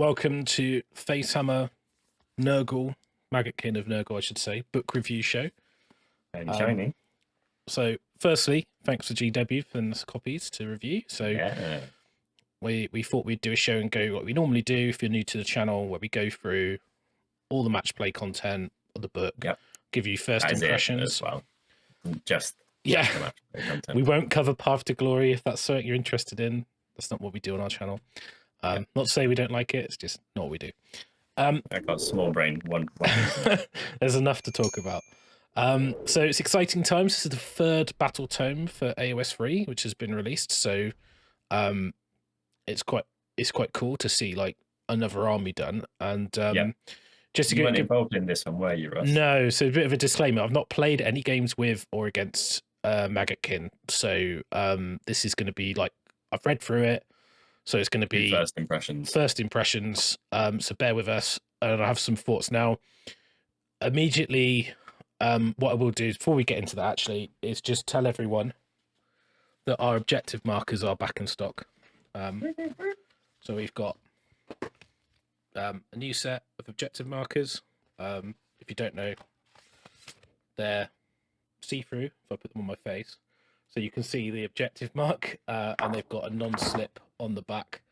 welcome to FACEHAMMER Maggotkin of Nurgle, I should say, book review show. And shiny. So, firstly, thanks to GW for the copies to review. So, Yeah. we thought we'd do a show and go what we normally do if you're new to the channel, where we go through all the match play content of the book, give you first impressions as well. Just the match play content. We won't cover Path to Glory if that's something you're interested in. That's not what we do on our channel. Not to say we don't like it, it's just not what we do. I got small brain. One There's enough to talk about. So it's exciting times. This is the third battle tome for AOS 3, which has been released. So it's quite cool to see like another army done. And just to you get weren't involved in this one, were you, Russ? No, so a bit of a disclaimer. I've not played any games with or against Maggotkin. So this is going to be like, I've read through it. So it's going to be first impressions. So bear with us, and I have some thoughts now. Immediately, what I will do before we get into that actually is just tell everyone that our objective markers are back in stock. So we've got a new set of objective markers. If you don't know, they're see-through. If I put them on my face, so you can see the objective mark, and they've got a non-slip on the back,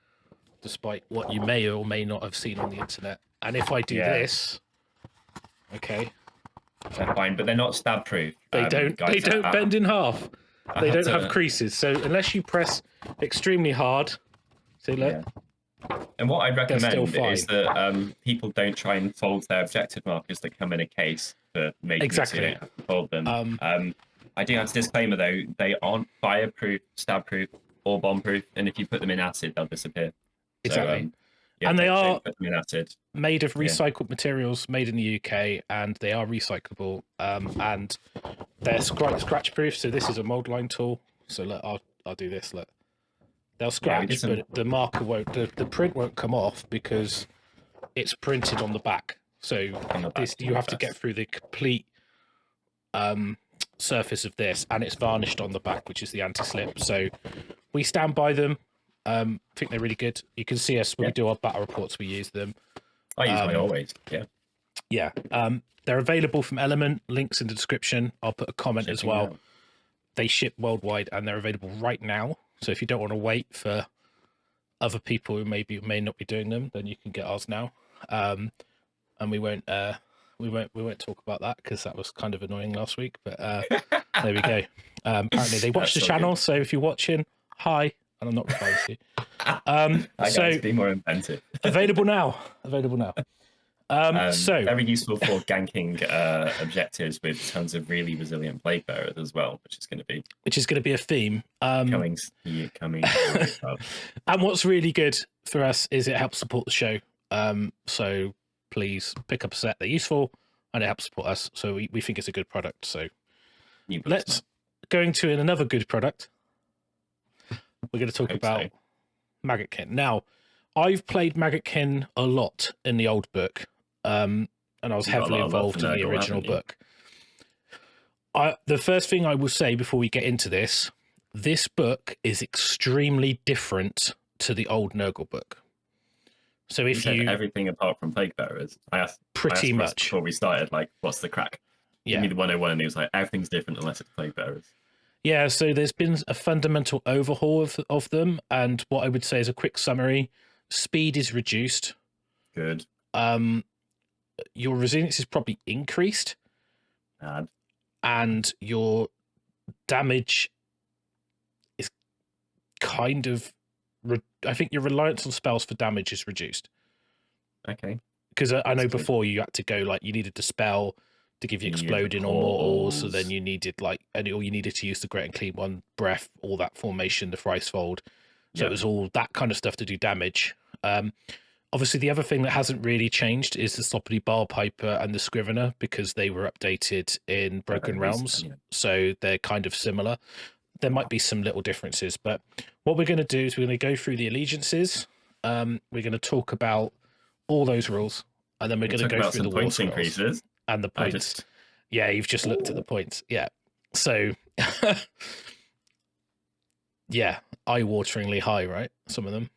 despite what you may or may not have seen on the internet. And if I do this, okay, they're fine, but they're not stab proof. They don't bend in half. They don't have creases. So unless you press extremely hard, see, look. And what I'd recommend is that people don't try and fold their objective markers that come in a case for making it so you don't have to fold them. I do have to disclaimer though, they aren't fireproof, stab proof, or bomb proof, and if you put them in acid, they'll disappear. Exactly. So, and they are put them in acid. Made of recycled materials, made in the UK, and they are recyclable. And they're scratch proof. So this is a mold line tool. So look, I'll do this. Look, they'll scratch, but the marker won't. The print won't come off because it's printed on the back. So you have to get through the complete surface of this, and it's varnished on the back, which is the anti-slip. So we stand by them. I think they're really good. You can see us when we do our battle reports, we use them. I use mine always. They're available from Element, links in the description. I'll put a comment as well. They ship worldwide and they're available right now, so if you don't want to wait for other people who may not be doing them, then you can get ours now. And we won't talk about that because that was kind of annoying last week, but there we go. Apparently they watch the channel, so if you're watching, hi, and I'm not replying to you. So be more inventive. available now. So very useful for ganking objectives with tons of really resilient Plaguebearers as well, which is going to be a theme coming. And what's really good for us is it helps support the show. So please pick up a set. They're useful and it helps support us. So we think it's a good product. So let's go into another good product. We're going to talk about Maggotkin. Now, I've played Maggotkin a lot in the old book, and I was heavily involved in the original book. The first thing I will say before we get into this book is extremely different to the old Nurgle book. So if you everything apart from Plaguebearers, I asked much before we started, like, what's the crack? Give me the 101, and he was like, everything's different unless it's Plaguebearers. Yeah, so there's been a fundamental overhaul of them, and what I would say is a quick summary: speed is reduced. Good. Your resilience is probably increased. Bad. And your damage is kind of... I think your reliance on spells for damage is reduced. Okay. Because I know before you had to go, like, you needed to spell to give you exploding or mortals, so then you needed you needed to use the great and clean one, breath, all that formation, the thrice fold. So it was all that kind of stuff to do damage. Obviously, the other thing that hasn't really changed is the Sloppity Barpiper and the Scrivener, because they were updated in Broken Realms, so they're kind of similar. There might be some little differences, but what we're going to do is we're going to go through the allegiances. We're going to talk about all those rules, and then we're going to go through the war scrolls increases. And the points. You've just looked at the points. Yeah. So, eye-wateringly high, right? Some of them.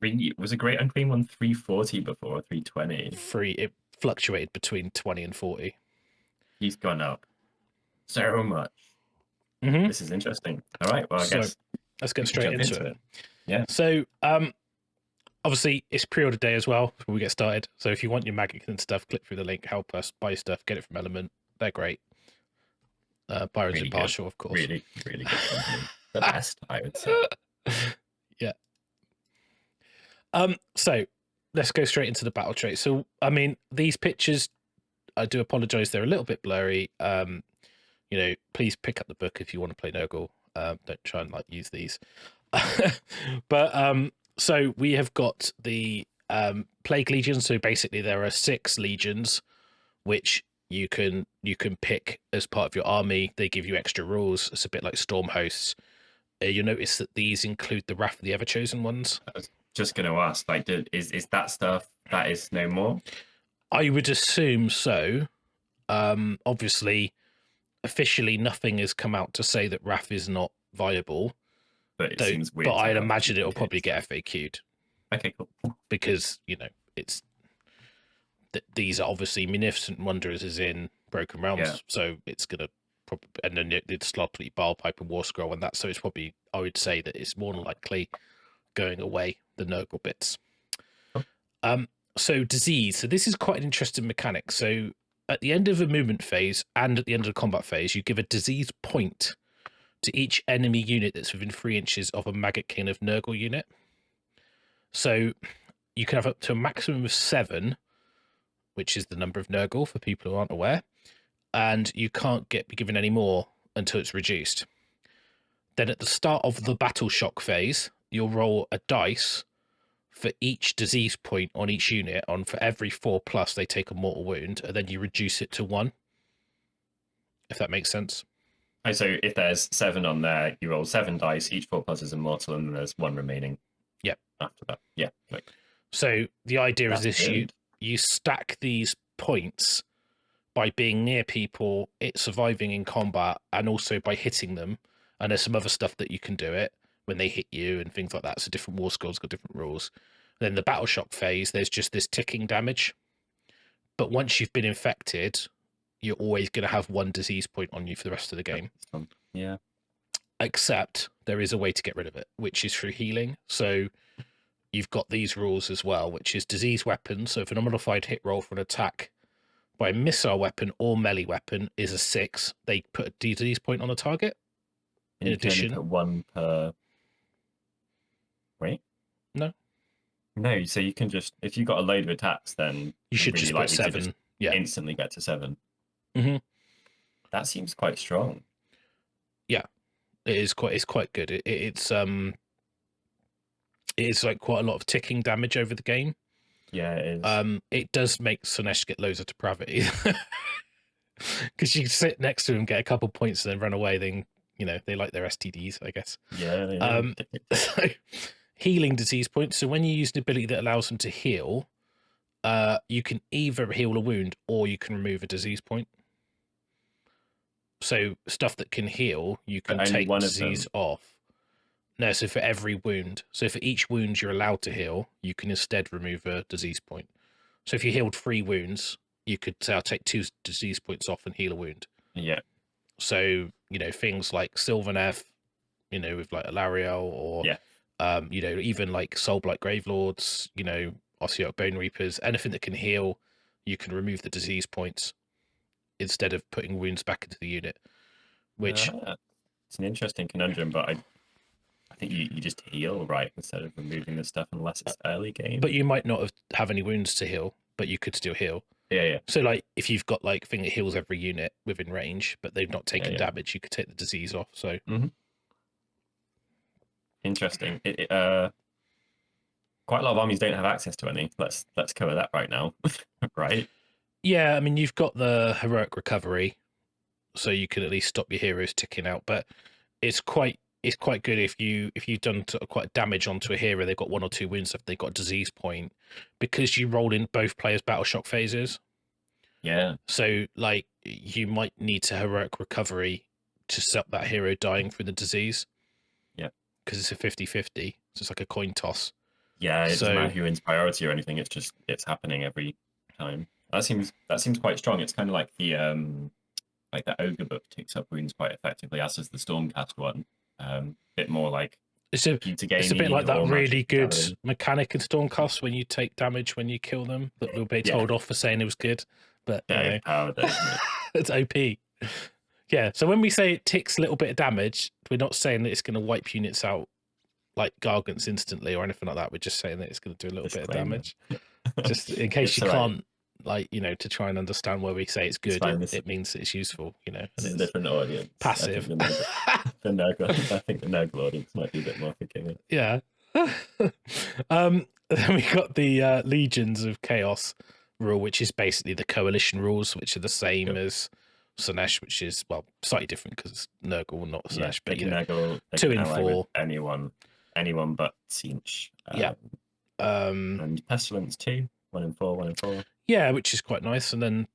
Was a great unclean one 340 before or 320? It fluctuated between 20 and 40. He's gone up so much. This is interesting. All right, well, I guess let's get straight into it. Yeah. So, obviously, it's pre-order day as well before we get started. So if you want your Maggotkin stuff, click through the link, help us buy stuff, get it from Element. They're great. Byron's really impartial, of course. Really, really good company. The best, I would say. Yeah. So let's go straight into the battle trait. So, I mean, these pictures, I do apologize, they're a little bit blurry. You know, please pick up the book if you want to play Nurgle. Don't try and like use these. But so we have got the Plague Legion. So basically there are 6 legions which you can pick as part of your army. They give you extra rules. It's a bit like Storm Hosts. You notice that these include the Wrath of the Everchosen ones. I was just going to ask, like, is that stuff that is no more? I would assume so. Obviously, officially nothing has come out to say that Wrath is not viable. But it seems weird. But I'd imagine it'll probably get FAQ'd. Okay, cool. Because, you know, it's these are obviously Munificent Wanderers is in Broken Realms, so it's going to probably, and then it's likely Bile Pipe and War Scroll and that, so it's probably, I would say that it's more likely going away, the Nurgle bits. So disease. So this is quite an interesting mechanic. So at the end of a movement phase and at the end of the combat phase, you give a disease point to each enemy unit that's within 3 inches of a Maggotkin of Nurgle unit. So you can have up to a maximum of 7, which is the number of Nurgle for people who aren't aware, and you can't be given any more until it's reduced. Then at the start of the battle shock phase, you'll roll a dice for each disease point on each unit. For every 4+, they take a mortal wound, and then you reduce it to 1. If that makes sense. So if there's 7 on there, you roll 7 dice, each 4+ is immortal, and then there's 1 remaining. Yep. After that. Yeah. Right. So the idea is this: you stack these points by being near people, it's surviving in combat, and also by hitting them. And there's some other stuff that you can do it when they hit you and things like that. So different war scrolls got different rules. Then the battle shock phase, there's just this ticking damage. But once you've been infected, you're always going to have 1 disease point on you for the rest of the game. Yeah. Except there is a way to get rid of it, which is through healing. So you've got these rules as well, which is disease weapons. So if an unmodified hit roll for an attack by a missile weapon or melee weapon is a 6, they put a disease point on a target. In addition, put 1 per. Wait. No. So you can just, if you've got a load of attacks, then you should just put 7. Yeah. Instantly get to 7. That seems quite strong. Yeah, it's quite good. It's like quite a lot of ticking damage over the game. Yeah, it is. It does make Slaanesh get loads of depravity because you sit next to him, get a couple points, and then run away. Then you know they like their STDs, I guess. Yeah. So, healing disease points. So when you use an ability that allows them to heal, you can either heal a wound or you can remove a disease point. So stuff that can heal, you can take disease off. No, so for every wound. So for each wound you're allowed to heal, you can instead remove a disease point. So if you healed 3 wounds, you could say, I'll take 2 disease points off and heal a wound. Yeah. So, you know, things like Sylvaneth, you know, with like Alariel, or, you know, even like Soulblight Gravelords, you know, Ossiarch Bone Reapers, anything that can heal, you can remove the disease points instead of putting wounds back into the unit. Which it's an interesting conundrum, but I think you just heal, right, instead of removing the stuff unless it's early game. But you might not have any wounds to heal, but you could still heal. Yeah. So like if you've got like thing that heals every unit within range, but they've not taken damage, you could take the disease off. So interesting. Quite a lot of armies don't have access to any. Let's cover that right now. Right? Yeah, I mean you've got the heroic recovery, so you can at least stop your heroes ticking out. But it's quite good if you've done quite damage onto a hero, they've got 1 or 2 wounds if they've got a disease point, because you roll in both players' battle shock phases. Yeah. So like you might need to heroic recovery to stop that hero dying through the disease. Yeah. Because it's a 50-50. So it's like a coin toss. Yeah, it doesn't matter who wins priority or anything. It's happening every time. That seems quite strong. It's kind of like the ogre book takes up wounds quite effectively, as does the Stormcast one. Bit more like it's a bit like that really good mechanic in Stormcast when you take damage when you kill them that will be told off for saying it was good, but power though, isn't it? It's OP. Yeah, so when we say it ticks a little bit of damage, we're not saying that it's going to wipe units out like Gargants instantly or anything like that. We're just saying that it's going to do a little bit of damage, just in case you can't. Like, to try and understand where we say it's good, it means it's useful, And it's a different audience. Passive. I think the Nurgle audience might be a bit more forgiving. Yeah. Then we got the Legions of Chaos rule, which is basically the coalition rules, which are the same as Slaanesh, which is, well, slightly different because Nurgle, not Slaanesh, but Nurgle, 2 in 4. Anyone but Tzeentch. And Pestilence 2, 1 in 4, 1 in 4. Yeah, which is quite nice. And then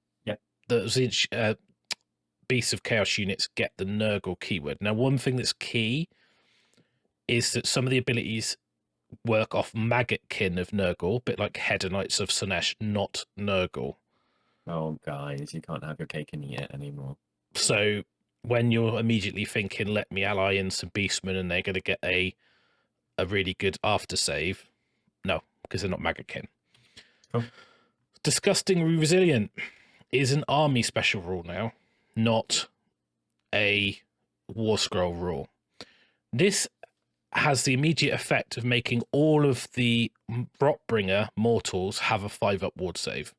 the Tzeentch Beasts of Chaos units get the Nurgle keyword. Now, one thing that's key is that some of the abilities work off Maggotkin of Nurgle, a bit like Hedonites of Slaanesh, not Nurgle. Oh, guys, you can't have your cake and eat it anymore. So when you're immediately thinking, let me ally in some Beastmen and they're going to get a really good after save, no, because they're not Maggotkin. Cool. Disgustingly Resilient is an army special rule now, not a War Scroll rule. This has the immediate effect of making all of the Rotbringer mortals have a 5-up ward save,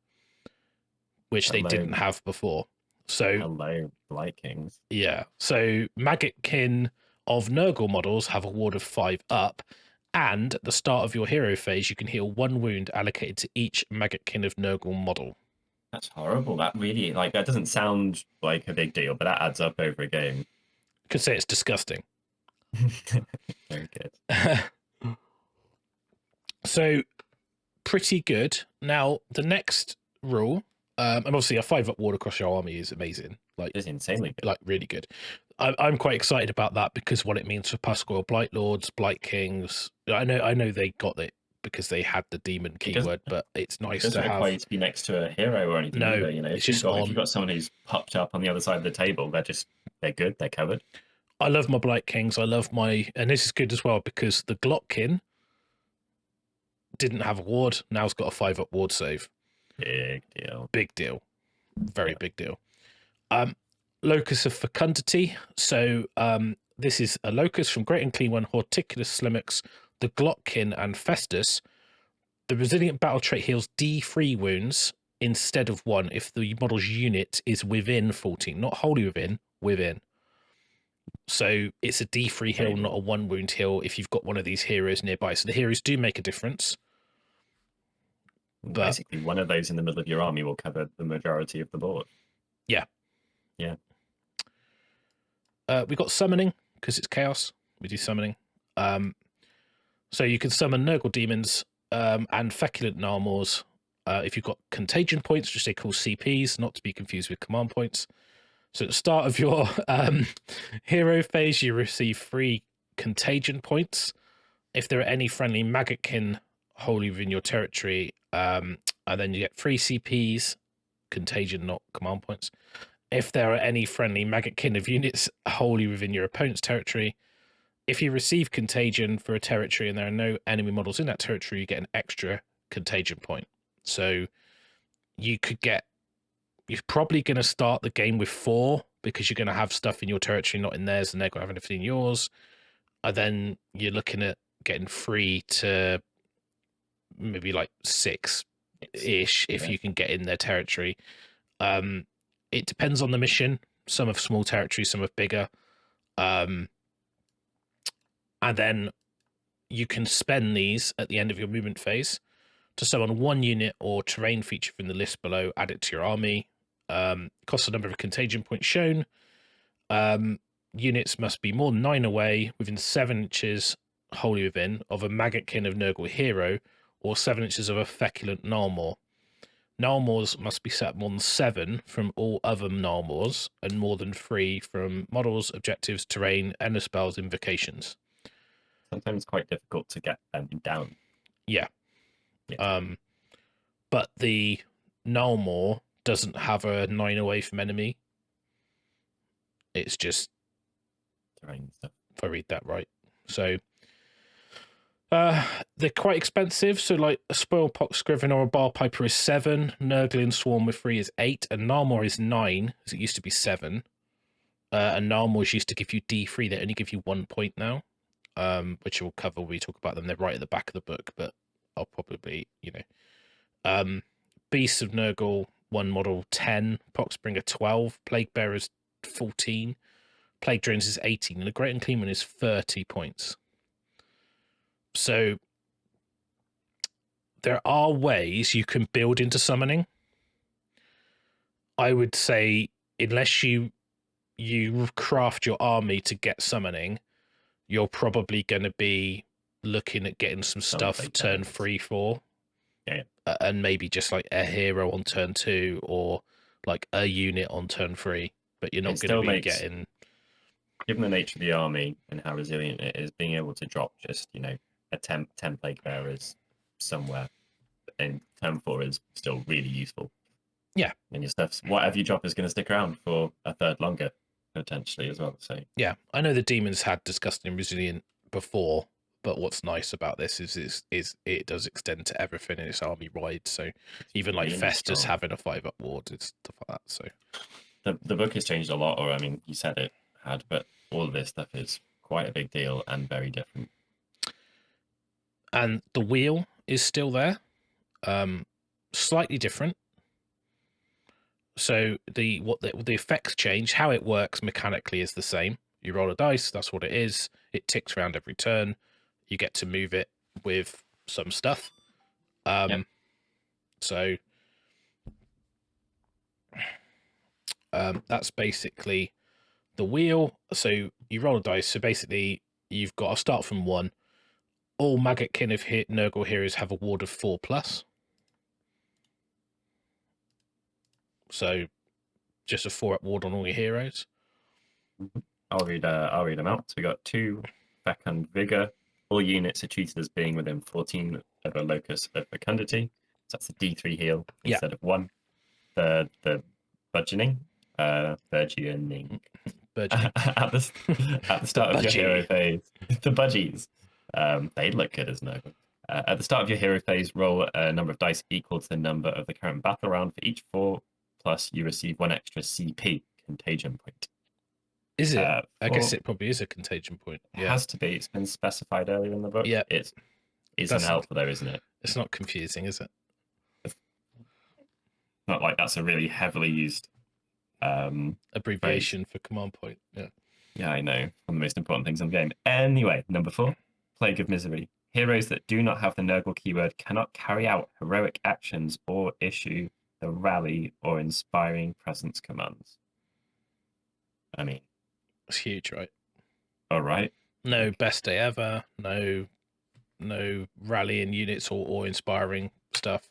which they didn't have before. So hello, Blight Kings. Yeah. So Maggotkin of Nurgle models have a ward of 5-up, and at the start of your hero phase, you can heal 1 wound allocated to each Maggotkin of Nurgle model. That's horrible. That really, that doesn't sound like a big deal, but that adds up over a game. You could say it's disgusting. Very good. So, pretty good. Now, the next rule, and obviously a 5-up ward across your army is amazing. It's insanely good. Really good. I'm quite excited about that because what it means for Pascal Blight Lords, Blight Kings. I know they got it because they had the demon keyword, but it's nice to have. It doesn't require you to be next to a hero or anything. No, either, it's just on. If you've got someone who's popped up on the other side of the table, they're good, they're covered. I love my Blight Kings. I love and this is good as well because the Glotkin didn't have a ward. Now it's got a 5-up ward save. Big deal. Big deal. Very big deal. Locus of Fecundity. So this is a locus from Great Unclean One, Horticulus Slimux, the Glotkin, and Festus. The resilient battle trait heals D3 wounds instead of 1 if the model's unit is within 14, not wholly within. So it's a D3 heal, not a 1 wound heal if you've got one of these heroes nearby. So the heroes do make a difference. But basically, one of those in the middle of your army will cover the majority of the board. Yeah. Yeah. We got summoning because it's chaos. We do summoning. So you can summon Nurgle demons and feculent Gnarmors. If you've got contagion points, which they call CPs, not to be confused with command points. So at the start of your hero phase, you receive 3 contagion points. If there are any friendly Maggotkin wholly within your territory, and then you get 3 CPs, contagion, not command points. If there are any friendly Maggotkin of units wholly within your opponent's territory, if you receive contagion for a territory and there are no enemy models in that territory, you get an extra contagion point. So you're probably going to start the game with 4 because you're going to have stuff in your territory, not in theirs, and they're going to have anything in yours. And then you're looking at getting 3 to maybe 6-ish if you can get in their territory. It depends on the mission. Some have small territories, some have bigger. And then you can spend these at the end of your movement phase to summon 1 unit or terrain feature from the list below, add it to your army. Costs the number of contagion points shown. Units must be more than 9 away, within 7 inches, wholly within, of a Maggotkin of Nurgle hero, or 7 inches of a feculent Gnarmor. Gnarmors must be set more than 7 from all other Gnarmors, and more than 3 from models, objectives, terrain, ender spells, invocations. Sometimes quite difficult to get them down. Yeah. Yeah. But the Nullmore doesn't have a 9 away from enemy. It's just terrain stuff. If I read that right. So they're quite expensive. So like a Spoilpox Scriven or a Bar Piper is 7, Nurgling Swarm with 3 is 8, and Narmor is 9, as it used to be 7. And Narmors used to give you D3, they only give you 1 point now. Which we'll cover when we talk about them. They're right at the back of the book, but I'll probably, Beasts of Nurgle 1 model 10, Poxbringer 12, Plaguebearers 14, Plague Drones is 18, and the Great Unclean One is 30 points. So there are ways you can build into summoning. I would say unless you craft your army to get summoning, you're probably going to be looking at getting some stuff turn 3-4. Yeah. And maybe just like a hero on turn 2 or like a unit on turn 3. But you're not going to be getting... Given the nature of the army and how resilient it is, being able to drop just, a 10 Plague Bearers somewhere in turn 4 is still really useful. Yeah. And your stuff's, whatever you drop is going to stick around for a third longer, potentially, as well. So yeah, I know the demons had disgusting resilient before, but what's nice about this is it does extend to everything in its army wide. So even like really Festus having a 5-up ward and stuff like that. So the book has changed a lot, or I mean, you said it had, but all of this stuff is quite a big deal and very different. And the wheel is still there, slightly different. So the effects change. How it works mechanically is the same. You roll a dice, that's what it is. It ticks around every turn. You get to move it with some stuff. So that's basically the wheel. So you roll a dice. So basically you've got to start from 1. All Maggotkin of Nurgle heroes have a ward of 4+. So just a 4-up ward on all your heroes. I'll read them out. So we got 2 Fecund Vigor. All units are treated as being within 14 of a locus of fecundity. So that's a D3 heal instead of 1. The burgeoning. At the start of your hero phase. The budgies. They look good as Nurgle. At the start of your hero phase, roll a number of dice equal to the number of the current battle round. For each 4+, you receive 1 extra CP, contagion point. Is it? I guess it probably is a contagion point. It has to be. It's been specified earlier in the book. Yeah. It's unhelpful though, isn't it? It's not confusing, is it? It's not like that's a really heavily used abbreviation for command point. Yeah. Yeah, I know. One of the most important things in the game. Anyway, number 4, Plague of Misery. Heroes that do not have the Nurgle keyword cannot carry out heroic actions or issue the rally or inspiring presence commands. I mean, it's huge, right? All right. No best day ever. No rallying units or inspiring stuff.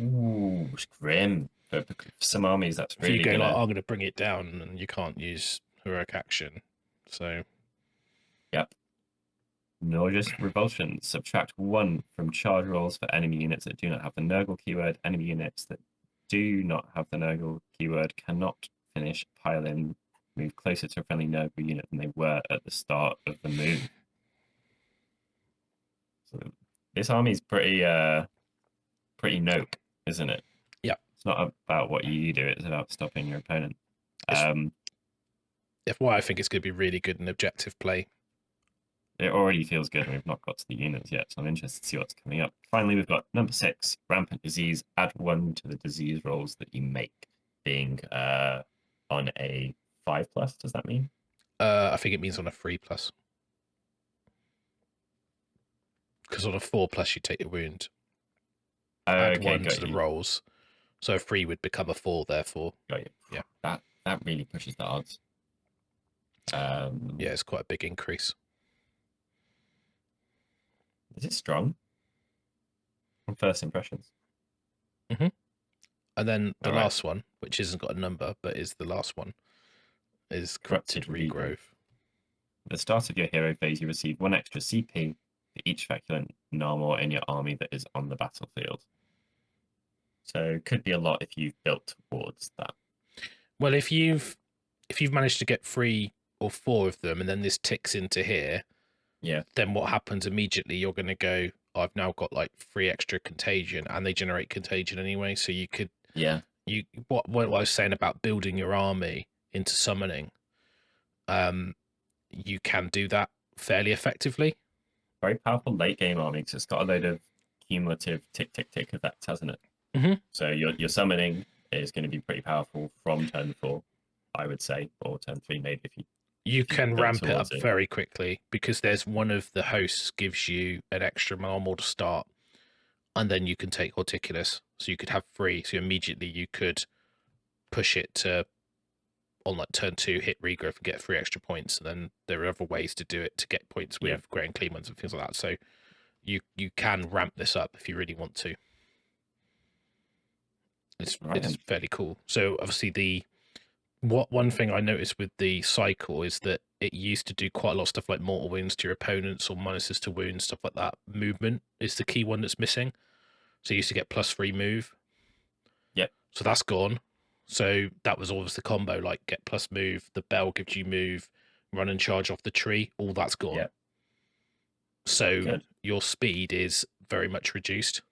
Ooh, it's grim. For some armies, that's really. If you go like, I'm going to bring it down, and you can't use heroic action. So. Yep. Nauseous Revulsion. Subtract 1 from charge rolls for enemy units that do not have the Nurgle keyword. Enemy units that do not have the Nurgle keyword cannot finish pile in, move closer to a friendly Nurgle unit than they were at the start of the move. So this army's pretty nope, isn't it? Yeah. It's not about what you do, it's about stopping your opponent. Why I think it's going to be really good in objective play. It already feels good, and we've not got to the units yet, so I'm interested to see what's coming up. Finally, we've got number 6, Rampant Disease. Add 1 to the disease rolls that you make, being on a 5+. Does that mean? I think it means on a 3+. Because on a 4+, you take a wound. Add 1 to the rolls. So a 3 would become a 4, therefore. Got you. Yeah. That really pushes the odds. Yeah, it's quite a big increase. Is it strong? From first impressions. Mm-hmm. And then the last one, which hasn't got a number, but is the last one, is Corrupted Regrowth. At the start of your hero phase, you receive 1 extra CP for each feculent normal in your army that is on the battlefield. So could be a lot if you've built towards that. Well, if you've managed to get 3 or 4 of them, and then this ticks into here, yeah, then what happens immediately? You're going to go, I've now got like 3 extra contagion, and they generate contagion anyway. So you could, what I was saying about building your army into summoning, you can do that fairly effectively. Very powerful late game army because it's got a load of cumulative tick tick tick effects, hasn't it? Mm-hmm. So your summoning is going to be pretty powerful from turn 4, I would say, or turn 3 maybe if you can ramp it up very quickly because there's one of the hosts gives you an extra normal to start, and then you can take Horticulus, so you could have 3. So immediately you could push it to on like turn 2 hit regrowth and get 3 extra points, and then there are other ways to do it to get points with great and clean ones and things like that. So you can ramp this up if you really want to. It's fairly cool. So obviously one thing I noticed with the cycle is that it used to do quite a lot of stuff like mortal wounds to your opponents or minuses to wounds, stuff like that. Movement is the key one that's missing. So you used to get +3 move. Yeah. So that's gone. So that was always the combo, like get plus move, the bell gives you move, run and charge off the tree, all that's gone. Yeah. So your speed is very much reduced.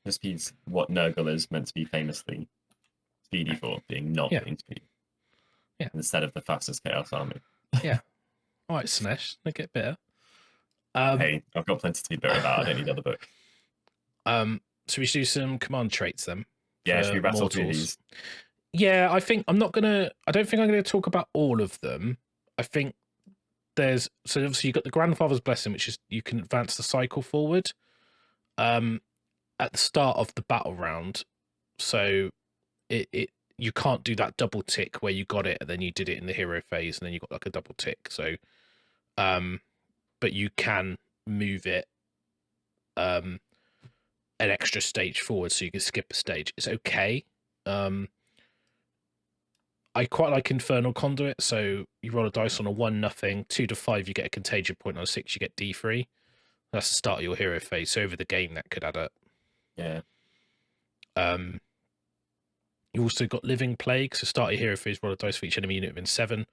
The speed's what Nurgle is meant to be famously speedy for, being not being speedy. Yeah. Instead of the fastest Chaos army. Yeah. All right, Snesh, they get better. Hey, I've got plenty to be bitter about. I don't need other books. So we should do some command traits then. Yeah, should we rattle through these? Yeah, I think I don't think I'm gonna talk about all of them. I think so obviously you've got the Grandfather's Blessing, which is you can advance the cycle forward at the start of the battle round. So you can't do that double tick where you got it and then you did it in the hero phase and then you got like a double tick. So but you can move it an extra stage forward, so you can skip a stage. It's okay. I quite like Infernal Conduit, so you roll a dice on a 1-0, 2 to 5 you get a contagion point, on a 6 you get D3. That's the start of your hero phase, so over the game that could add up. Yeah. You also got Living Plague, so start your hero phase, roll a dice for each enemy unit within 7.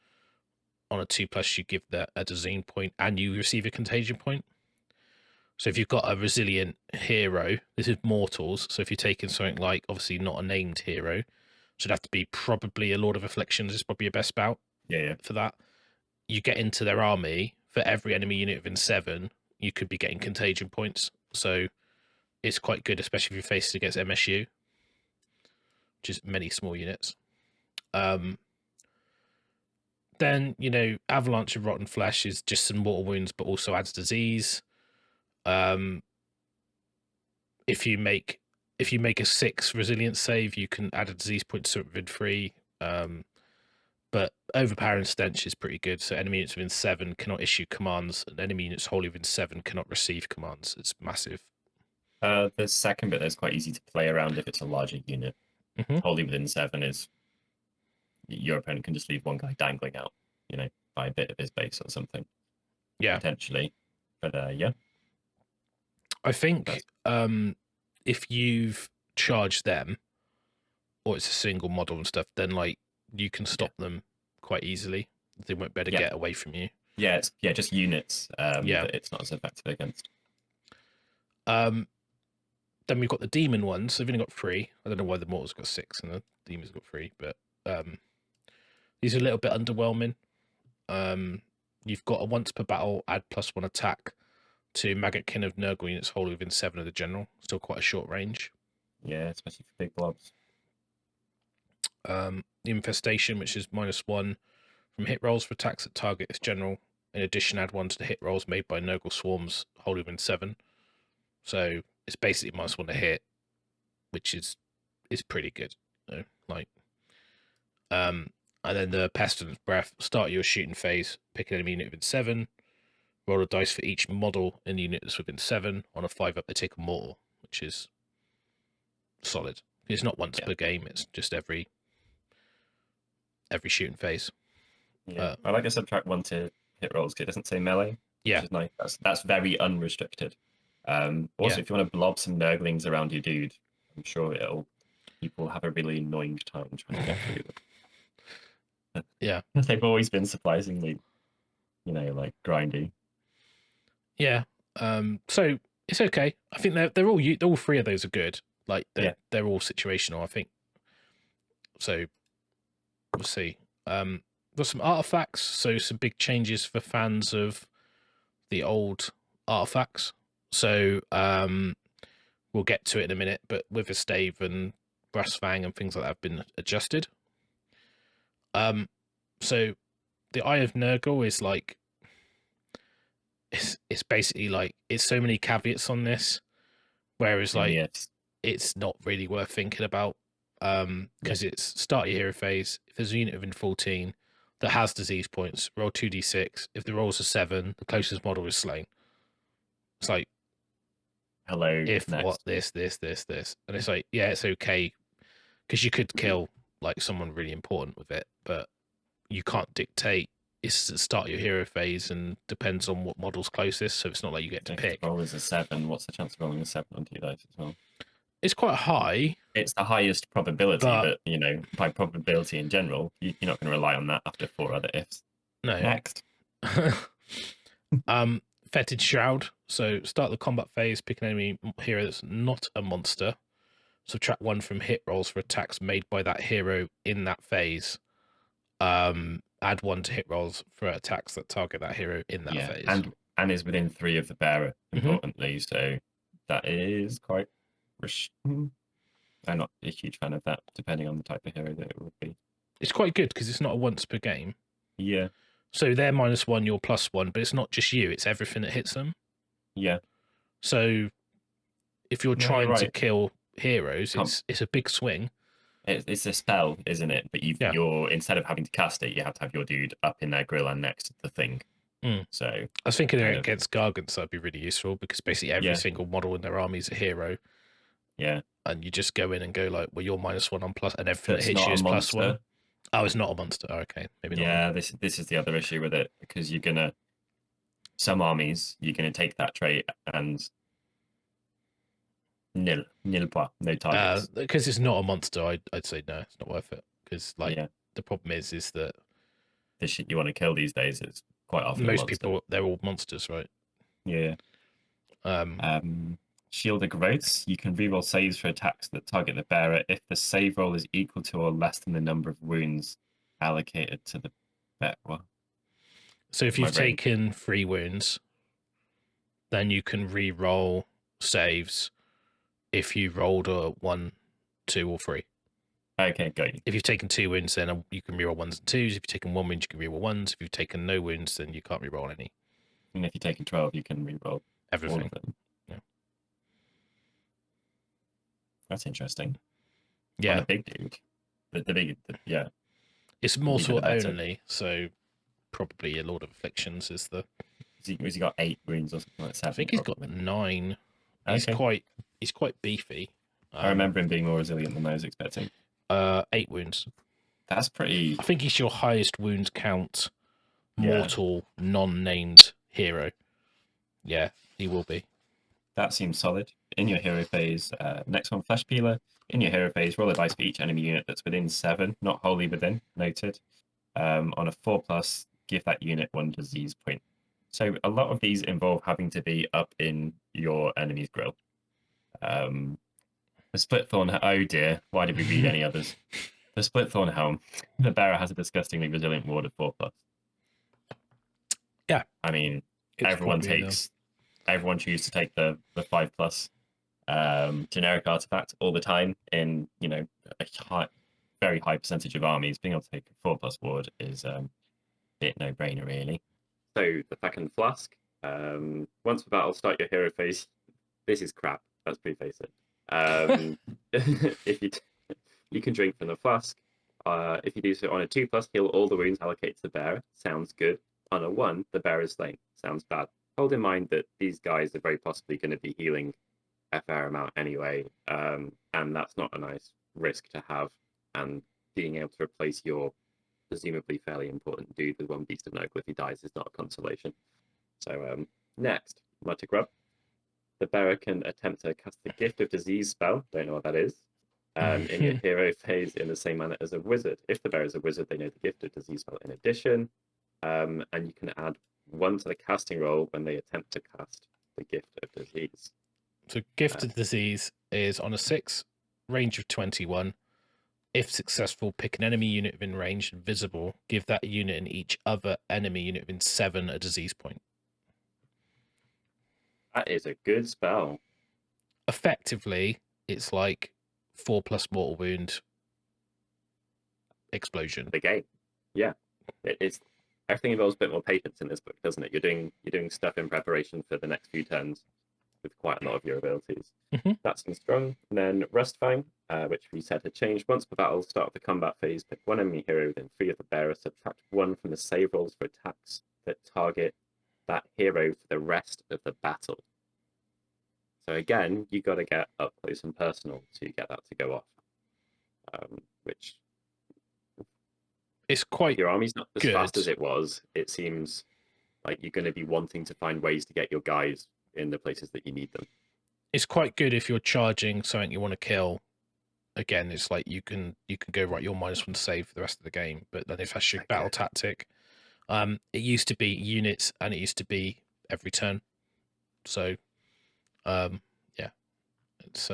On a 2+, you give that a design point, and you receive a contagion point. So if you've got a resilient hero, this is mortals, so if you're taking something like, obviously not a named hero, should have to be probably a Lord of Afflictions is probably your best bout. For that. You get into their army, for every enemy unit within 7, you could be getting contagion points. So it's quite good, especially if you're facing against MSU, which is many small units. Then, Avalanche of Rotten Flesh is just some mortal wounds, but also adds disease. If you make a 6 resilience save, you can add a disease point to it within 3. But Overpowering Stench is pretty good. So enemy units within 7 cannot issue commands, and enemy units wholly within 7 cannot receive commands. It's massive. The second bit is quite easy to play around if it's a larger unit. Wholly within 7 is your opponent can just leave one guy dangling out, by a bit of his base or something. Yeah. Potentially. But yeah. I think if you've charged them, or it's a single model and stuff, then you can stop them quite easily. They won't be able to get away from you. Yeah, it's just units that it's not as effective against. Then we've got the demon ones. They've only got 3. I don't know why the mortals got 6 and the demons got 3, but these are a little bit underwhelming. You've got a once per battle add +1 attack to Maggotkin of Nurgle units wholly within 7 of the general. Still quite a short range. Yeah, especially for big blobs. The Infestation, which is -1 from hit rolls for attacks that target its general. In addition, add 1 to the hit rolls made by Nurgle swarms wholly within 7. So it's basically -1 to hit, which is pretty good. And then the Pestilence Breath. Start your shooting phase, pick an enemy unit within 7. Roll a dice for each model in the unit that's within 7. On a 5-up, they take a mortal, which is solid. It's not once per game, it's just every shooting phase. Yeah. I like to subtract 1 to hit rolls because it doesn't say melee. Yeah. Which is nice. That's very unrestricted. Also, if you want to blob some Nurglings around your dude, I'm sure people have a really annoying time trying to get through them. Yeah. They've always been surprisingly, like grindy. Yeah. So it's okay. I think they're all three of those are good. Like they're all situational, I think. So we'll see. There's some artifacts, so some big changes for fans of the old artifacts. So we'll get to it in a minute, but with a stave and brass fang and things like that have been adjusted. So the Eye of Nurgle is like it's basically like it's so many caveats on this, whereas like it's not really worth thinking about because it's start your hero phase. If there's a unit within 14 that has disease points, roll 2d6. If the rolls are 7, the closest model is slain. It's like, hello, if next. What this, and it's like, yeah, it's okay because you could kill like someone really important with it, but you can't dictate. It's the start your hero phase and depends on what model's closest, so it's not like you get to pick. Roll is a 7. What's the chance of rolling a 7 on 2 dice as well? It's quite high. It's the highest probability, but by probability in general, you're not going to rely on that after 4 other ifs. No. Next. Fetid Shroud. So start the combat phase, pick an enemy hero that's not a monster. Subtract 1 from hit rolls for attacks made by that hero in that phase. Add 1 to hit rolls for attacks that target that hero in that phase. And is within 3 of the bearer, importantly. So that is quite... I'm not a huge fan of that, depending on the type of hero that it would be. It's quite good because it's not a once per game. Yeah. So they're -1, you're +1, but it's not just you, it's everything that hits them. Yeah. So if you're trying to kill heroes, it's a big swing. It's a spell, isn't it? But you're instead of having to cast it, you have to have your dude up in their grill and next to the thing. So I was thinking against Gargants, that'd be really useful because basically every single model in their army is a hero. Yeah. And you just go in and go like, well, you're -1 on plus, and everything that hits you is +1. Oh, it's not a monster. Oh, okay, maybe not. Yeah, this is the other issue with it, because some armies you're gonna take that trait and nil points, no targets. Because it's not a monster, I'd say no, it's not worth it. Because the problem is that the shit you want to kill these days is quite often most people, they're all monsters, right? Yeah. Shield of Growths. You can reroll saves for attacks that target the bearer if the save roll is equal to or less than the number of wounds allocated to the bearer. So if you've taken 3 wounds, then you can re-roll saves if you rolled a 1, 2, or 3. Okay, got you. If you've taken 2 wounds, then you can reroll 1s and 2s. If you've taken 1 wound, you can reroll 1s. If you've taken no wounds, then you can't reroll any. And if you've taken 12, you can reroll everything. All of them. Yeah. That's interesting. Yeah. On a big dude. Yeah. It's mortal only, so probably a Lord of Afflictions is the... Has he got 8 wounds or something like that? I think he's got 9. He's quite beefy. I remember him being more resilient than I was expecting. 8 wounds. That's pretty... I think he's your highest wound count mortal non-named hero. Yeah, he will be. That seems solid. In your hero phase, next one, Flesh Peeler. In your hero phase, roll a dice for each enemy unit that's within 7, not wholly within, noted. On a 4+, give that unit 1 disease point. So a lot of these involve having to be up in your enemy's grill. The Split Thorn... Oh dear, why did we read any others? The Split Thorn Helm. The bearer has a disgustingly resilient ward of 4+. Yeah. I mean, everyone chooses to take the 5+ generic artifact all the time in, a very high percentage of armies. Being able to take a 4+ ward is a bit no-brainer, really. So, the second flask. Once per battle, start your hero phase. This is crap, let's preface it. If you can drink from the flask. If you do so on a 2+, heal all the wounds allocated to the bearer. Sounds good. On a 1, the bearer is slain. Sounds bad. Hold in mind that these guys are very possibly going to be healing a fair amount anyway, and that's not a nice risk to have. And being able to replace your presumably fairly important dude with 1 Beast of Nurgle if he dies is not a consolation. So next, Magic Rub. The bearer can attempt to cast the Gift of Disease spell. Don't know what that is. In your hero phase in the same manner as a wizard. If the bearer is a wizard, they know the Gift of Disease spell in addition. And you can add 1 to the casting roll when they attempt to cast the Gift of Disease. So Gift of Disease is on a 6, range of 21. If successful, pick an enemy unit within range and visible. Give that unit and each other enemy unit within 7 a disease point. That is a good spell. Effectively, it's like 4+ mortal wound explosion. The game. Yeah. It's everything involves a bit more patience in this book, doesn't it? You're doing stuff in preparation for the next few turns with quite a lot of your abilities. That seems strong. And then Rustfang, which we said had changed. Once per battle, start of the combat phase, pick 1 enemy hero within 3 of the bearer, subtract 1 from the save rolls for attacks that target that hero for the rest of the battle. So again, you got to get up close and personal to get that to go off. Which it's quite your army's not as good. Fast as it was. It seems like you're going to be wanting to find ways to get your guys in the places that you need them. It's quite good if you're charging something you want to kill. Again, it's like you can go right, you're -1 to save for the rest of the game. But then if that's your battle tactic, it used to be units and it used to be every turn. So, yeah, it's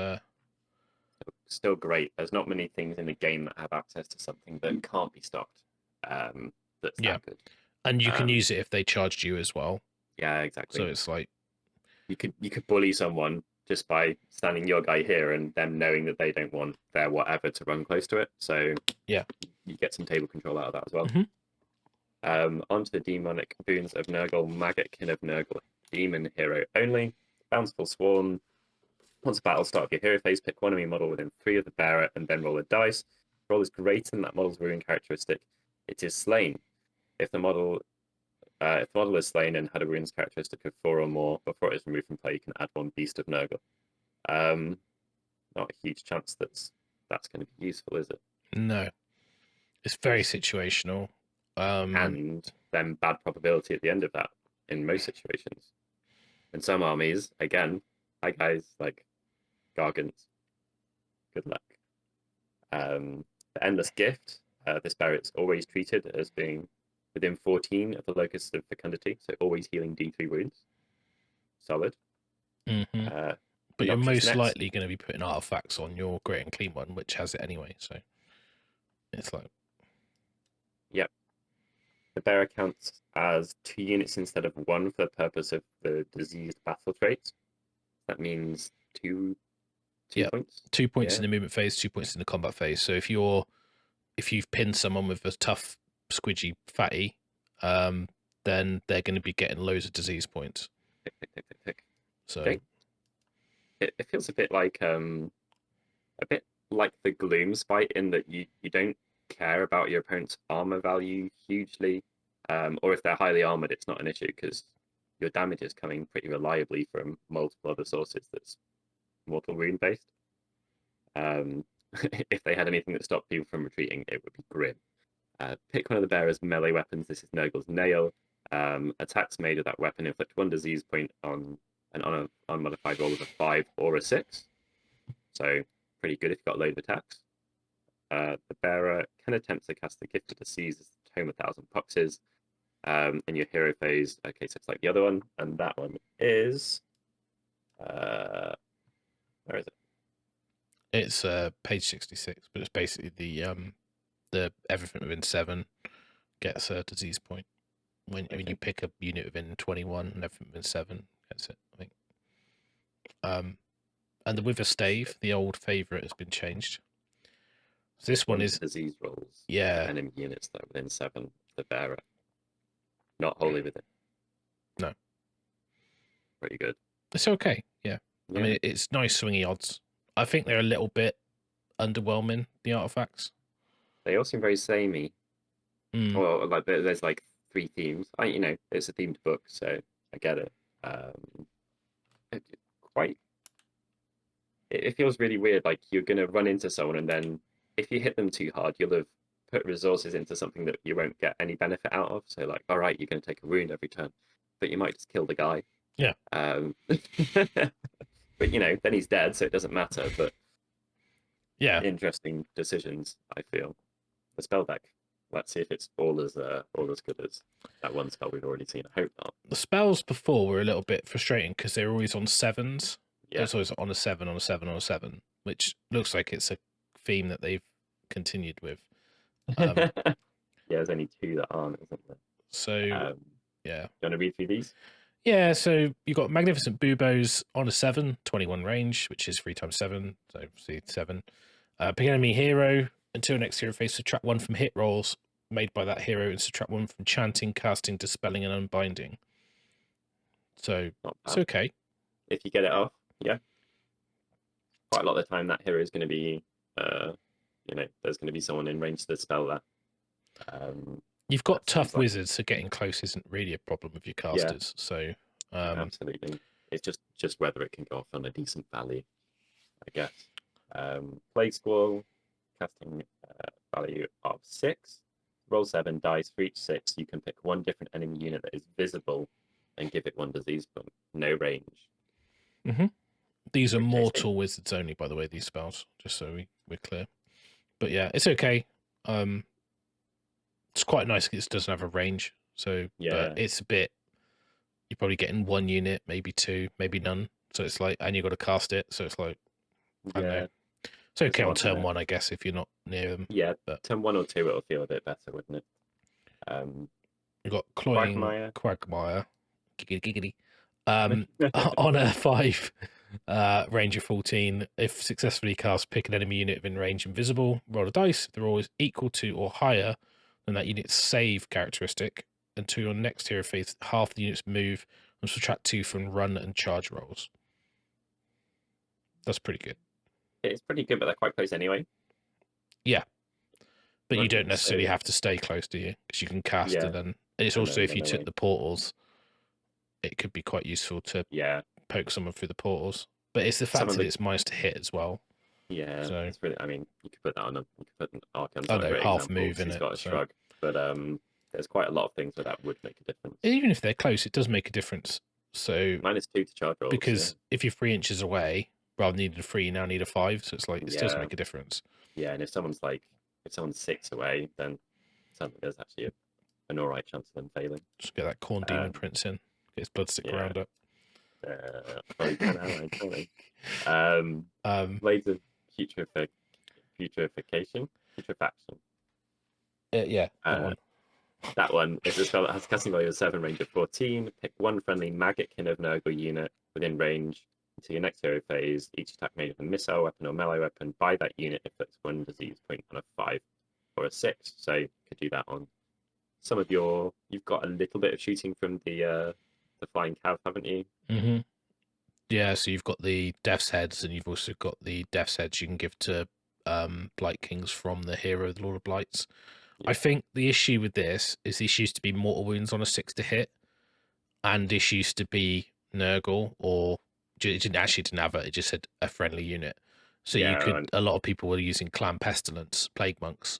still great. There's not many things in the game that have access to something that can't be stopped. That's that good. And you can use it if they charged you as well. Yeah, exactly. So it's like you could bully someone just by standing your guy here and them knowing that they don't want their whatever to run close to it. So yeah, you get some table control out of that as well. Onto the demonic boons of Nurgle, Maggotkin of Nurgle, demon hero only. Bountiful Swarm. Once a battle, start of your hero phase, pick 1 enemy model within 3 of the bearer and then roll a dice. Roll is greater than that model's wound characteristic. It is slain. If the model is slain and had a wounds characteristic of 4 or more before it is removed from play, you can add 1 Beast of Nurgle. Not a huge chance that's going to be useful, is it? No. It's very situational. And then bad probability at the end of that in most situations. In some armies, again, hi guys, like Gargants. Good luck. The Endless Gift. This bearer is always treated as being within 14 of the locus of fecundity, so always healing D3 wounds. Solid. But you're most likely going to be putting artifacts on your Great and Clean one, which has it anyway. So it's like, yep. The bearer counts as 2 units instead of 1 for the purpose of the diseased battle traits. That means 2 points. 2 points in the movement phase, 2 points in the combat phase. So if you've pinned someone with a tough, squidgy fatty, then they're going to be getting loads of disease points. So it feels a bit like the Gloom Spite in that you don't care about your opponent's armor value hugely, or if they're highly armored, it's not an issue because your damage is coming pretty reliably from multiple other sources that's mortal wound based. If they had anything that stopped people from retreating, it would be grim. Pick 1 of the bearer's melee weapons. This is Nurgle's Nail. Attacks made with that weapon inflict 1 disease point on an unmodified roll of a 5 or a 6. So pretty good if you've got a load of attacks. The bearer can attempt to cast the Gift of Disease as the Tome 1,000 Poxes in your hero phase. Okay, so it's like the other one, and that one is where is it? It's page 66, but it's basically the everything within 7 gets a disease point. When you pick a unit within 21 and everything within 7 gets it, I think. And the Wither Stave, the old favourite, has been changed. So this one is disease rolls. Yeah. Enemy units that are within 7 of the bearer. Not wholly within. No. Pretty good. It's okay, yeah. I mean, it's nice swingy odds. I think they're a little bit underwhelming, the artifacts. They all seem very samey. Well, like there's like 3 themes. It's a themed book, so I get it. It feels really weird. Like you're gonna run into someone, and then if you hit them too hard, you'll have put resources into something that you won't get any benefit out of. So like, all right, you're gonna take a wound every turn. but you might just kill the guy. Yeah. But then he's dead, so it doesn't matter. But yeah, interesting decisions, I feel. The spell deck. Let's see if it's all as good as that one spell we've already seen. I hope not. The spells before were a little bit frustrating because they're always on 7s. Yeah. It's always on a 7, on a 7, on a 7, which looks like it's a theme that they've continued with. Yeah, there's only 2 that aren't, isn't there? So, yeah. Do you want to read through these? Yeah, so you've got Magnificent Buboes on a 7, 21 range, which is 3 times 7, so obviously 7. Pick enemy hero. Until next hero phase, subtract 1 from hit rolls made by that hero and subtract 1 from chanting, casting, dispelling, and unbinding. So it's okay. If you get it off, yeah. Quite a lot of the time, that hero is going to be, there's going to be someone in range to spell that. You've got tough wizards, so getting close isn't really a problem with your casters. Yeah. So absolutely, it's just whether it can go off on a decent value, I guess. Plague Squall, casting value of 6. Roll 7 dice for each 6. You can pick 1 different enemy unit that is visible and give it 1 disease point. No range. These are mortal wizards only, by the way, these spells, just so we're clear. But yeah, it's okay. It's quite nice because it doesn't have a range. So yeah, but it's a bit, you're probably getting 1 unit, maybe 2, maybe none. So it's like, and you've got to cast it. So it's like, I don't know. It's okay on turn 1, I guess, if you're not near them. Yeah, but turn 1 or 2, it'll feel a bit better, wouldn't it? You've got Cloying Quagmire. Giggity. On a 5, range of 14. If successfully cast, pick an enemy unit within range invisible. Roll a dice. If they're always equal to or higher than that unit's save characteristic. Until your next hero phase, half the units move and subtract 2 from run and charge rolls. That's pretty good. It's pretty good, but they're quite close anyway. Yeah. But you don't necessarily have to stay close, do you? Because you can cast and then... And it's also, if you took the portals, it could be quite useful to poke someone through the portals. But it's the fact that it's minus to hit as well. Yeah, so it's really... I mean, you could put that on you could put an Archon. I know, half move in it. He's got a shrug. But there's quite a lot of things where that would make a difference. Even if they're close, it does make a difference. So -2 to charge rolls. Because if you're 3 inches away, rather than needing a 3, you now need a 5. So it's like, it does make a difference. Yeah, and if someone's 6 away, then suddenly there's actually an alright chance of them failing. Just get that Corn Demon Prince in. Get his bloodstick around it. Probably 10 hours, Blades of Putrefaction. Yeah. That one is a spell that has casting value of 7, range of 14. Pick 1 friendly Maggotkin of Nurgle unit within range until your next hero phase. Each attack made with a missile weapon or melee weapon by that unit inflicts 1 disease point on a 5 or a 6. So you could do that on some of your... You've got a little bit of shooting from the Flying Cav, haven't you? Yeah, so you've got the Death's Heads, and you've also got the Death's Heads you can give to Blight Kings from the hero, the Lord of Blights. I think the issue with this is this used to be mortal wounds on a 6 to hit, and this used to be Nurgle, or it didn't have it. It just said a friendly unit. So you could. A lot of people were using Clan Pestilence, Plague Monks,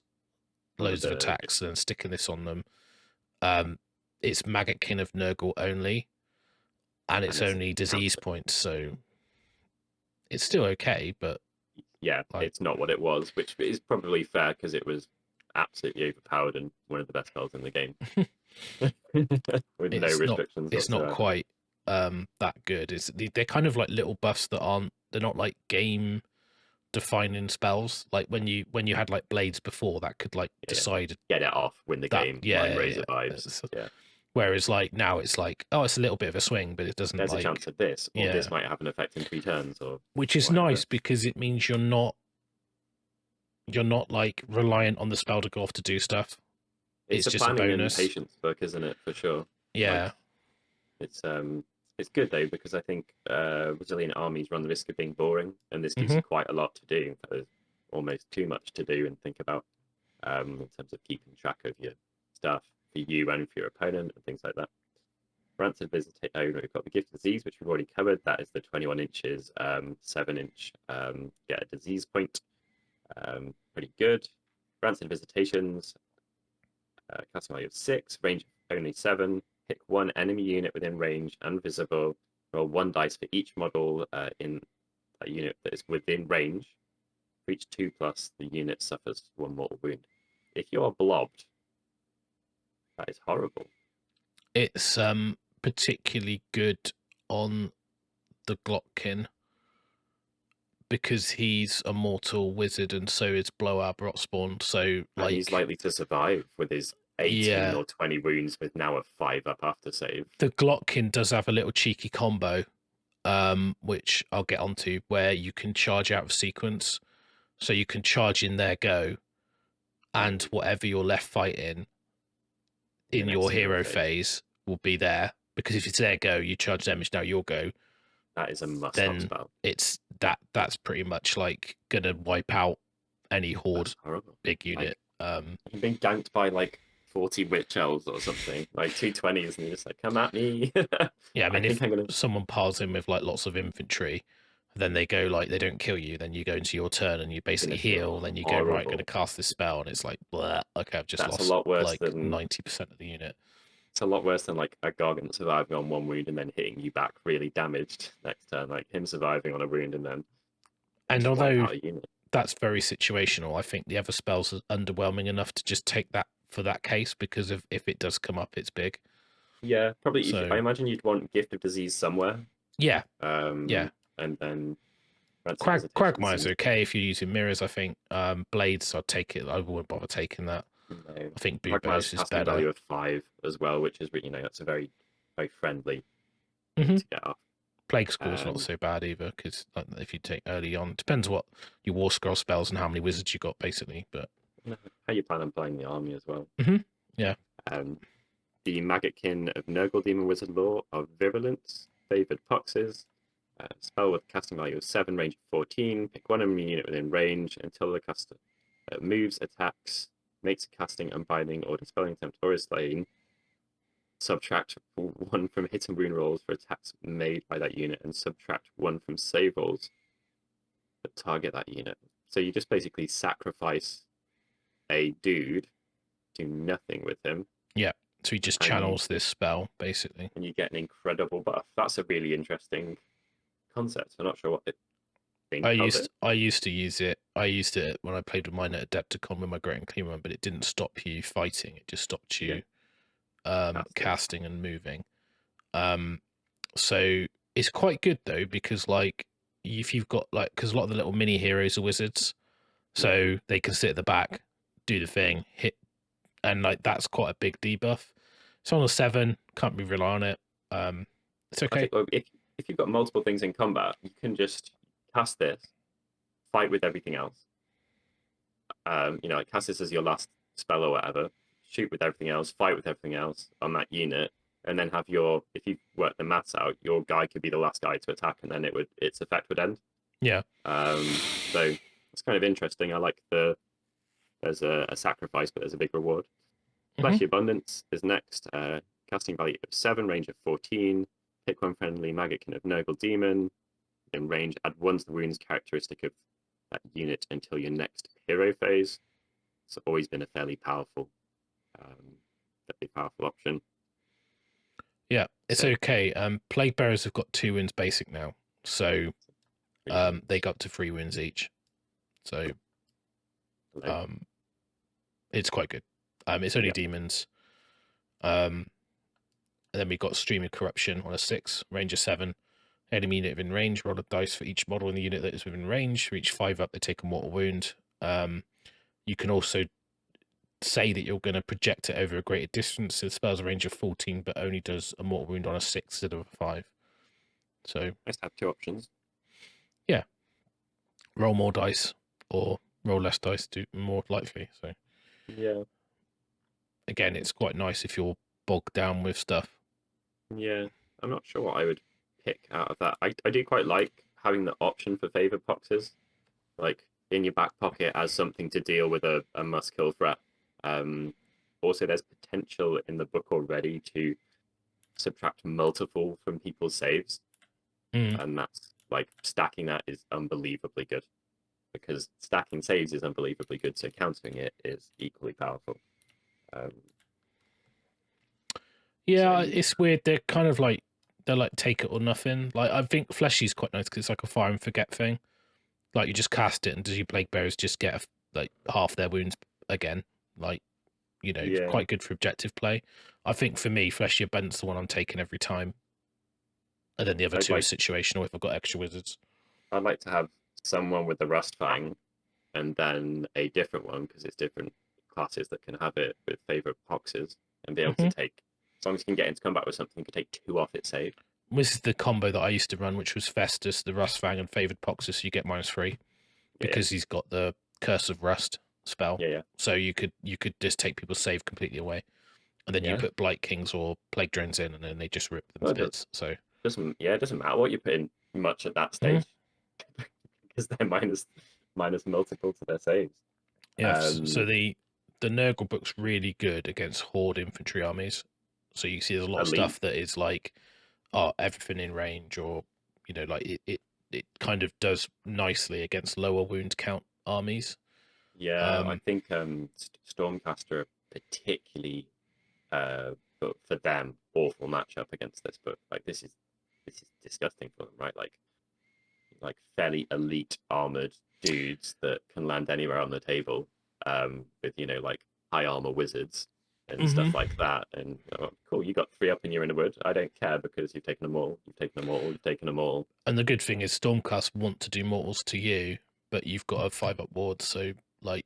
loads of attacks, and sticking this on them. It's Maggotkin of Nurgle only, and it's only disease points, so it's still okay. But it's not what it was, which is probably fair because it was absolutely overpowered and one of the best spells in the game with no restrictions. It's not quite that good. They're kind of like little buffs that they're not like game defining spells. Like when you had like blades before, that could like decide get it off, win the game, razor vibes. Whereas like now it's like, oh, it's a little bit of a swing, but it doesn't. There's a chance of this, or this might have an effect in 3 turns, or which is nice because it means you're not like reliant on the spell to go off to do stuff. It's just a bonus. And patience book, isn't it? For sure. Yeah. Like, it's good though because I think resilient armies run the risk of being boring, and this gives you quite a lot to do. There's almost too much to do and think about in terms of keeping track of your stuff for you and for your opponent and things like that. Rancid Visitation. Oh, no, we've got the Gift of Disease, which we've already covered. That is the 21 inches, 7 inch. Get a disease point. Pretty good. Rancid Visitations. Casting value of 6, range only 7. pick one enemy unit within range and visible. Roll 1 dice for each model in a unit that is within range. For each 2+, the unit suffers 1 mortal wound. If you are blobbed, that is horrible. It's particularly good on the Glotkin because he's a mortal wizard, and so is Blowout Rotspawn. So, like, and he's likely to survive with his 18 or 20 wounds with now a 5 up after save. The Glotkin does have a little cheeky combo, which I'll get onto, where you can charge out of sequence. So you can charge in their go, and whatever you're left fighting in your hero phase will be there. Because if it's their go, you charge them, it's now your go. That is a must-have spell. It's that's pretty much like gonna wipe out any horde big unit. You've been ganked by like 40 witch elves or something, like 220s, and you're just like, come at me. Yeah, I mean, if someone piles in with like lots of infantry, then they go like, they don't kill you, then you go into your turn and you basically heal, then you go, right, going to cast this spell, and it's like, blah, okay, I've just lost a lot worse like than 90% of the unit. It's a lot worse than like a Gargant surviving on 1 wound and then hitting you back really damaged next turn, like him surviving on a wound and then. And although that's very situational, I think the other spells are underwhelming enough to just take that for that case, because if it does come up, it's big. Yeah, probably. So, I imagine you'd want Gift of Disease somewhere. Yeah. Yeah. And then Quagmire's okay if you're using mirrors, I think. Blades, I'd take it. I wouldn't bother taking that. No. I think Bubo's is better. Value of 5 as well, which is, that's a very, very friendly to get off. Plague Score's not so bad either, because if you take early on, depends what your War Scroll spells and how many wizards you got, basically. But how you plan on playing the army as well. Yeah. The Maggotkin of Nurgle Demon Wizard Lore of Virulence, Favored Poxes. Spell with casting value of 7, range of 14. Pick one enemy unit within range until the caster moves, attacks, makes a casting, unbinding, or dispelling attempt, or is slain. Subtract 1 from hit and wound rolls for attacks made by that unit, and subtract 1 from save rolls that target that unit. So you just basically sacrifice a dude, do nothing with him. Yeah, so he just channels this spell, basically. And you get an incredible buff. That's a really interesting concept. I'm not sure what it I used to use it. I used it when I played with mine at Adepticon with my Great Unclean one, but it didn't stop you fighting. It just stopped you casting and moving. So it's quite good though, because like if you've got like, because a lot of the little mini heroes are wizards, so they can sit at the back, do the thing, hit, and like that's quite a big debuff. It's on a 7, can't really rely on it. It's okay. I think, if you've got multiple things in combat, you can just cast this, fight with everything else. Like cast this as your last spell or whatever, shoot with everything else, fight with everything else on that unit, and then have if you work the maths out, your guy could be the last guy to attack, and then its effect would end. Yeah. So it's kind of interesting. I like there's a sacrifice, but there's a big reward. Fleshy Abundance is next. Casting value of 7, range of 14. Pick one friendly Maggotkin of Nurgle Demon. In range, add 1 to the wounds characteristic of that unit until your next hero phase. It's always been a fairly powerful option. Yeah, it's okay. Plaguebearers have got 2 wins basic now, so they got to 3 wins each. So it's quite good. It's only demons. And then we've got Stream of Corruption on a 6, range of 7. Enemy unit within range, roll a dice for each model in the unit that is within range. Reach 5 up, they take a mortal wound. You can also say that you're going to project it over a greater distance. So the spell's a range of 14, but only does a mortal wound on a 6 instead of a 5. So nice to have 2 options. Yeah. Roll more dice or roll less dice, do more likely. So yeah. Again, it's quite nice if you're bogged down with stuff. Yeah, I'm not sure what I would pick out of that. I do quite like having the option for favored poxes, like in your back pocket as something to deal with a must-kill threat. Also, there's potential in the book already to subtract multiple from people's saves, and that's like stacking that is unbelievably good, because stacking saves is unbelievably good, so countering it is equally powerful. Yeah, So, it's weird. They're kind of like they're like take it or nothing. Like I think Fleshy's quite nice because it's like a fire and forget thing. Like you just cast it, and does your Plaguebearers just get like half their wounds again? Like it's yeah, quite good for objective play. I think for me, Fleshy Abundant's the one I'm taking every time, and then the other two are situational if I've got extra wizards. I'd like to have someone with the Rust Fang, and then a different one because it's different classes that can have it with favorite boxes and be able to take. As long as you can get into combat with something, you can take 2 off its save. This is the combo that I used to run, which was Festus, the Rust Fang, and Favored Poxus. So you get -3 because he's got the Curse of Rust spell. Yeah. So you could just take people's save completely away, and then you put Blight Kings or Plague Drones in, and then they just rip them to bits. So it doesn't matter what you put in much at that stage because they're minus multiple to their saves. Yeah. So the Nurgle book's really good against Horde infantry armies. So you see there's a lot of stuff that is like, everything in range, or like it kind of does nicely against lower wound count armies. Yeah, I think Stormcaster are particularly for them awful matchup against this book. Like this is disgusting for them, right? Like fairly elite armored dudes that can land anywhere on the table, with like high armor wizards and stuff like that. And cool, you got 3 up and you're in the wood. I don't care because you've taken them all. You've taken them all. You've taken them all. And the good thing is Stormcast want to do mortals to you, but you've got a 5-up ward, so like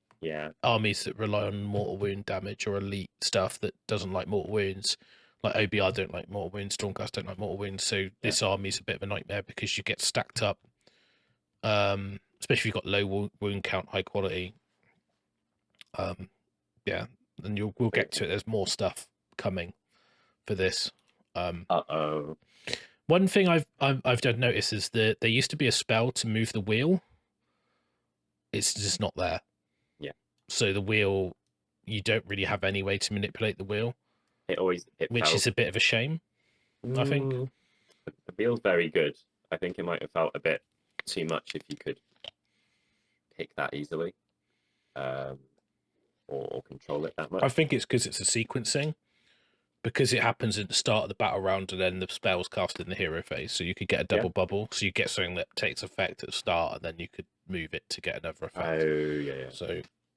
armies that rely on mortal wound damage or elite stuff that doesn't like mortal wounds, like OBR don't like mortal wounds, Stormcast don't like mortal wounds, so this army's a bit of a nightmare because you get stacked up, especially if you've got low wound count, high quality. And we'll get to it. There's more stuff coming for this. One thing I've done notice is that there used to be a spell to move the wheel. It's just not there. Yeah. So the wheel, you don't really have any way to manipulate the wheel. Which is a bit of a shame, I think. The wheel's very good. I think it might have felt a bit too much if you could pick that easily, or control it that much. I think it's because it's a sequencing. Because it happens at the start of the battle round and then the spell's cast in the hero phase, so you could get a double bubble. So you get something that takes effect at the start, and then you could move it to get another effect.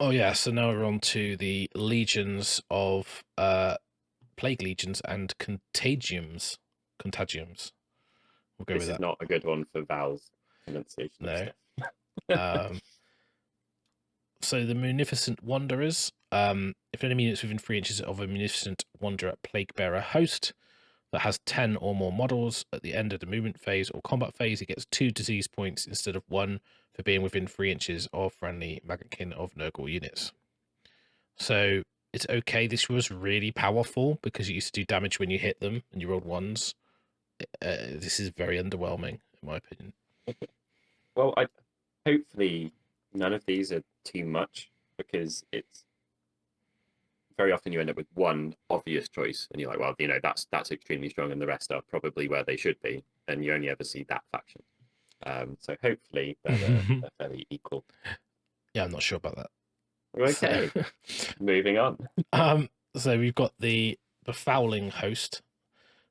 Oh yeah. So now we're on to the legions of plague legions and contagiums. We'll go with that. This is not a good one for Val's pronunciation. No. So the Munificent Wanderers. If an enemy unit's within 3 inches of a Munificent Wanderer Plaguebearer host that has 10 or more models at the end of the movement phase or combat phase, it gets 2 disease points instead of 1 for being within 3 inches of friendly Maggotkin of Nurgle units. So it's okay. This was really powerful because you used to do damage when you hit them and you rolled 1s. This is very underwhelming, in my opinion. Well, hopefully none of these are too much, because it's very often you end up with one obvious choice and you're like, well, that's extremely strong and the rest are probably where they should be, and you only ever see that faction. So hopefully they're fairly equal. Yeah, I'm not sure about that. Okay. Moving on. So we've got the Befouling Host,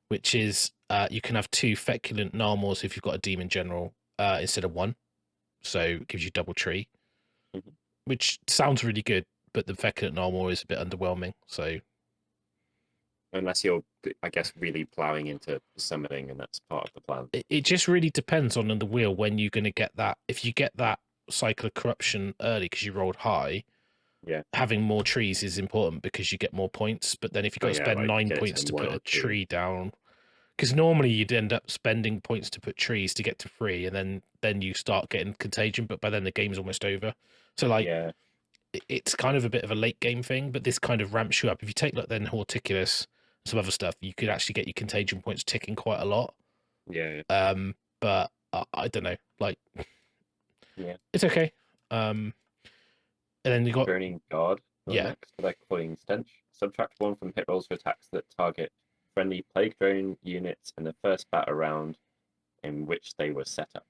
which is you can have 2 Feculent Narmors if you've got a Demon General instead of 1. So it gives you double tree, which sounds really good, but the Feculent Narmor is a bit underwhelming. So unless you're, I guess, really ploughing into summoning, and that's part of the plan. It just really depends on the wheel when you're going to get that. If you get that Cycle of Corruption early because you rolled high, having more trees is important because you get more points. But then if you've got to spend 9 points to put a tree down, because normally you'd end up spending points to put trees to get to 3, and then you start getting Contagion, but by then the game's almost over. So it's kind of a bit of a late game thing, but this kind of ramps you up. If you take then Horticulus, some other stuff, you could actually get your Contagion points ticking quite a lot. Yeah. But I don't know, it's okay. And then you got Burning Guard. Next for their Cloying Stench. Subtract 1 from hit rolls for attacks that target friendly Plague Drone units in the first battle round in which they were set up.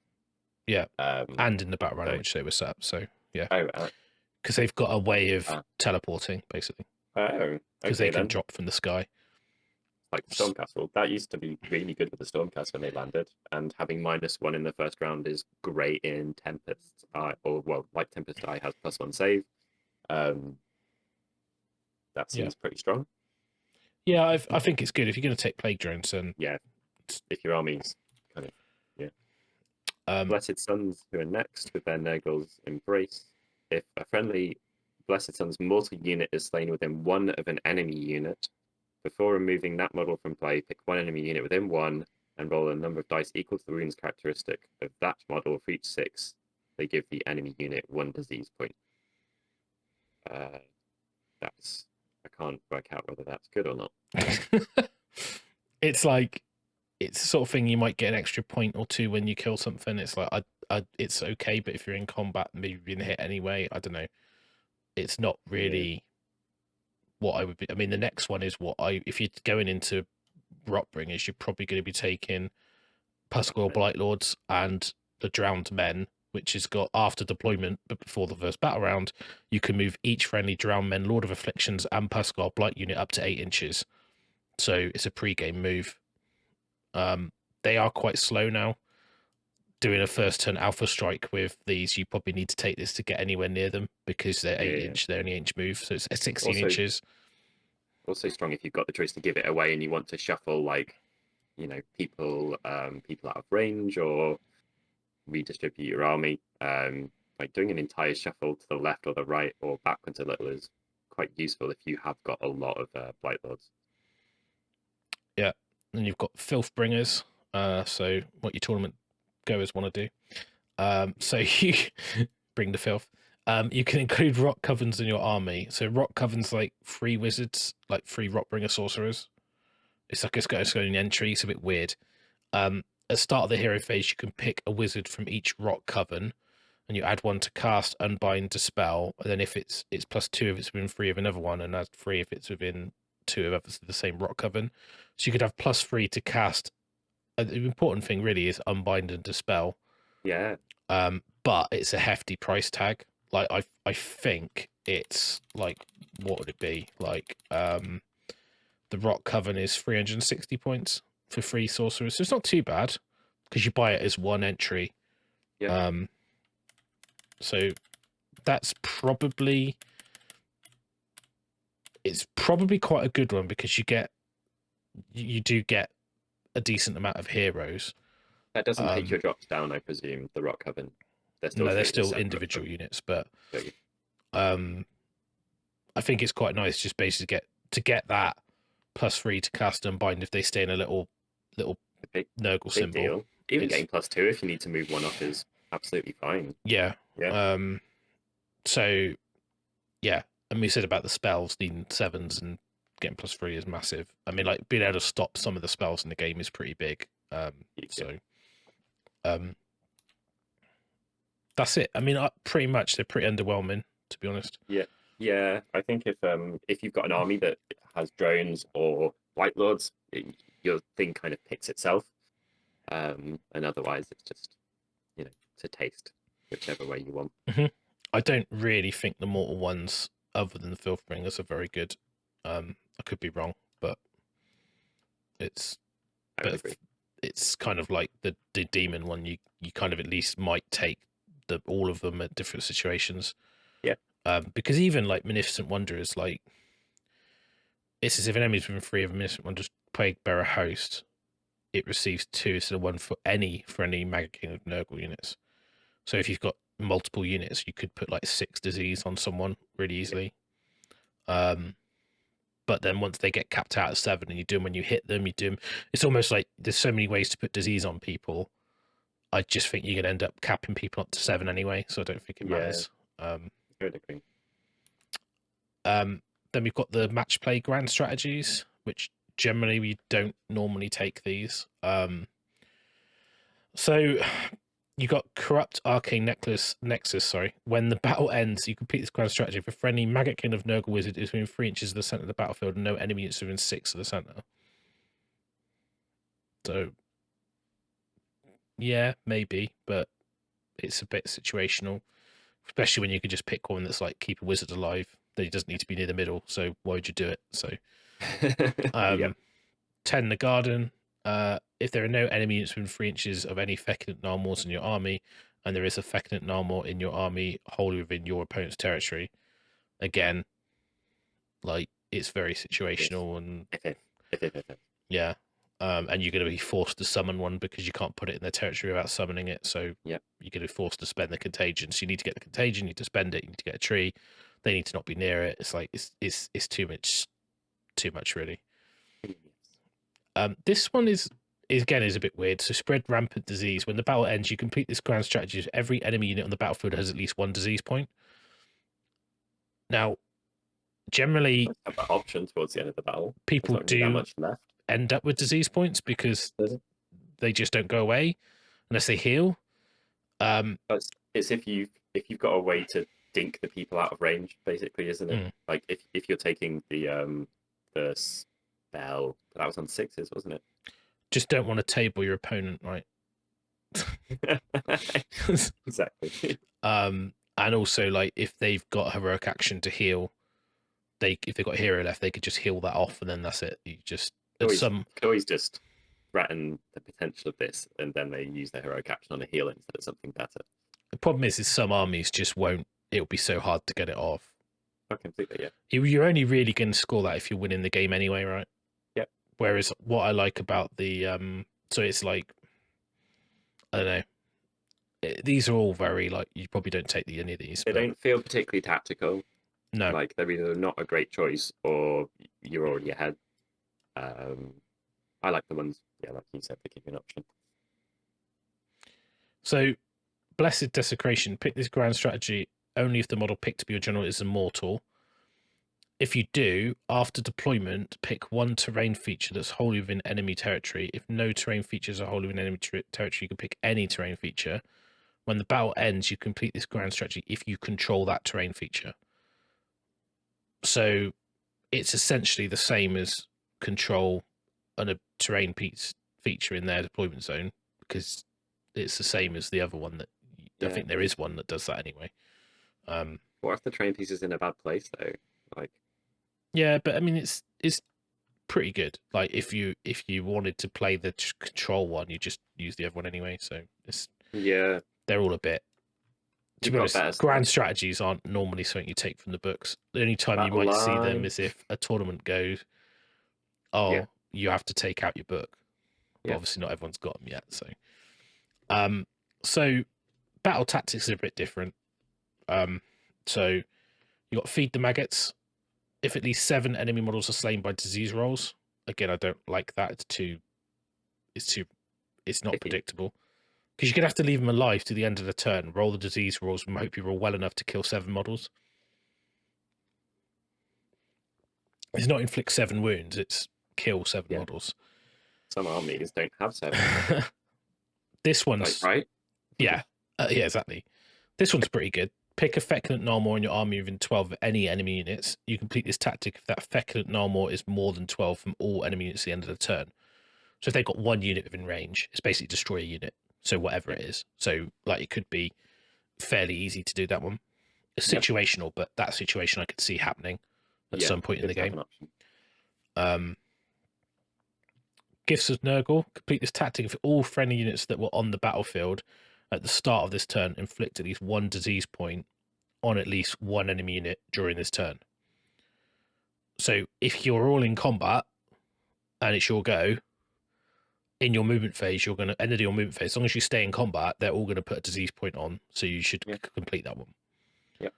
Yeah. And in the battle round in which they were set up. So yeah. Oh. Because they've got a way of teleporting, basically. Oh. Because they can drop from the sky. like Stormcastle. That used to be really good with the Stormcast when they landed, and having -1 in the first round is great in Tempest Eye, or well, like Tempest Eye has +1 save. That seems pretty strong. Yeah, I think it's good if you're going to take Plague Drones. And yeah, if your army's kind of Blessed Sons, who are next with their Nurgle's Embrace. If a friendly Blessed Sons mortal unit is slain within 1 of an enemy unit, before removing that model from play, pick 1 enemy unit within 1 and roll a number of dice equal to the wounds characteristic of that model for each 6. They give the enemy unit 1 disease point. That's, I can't work out whether that's good or not. It's like, it's the sort of thing you might get an extra point or 2 when you kill something. It's like, it's okay, but if you're in combat, maybe you're gonna hit anyway. I don't know. It's not really what I would be. I mean, the next one is if you're going into Rotbringers, you're probably going to be taking Pascal Blightlords and the Drowned Men, which has got after deployment, but before the first battle round, you can move each friendly Drowned Men, Lord of Afflictions, and Pascal Blight unit up to 8 inches. So it's a pre-game move. They are quite slow now. Doing a first turn alpha strike with these, you probably need to take this to get anywhere near them because they're 8 inch, they're only inch move, so it's 16 inches. Also strong if you've got the choice to give it away and you want to shuffle, like, people out of range or redistribute your army. Like doing an entire shuffle to the left or the right or backwards a little is quite useful if you have got a lot of Blightlords. Yeah, and you've got Filth Bringers. So what your tournament goers want to do. So you bring the filth. You can include Rock Covens in your army. So Rock Covens like 3 wizards, like 3 Rotbringer sorcerers. It's like it's got an entry. It's a bit weird. At the start of the hero phase, you can pick a wizard from each Rock Coven, and you add 1 to cast, unbind, dispel. And then if it's +2 if it's within 3 of another one, and add 3 if it's within 2 of others of the same Rock Coven. So you could have +3 to cast. The important thing really is unbind and dispel. Yeah. But it's a hefty price tag. Like I think it's like, what would it be? Like the Rock Coven is 360 points for 3 sorcerers. So it's not too bad because you buy it as 1 entry. Yeah. So that's probably quite a good one because you do get a decent amount of heroes. That doesn't take your drops down, I presume, the Rock Coven. They're still individual units, but I think it's quite nice just basically to get that +3 to cast and bind if they stay in a little Nurgle symbol. Deal. Even getting +2 if you need to move 1 off is absolutely fine. Yeah. So yeah, and we said about the spells needing 7s and getting +3 is massive. I mean, like being able to stop some of the spells in the game is pretty big. That's it. I mean, pretty much they're pretty underwhelming, to be honest. Yeah. I think if you've got an army that has drones or Blightlords, your thing kind of picks itself. And otherwise, it's just to taste whichever way you want. Mm-hmm. I don't really think the mortal ones, other than the Filthbringers, are very good. I could be wrong, but it's kind of like the demon one. You kind of at least might take all of them at different situations. Yeah. Because even like Munificent Wanderers, like it's as if an enemy's within 3 of a Munificent Wanderer's Plaguebearer host, it receives 2 instead of 1 for any Maggotkin of Nurgle units. So if you've got multiple units, you could put like 6 disease on someone really easily. But then once they get capped out at 7 and you do them when you hit them, it's almost like there's so many ways to put disease on people. I just think you're going to end up capping people up to 7 anyway, so I don't think it matters. Then we've got the match play grand strategies, which generally we don't normally take these. So you got Corrupt Arcane Nexus. When the battle ends, you complete this grand strategy. For friendly Maggotkin of Nurgle Wizard is within 3 inches of the center of the battlefield, and no enemy is within 6 of the center. So, yeah, maybe, but it's a bit situational, especially when you can just pick one that's like keep a wizard alive. That he doesn't need to be near the middle. So why would you do it? So, 10 the garden. If there are no enemy units within 3 inches of any feculent gnarls in your army, and there is a feculent gnarl in your army wholly within your opponent's territory, again, like, it's very situational and yeah. And you're going to be forced to summon one because you can't put it in their territory without summoning it. So you're going to be forced to spend the contagion. So you need to get the contagion, you need to spend it, you need to get a tree. They need to not be near it. It's like it's too much really. This one is again a bit weird. So spread rampant disease. When the battle ends, you complete this grand strategy. Every enemy unit on the battlefield has at least 1 disease point. Now, generally, option towards the end of the battle. People do much left. End up with disease points because they just don't go away unless they heal. It's if you've got a way to dink the people out of range, basically, isn't it? Like if you're taking the spell that was on 6s, wasn't it? Just don't want to table your opponent, right? Exactly. And also, like, if they've got heroic action to heal, if they've got hero left, they could just heal that off, and then that's it. You just could always just threaten the potential of this, and then they use their heroic action on a heal instead of something better. The problem is some armies just won't. It'll be so hard to get it off. Oh, completely, yeah. You're only really going to score that if you're winning the game anyway, right? Yep. Whereas what I like about the so it's like, I don't know. These are all very, like, you probably don't take any of these. They don't feel particularly tactical. No. Like, they're either not a great choice or you're already ahead. I like the ones, like you said, that give you an option. So, Blessed Desecration. Pick this grand strategy only if the model picked to be your general is immortal. If you do, after deployment, pick 1 terrain feature that's wholly within enemy territory. If no terrain features are wholly within enemy territory, you can pick any terrain feature. When the battle ends, you complete this grand strategy if you control that terrain feature. So it's essentially the same as control a terrain feature in their deployment zone, because it's the same as the other one that I think there is one that does that anyway. What if the terrain piece is in a bad place though? Like, yeah, but I mean it's pretty good. Like if you wanted to play the control one, you just use the other one anyway. So it's they're all a bit. To be honest, grand strategies aren't normally something you take from the books. The only time you might see them is if a tournament goes, you have to take out your book. But obviously not everyone's got them yet. So battle tactics are a bit different. So you got feed the maggots. If at least 7 enemy models are slain by disease rolls, again, I don't like that. It's not predictable. Because you're going to have to leave them alive to the end of the turn, roll the disease rolls, and hope you roll well enough to kill 7 models. It's not inflict 7 wounds, it's kill 7 models. Some armies don't have 7. This one's... right? Yeah. Yeah, exactly. This one's pretty good. Pick a feculent gnarl in your army within 12 of any enemy units. You complete this tactic if that feculent gnarl is more than 12 from all enemy units at the end of the turn. So if they've got 1 unit within range, it's basically destroy a unit. So whatever it is. So like it could be fairly easy to do that one. It's situational, but that situation I could see happening at some point in the game. Gifts of Nurgle. Complete this tactic if all friendly units that were on the battlefield at the start of this turn inflict at least 1 disease point on at least 1 enemy unit during this turn. So if you're all in combat and it's your go, in your movement phase, you're going to end your movement phase. As long as you stay in combat, they're all going to put a disease point on, so you should complete that one. Yeah.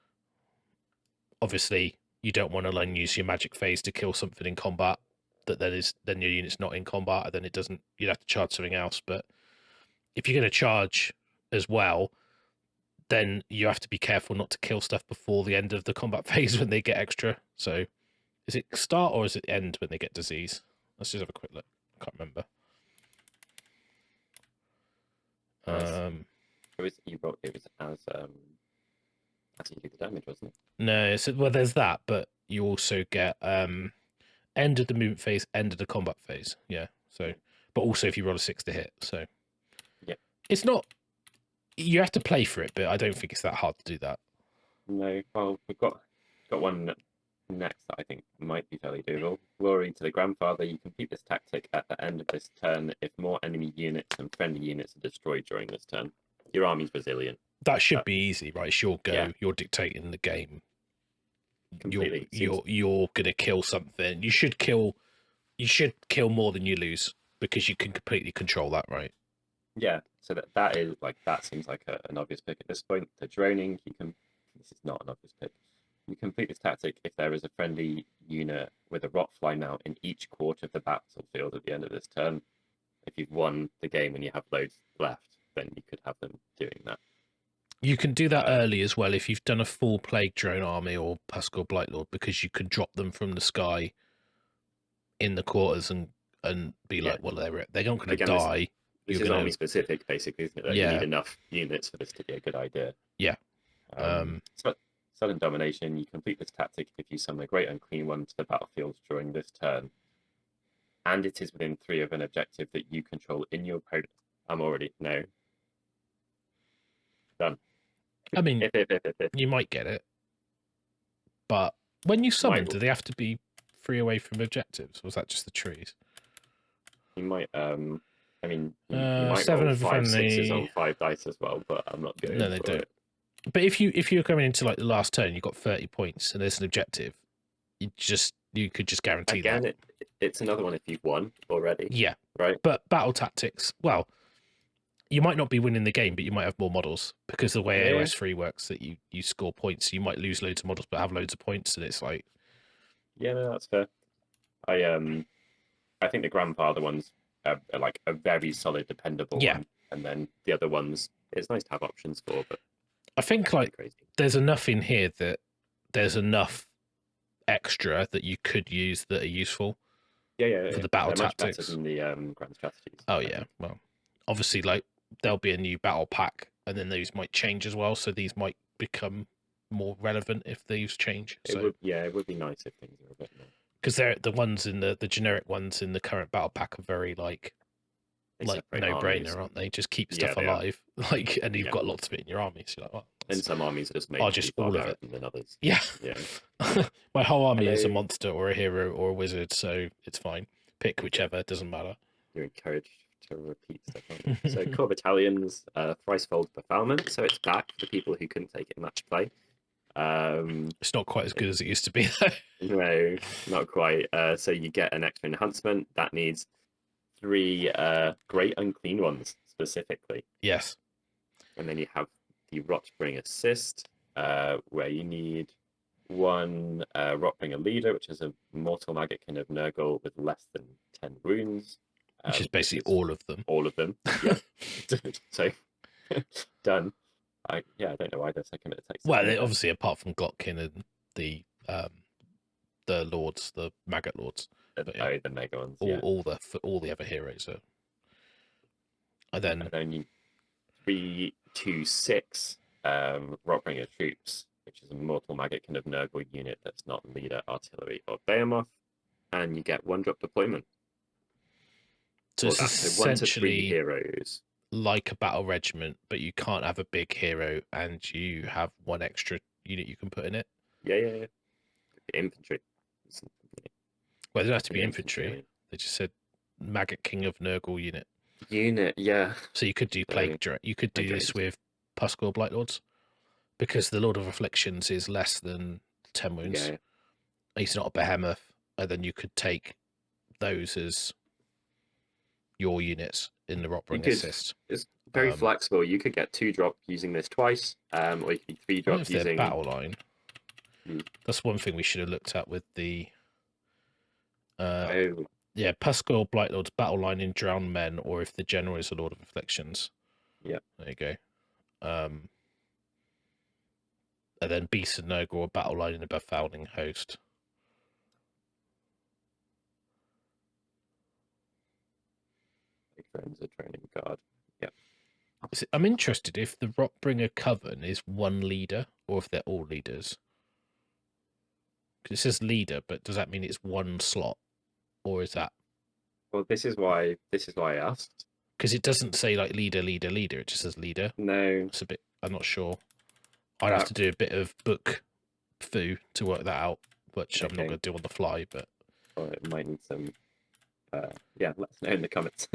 Obviously, you don't want to then use your magic phase to kill something in combat that then your unit's not in combat, and then it doesn't. You'd have to charge something else. But if you're going to charge as well, then you have to be careful not to kill stuff before the end of the combat phase when they get extra. So, is it start or is it end when they get disease? Let's just have a quick look. I can't remember. It was as you do the damage, wasn't it? No, so well, there's that, but you also get end of the movement phase, end of the combat phase. Yeah. So, but also if you roll a 6 to hit, so it's not. You have to play for it, but I don't think it's that hard to do that. No, well, we've got one next that I think might be fairly doable. Glory to the Grandfather. You complete this tactic at the end of this turn if more enemy units and friendly units are destroyed during this turn. Your army's resilient. That should be easy, right? It's your go. Yeah. You're dictating the game. Completely. You're gonna kill something. You should kill more than you lose because you can completely control that, right? Yeah. So that is like, that seems like an obvious pick at this point. The droning, this is not an obvious pick. You complete this tactic if there is a friendly unit with a rotfly mount in each quarter of the battlefield at the end of this turn. If you've won the game and you have loads left, then you could have them doing that. You can do that early as well if you've done a full plague drone army or Pascal Blightlord, because you can drop them from the sky in the quarters and be like, well, they're not going to die. This is army specific, basically, isn't it? Like, yeah. You need enough units for this to be a good idea. Yeah. Sudden Domination. You complete this tactic if you summon a Great Unclean One to the battlefield during this turn, and it is within 3 of an objective that you control in your opponent. No. Done. I mean, you might get it, but when you summon, do they have to be 3 away from objectives, or was that just the trees? You might. I mean, you might 7 roll of 5 6s friendly on 5 dice as well, but I'm not going. No, they don't. But if you're coming into like the last turn, you've got 30 points and there's an objective, you could just guarantee Again, that. It's another one if you've won already. Yeah. Right. But battle tactics, well, you might not be winning the game, but you might have more models, because the way AOS 3 works, that you score points. You might lose loads of models but have loads of points, and it's like, yeah, no, that's fair. I think the Grandfather ones are like a very solid, dependable one, and then the other ones, it's nice to have options for, but I think like crazy. There's enough in here that there's enough extra that you could use that are useful. For the battle tactics. Much better than the grand strategies. Oh yeah, well, obviously, like there'll be a new battle pack, and then those might change as well. So these might become more relevant if these change. It would be nice if things are a bit more. Because they're the ones in the generic ones in the current battle pack are very like no-brainer, aren't they? Just keep stuff alive, like, and you've got lots of it in your army. So you're like, and some armies are just made just all of it than others. Yeah. My whole army is a Hello. monster or a hero or a wizard, so it's fine. Pick whichever, it doesn't matter. You're encouraged to repeat stuff. Aren't you? So core battalions, thrice-fold befoulment. So it's back for people who couldn't take it in match play. It's not quite as good as it used to be, though. No, not quite. So you get an extra enhancement that needs 3 great unclean ones specifically. Yes. And then you have the Rotbring assist, where you need 1 Rotbringer leader, which is a mortal Maggotkin of Nurgle with less than 10 wounds. Which is basically all of them. All of them. Yeah. So done. I don't know why the second it takes. Well, obviously, apart from Glotkin and the lords, the Maggot lords, the mega ones. All the other heroes are. And then you 3, 2, 6 Rotbringer troops, which is a mortal Maggotkin of Nurgle unit that's not leader, artillery, or Behemoth, and you get 1 drop deployment. So it's essentially 1 to 3 heroes. Like a battle regiment, but you can't have a big hero, and you have 1 extra unit you can put in it. Yeah. Infantry. Well, it doesn't have to be infantry. They just said Maggotkin of Nurgle unit. Yeah. So you could do you could do this with Pascal Blightlords, because the Lord of Afflictions is less than 10 wounds. Yeah. He's not a behemoth, and then you could take those as your units in the Rotbring assist. It's very flexible. You could get 2 drop using this twice, or you could 3 drop using battle line. That's one thing we should have looked at with the Pascal Blightlord's battle line in Drowned Men, or if the general is a Lord of Afflictions. Yeah. There you go. And then Beast of Nurgle, or battle line in a Befouling Host. Friends a training guard. Yeah. I'm interested if the Rotbringer Coven is 1 leader, or if they're all leaders. Because it says leader, but does that mean it's 1 slot, or is that? Well, this is why I asked. Because it doesn't say like leader. It just says leader. No, it's a bit. I'm not sure. I'd have to do a bit of book foo to work that out. which I'm not going to do on the fly, but it might need some. Yeah, let us know in the comments.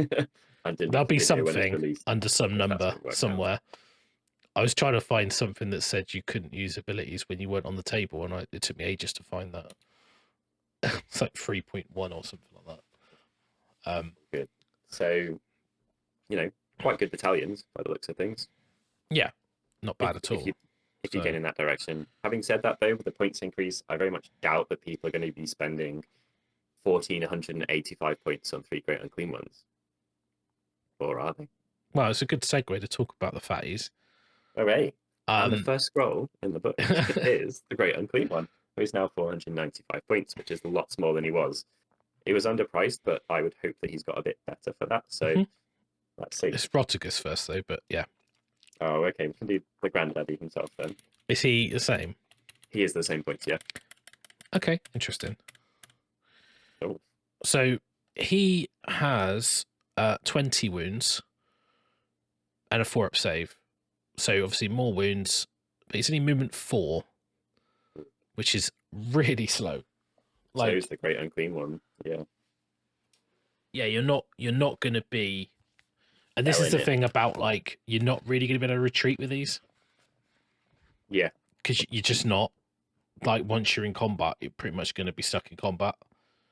There'll be something under some number somewhere. Out. I was trying to find something that said you couldn't use abilities when you weren't on the table, and it took me ages to find that. It's like 3.1 or something like that. Good. So, quite good battalions by the looks of things. Yeah, not bad at all. If you get in that direction. Having said that, though, with the points increase, I very much doubt that people are going to be spending 1,485 points on 3 great unclean ones. Or are they? Well, it's a good segue to talk about the fatties. Hooray. And the first scroll in the book is the great unclean one, who's now 495 points, which is a lot smaller than he was. He was underpriced, but I would hope that he's got a bit better for that. So let's see. It's Rotigus first, though, but yeah. Oh, okay. We can do the granddaddy himself then. Is he the same? He is the same points, yeah. Okay, interesting. Oh. So he has 20 wounds and a 4-up save. So obviously more wounds, but he's only movement 4, which is really slow. So is the great unclean one, yeah. Yeah, you're not going to be. And this is the thing about, like, you're not really going to be able to retreat with these. Yeah. Because you're just not. Like, once you're in combat, you're pretty much going to be stuck in combat.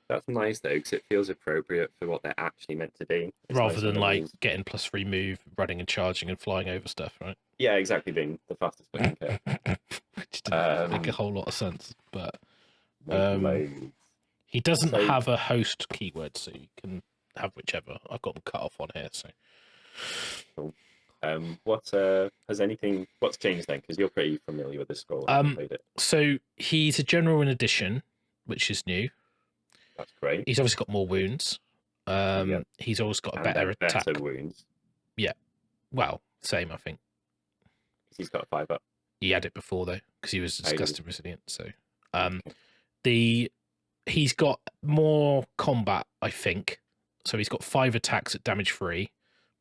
That's nice, though, because it feels appropriate for what they're actually meant to be. Rather than, like, getting +3 move, running and charging and flying over stuff, right? Yeah, exactly, being the fastest player. Which didn't make a whole lot of sense. But he doesn't have a host keyword, so you can have whichever. I've got them cut off on here, so... Cool. What's changed then? Because you're pretty familiar with this scroll. So he's a general in addition, which is new. That's great. He's obviously got more wounds. He's always got a better attack. Better wounds. Yeah. Well, same, I think. He's got a 5-up. He had it before though, because he was disgusting resilient. So, he's got more combat, I think. So he's got 5 attacks at damage 3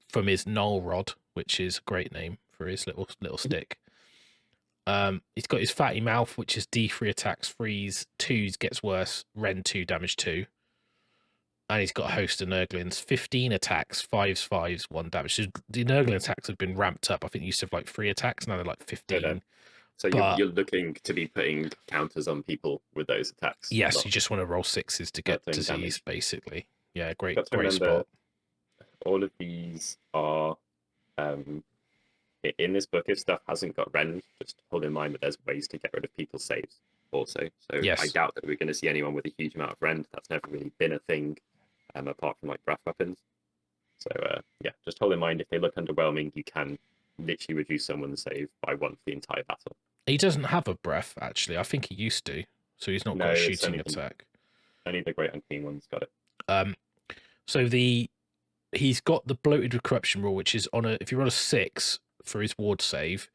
from his Null Rod, which is a great name for his little stick. He's got his Fatty Mouth, which is D3 attacks, freeze 2s gets worse, Ren 2 damage 2. And he's got a host of Nurglings, 15 attacks, 5s, 1 damage. So the Nurgling attacks have been ramped up. I think you used to have like 3 attacks, now they're like 15. So you're looking to be putting counters on people with those attacks. Yes, you just want to roll 6s to get disease, damage. Basically. Yeah, great spot. All of these are in this book. If stuff hasn't got rend, just hold in mind that there's ways to get rid of people's saves also. So yes. I doubt that we're going to see anyone with a huge amount of rend. That's never really been a thing, apart from like breath weapons. So yeah, just hold in mind if they look underwhelming, you can literally reduce someone's save by 1 for the entire battle. He doesn't have a breath actually. I think he used to, so he's not got a shooting attack. Only the great unclean one's got it. So he's got the bloated with corruption rule, which is on if you roll a 6 for his ward save,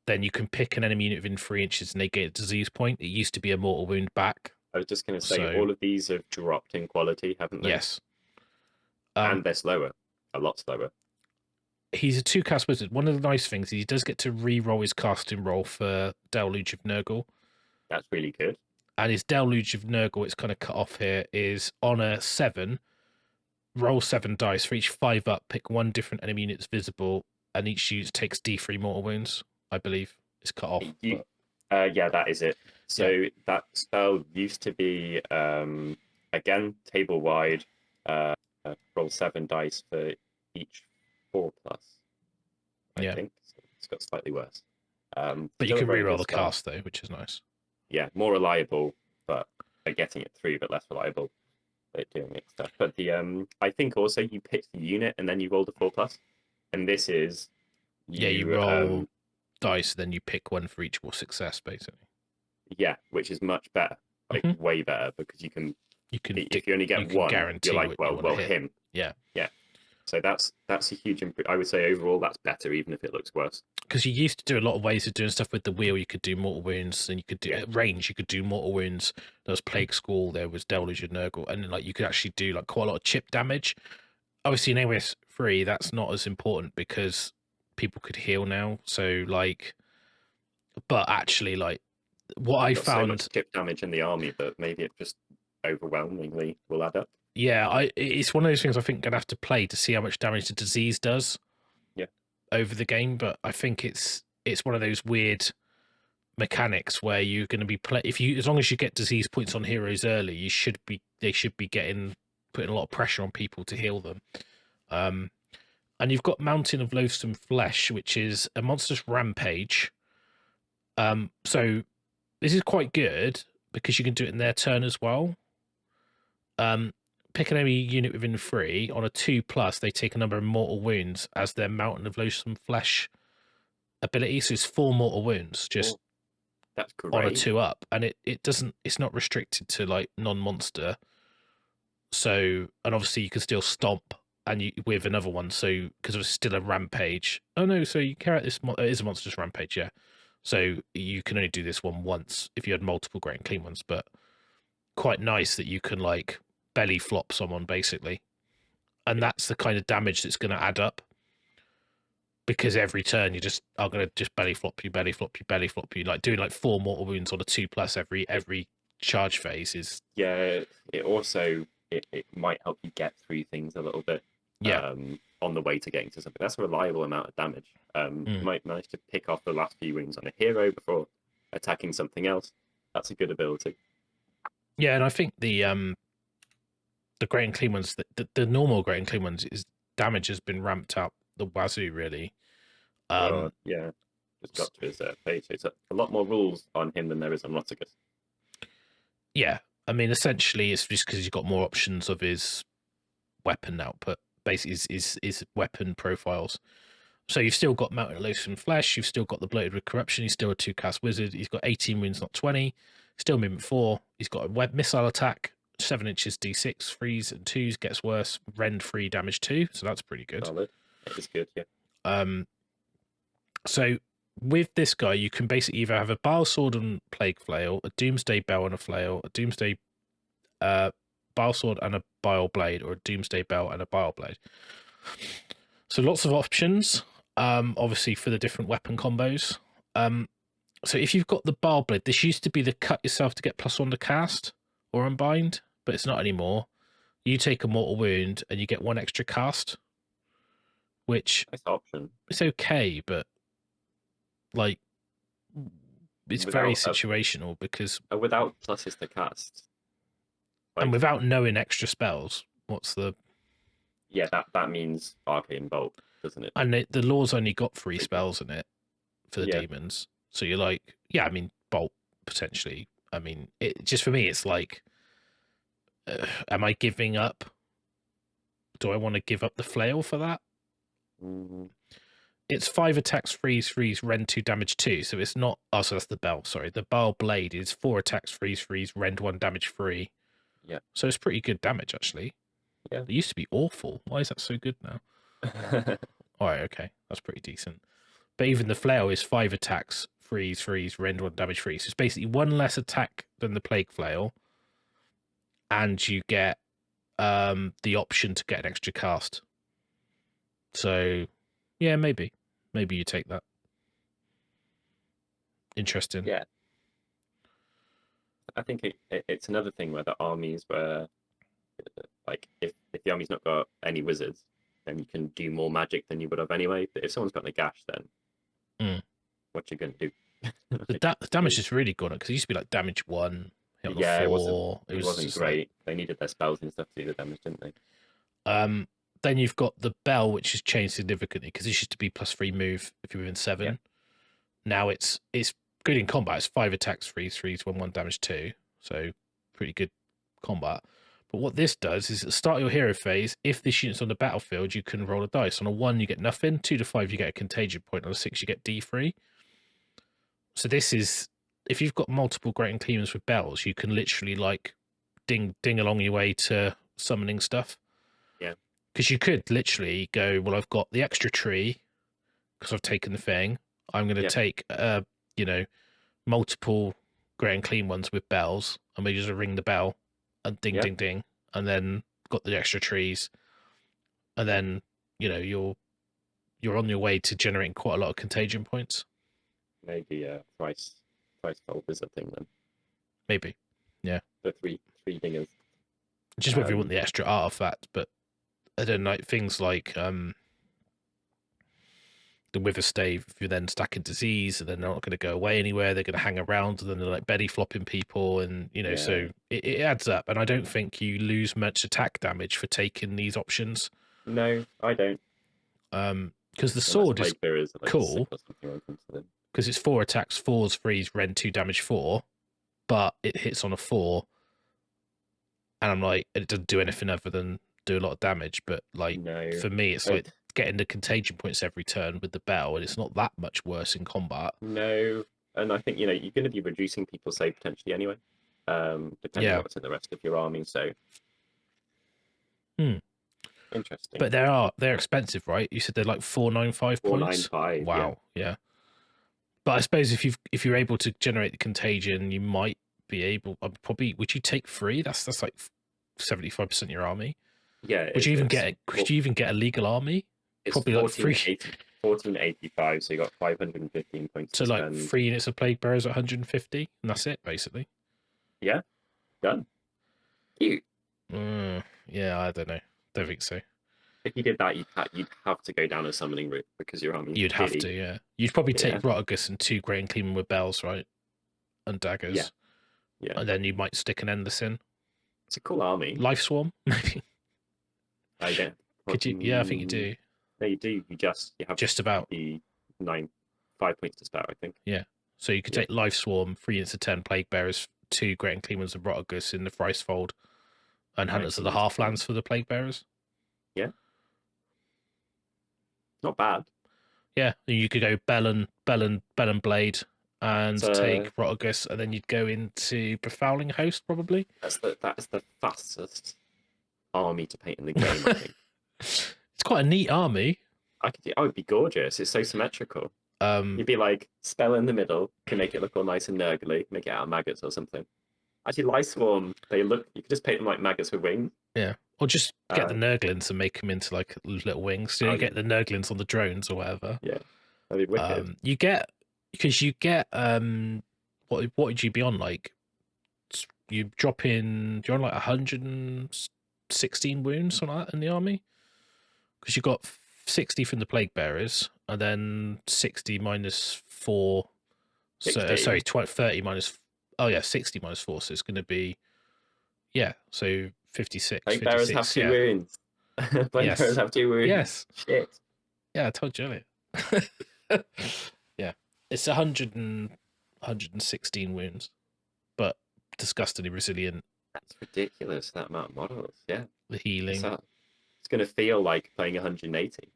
then you can pick an enemy unit within 3 inches and they get a disease point. It used to be a mortal wound back. I was just going to say, all of these have dropped in quality, haven't they? Yes. And they're slower, a lot slower. He's a 2-cast wizard. One of the nice things is he does get to re-roll his casting roll for Deluge of Nurgle. That's really good. And his Deluge of Nurgle, it's kind of cut off here, is on a 7, roll 7 dice. For each 5-up, pick 1 different enemy unit that's visible, and each unit takes D3 mortal wounds, I believe. It's cut off. Yeah, that is it. So that spell used to be, again, table-wide, roll 7 dice for each 4+. I think. So it's got slightly worse. But you can re-roll the cast, though, which is nice. Yeah, more reliable, but getting it through, but less reliable at doing it stuff. But I think also you pick the unit and then you roll the 4+. And this is... you roll dice, then you pick 1 for each success, basically. Yeah, which is much better. Like, way better, because you can if you only get 1, you're like, well, him. Yeah. Yeah. So that's a huge improvement. I would say overall that's better, even if it looks worse. Because you used to do a lot of ways of doing stuff with the wheel. You could do mortal wounds, and you could do range. You could do mortal wounds. There was Plague School. There was Deluge of Nurgle, and like you could actually do like quite a lot of chip damage. Obviously, in AOS 3, that's not as important because people could heal now. So like, but actually, like what I found, so much chip damage in the army, but maybe it just overwhelmingly will add up. Yeah, it's one of those things I think gonna have to play to see how much damage the disease does. Yeah. Over the game, but I think it's one of those weird mechanics where you're going to be as long as you get disease points on heroes early, they should be putting a lot of pressure on people to heal them. And you've got Mountain of Loathsome Flesh, which is a monstrous rampage. So this is quite good because you can do it in their turn as well. Pick an enemy unit within 3 on a 2+. They take a number of mortal wounds as their Mountain of Loathsome Flesh ability. So it's 4 mortal wounds just that's great. On a 2+, and it's not restricted to like non-monster. So, and obviously you can still stomp with another one. So because it's still a rampage. Oh no, so you carry out this. It is a monstrous rampage, yeah. So you can only do this one once if you had multiple great and clean ones, but quite nice that you can like belly flop someone basically, and that's the kind of damage that's going to add up. Because every turn I'm going to just belly flop you, like doing like 4 mortal wounds on a 2+ every charge phase is. Yeah, it also it might help you get through things a little bit. Yeah. On the way to getting to something, that's a reliable amount of damage. You might manage to pick off the last few wounds on a hero before attacking something else. That's a good ability. Yeah, and I think the great and clean ones, the normal great and clean ones, is damage has been ramped up the wazoo really. Yeah, just got to his page. It's a lot more rules on him than there is on Rotigus. Yeah, I mean, essentially, it's just because he's got more options of his weapon output, basically his weapon profiles. So you've still got Mountain of Loathsome Flesh, you've still got the Bloated with Corruption, he's still a 2-cast wizard, he's got 18 wounds, not 20, still movement 4, he's got a web missile attack, 7 inches D6, 3s and 2s, gets worse, rend 3, damage 2, so that's pretty good. Solid. That is good, yeah. So with this guy, you can basically either have a Bile Sword and Plague Flail, a Doomsday Bell and a Flail, a Doomsday Bile Sword and a Bile Blade, or a Doomsday Bell and a Bile Blade. So lots of options, obviously, for the different weapon combos. So if you've got the Bile Blade, this used to be the cut yourself to get +1 to cast or unbind, but it's not anymore. You take a mortal wound and you get 1 extra cast, which nice option. It's okay, but like it's very situational because without pluses to cast, like, and without knowing extra spells, what's the? Yeah, that means Arcane Bolt, doesn't it? And the law's only got 3 spells in it for the demons, so you're like, yeah, I mean, Bolt potentially. I mean, it just for me, it's like, am I giving up? Do I want to give up the flail for that? Mm-hmm. It's 5 attacks, freeze, rend 2, damage 2. So it's not. Oh, so that's the bell. Sorry, the Bile Blade is 4 attacks, freeze, rend 1, damage 3. Yeah. So it's pretty good damage actually. Yeah. It used to be awful. Why is that so good now? All right, okay, that's pretty decent. But even the flail is 5 attacks, freeze, rend 1, damage 3. So it's basically 1 less attack than the Plague Flail, and you get the option to get an extra cast. So, yeah, maybe you take that. Interesting. Yeah, I think it's another thing where the armies were like, if the army's not got any wizards, then you can do more magic than you would have anyway. But if someone's got a gash, then what you gonna do? The damage is really good because it used to be like damage 1. Yeah, 4. It wasn't great. Like, they needed their spells and stuff to do the damage, didn't they? Then you've got the bell, which has changed significantly because it used to be +3 move if you're within 7. Yeah. Now it's good in combat. It's 5 attacks, freeze, 1 damage 2. So pretty good combat. But what this does is at the start of your hero phase, if this unit's on the battlefield, you can roll a dice. On a 1, you get nothing. 2 to 5, you get a contagion point. On a 6, you get D3. So this is, if you've got multiple great and cleaners with bells, you can literally like ding along your way to summoning stuff. Yeah. Because you could literally go, well, I've got the extra tree because I've taken the thing. I'm going to take, multiple great and clean ones with bells, and we just ring the bell and ding, and then got the extra trees, and then you're on your way to generating quite a lot of contagion points. Maybe thrice price fold is a thing then. Maybe, yeah. The three dingers. Just whether you want the extra artifact, but I don't know, things like the Wither Stave, if you're then stacking disease and they're not going to go away anywhere, they're going to hang around and then they're like belly flopping people, and so it adds up. And I don't think you lose much attack damage for taking these options. No, I don't. Because the sword is like cool, because it's 4 attacks, 4's freeze, rend 2 damage 4, but it hits on a 4, and I'm like, it doesn't do anything other than do a lot of damage. But like for me, it's like getting the contagion points every turn with the bell, and it's not that much worse in combat. No, and I think you're going to be reducing people's save potentially anyway, depending on what's in the rest of your army. So interesting. But they're expensive, right? You said they're like 495 points. 495. Wow, yeah. But I suppose if you're able to generate the contagion, you might be able. Probably, would you take 3? That's like 75% of your army. Yeah. Could you even get a legal army? It's probably 1485, so you got 515 points. So like 3 units of Plaguebearers at 150, and that's it basically. Yeah, done. Cute. Yeah, I don't know. Don't think so. If you did that, you'd have to go down a summoning route because your army. You'd have to, yeah. You'd probably take Rotigus and 2 Great Unclean with bells, right? And daggers. Yeah. And then you might stick an Endless in. It's a cool army. Life Swarm, maybe. I don't. Could you? Yeah, I think you do. No, you do. You have just about the 5 points to spare, I think. Yeah. So you could take Life Swarm, 3 units of 10 Plaguebearers, 2 Great Unclean ones of Rotigus in the Thrice Fold, and Hunters of the Halflands for the Plaguebearers. Yeah. Not bad. Yeah, you could go Bell and Blade and take Rotigus, and then you'd go into Befouling Host probably. That's the fastest army to paint in the game, I think. It's quite a neat army. It would be gorgeous. It's so symmetrical. You'd be like spell in the middle, can make it look all nice and nurgly, make it out of maggots or something. Actually, Life Swarm, you could just paint them like maggots with wings. Yeah. Or just get the Nurglings and make them into like little wings. So you get the Nurglings on the drones or whatever. Yeah. That'd be wicked. You get what would you be on, like? You drop in, you're on like 116 wounds, something like that in the army, because you got 60 from the Plaguebearers and then 60 minus 4. 30 minus. Oh yeah, 60 minus 4. So it's going to be so 56. Plaguebearers have 2 wounds. Plaguebearers have 2 wounds. Yes. Shit. Yeah, I told you earlier. Yeah, it's 116 wounds, but disgustingly resilient. That's ridiculous, that amount of models. Yeah. The healing. It's going to feel like playing 180.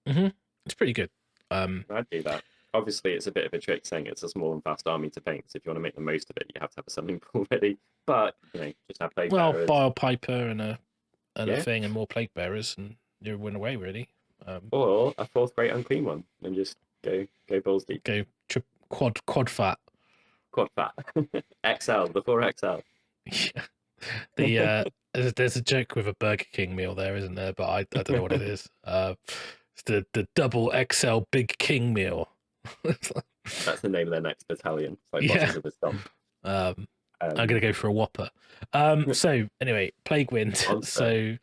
It's pretty good. I'd do that. Obviously, it's a bit of a trick saying it's a small and fast army to paint. So if you want to make the most of it, you have to have a summoning pool ready. But just have Plaguebearers. Well, Bile Piper and a thing and more Plaguebearers, and you win away really. Or a 4th Great Unclean one, and just go balls deep. Go quad fat. Quad fat. XL, the 4XL. Yeah. There's a joke with a Burger King meal there, isn't there? But I don't know what it is. It's the double XL Big King meal. That's the name of their next battalion. It's like bosses of the stomp. I'm gonna go for a Whopper. So anyway, Plague Wind. So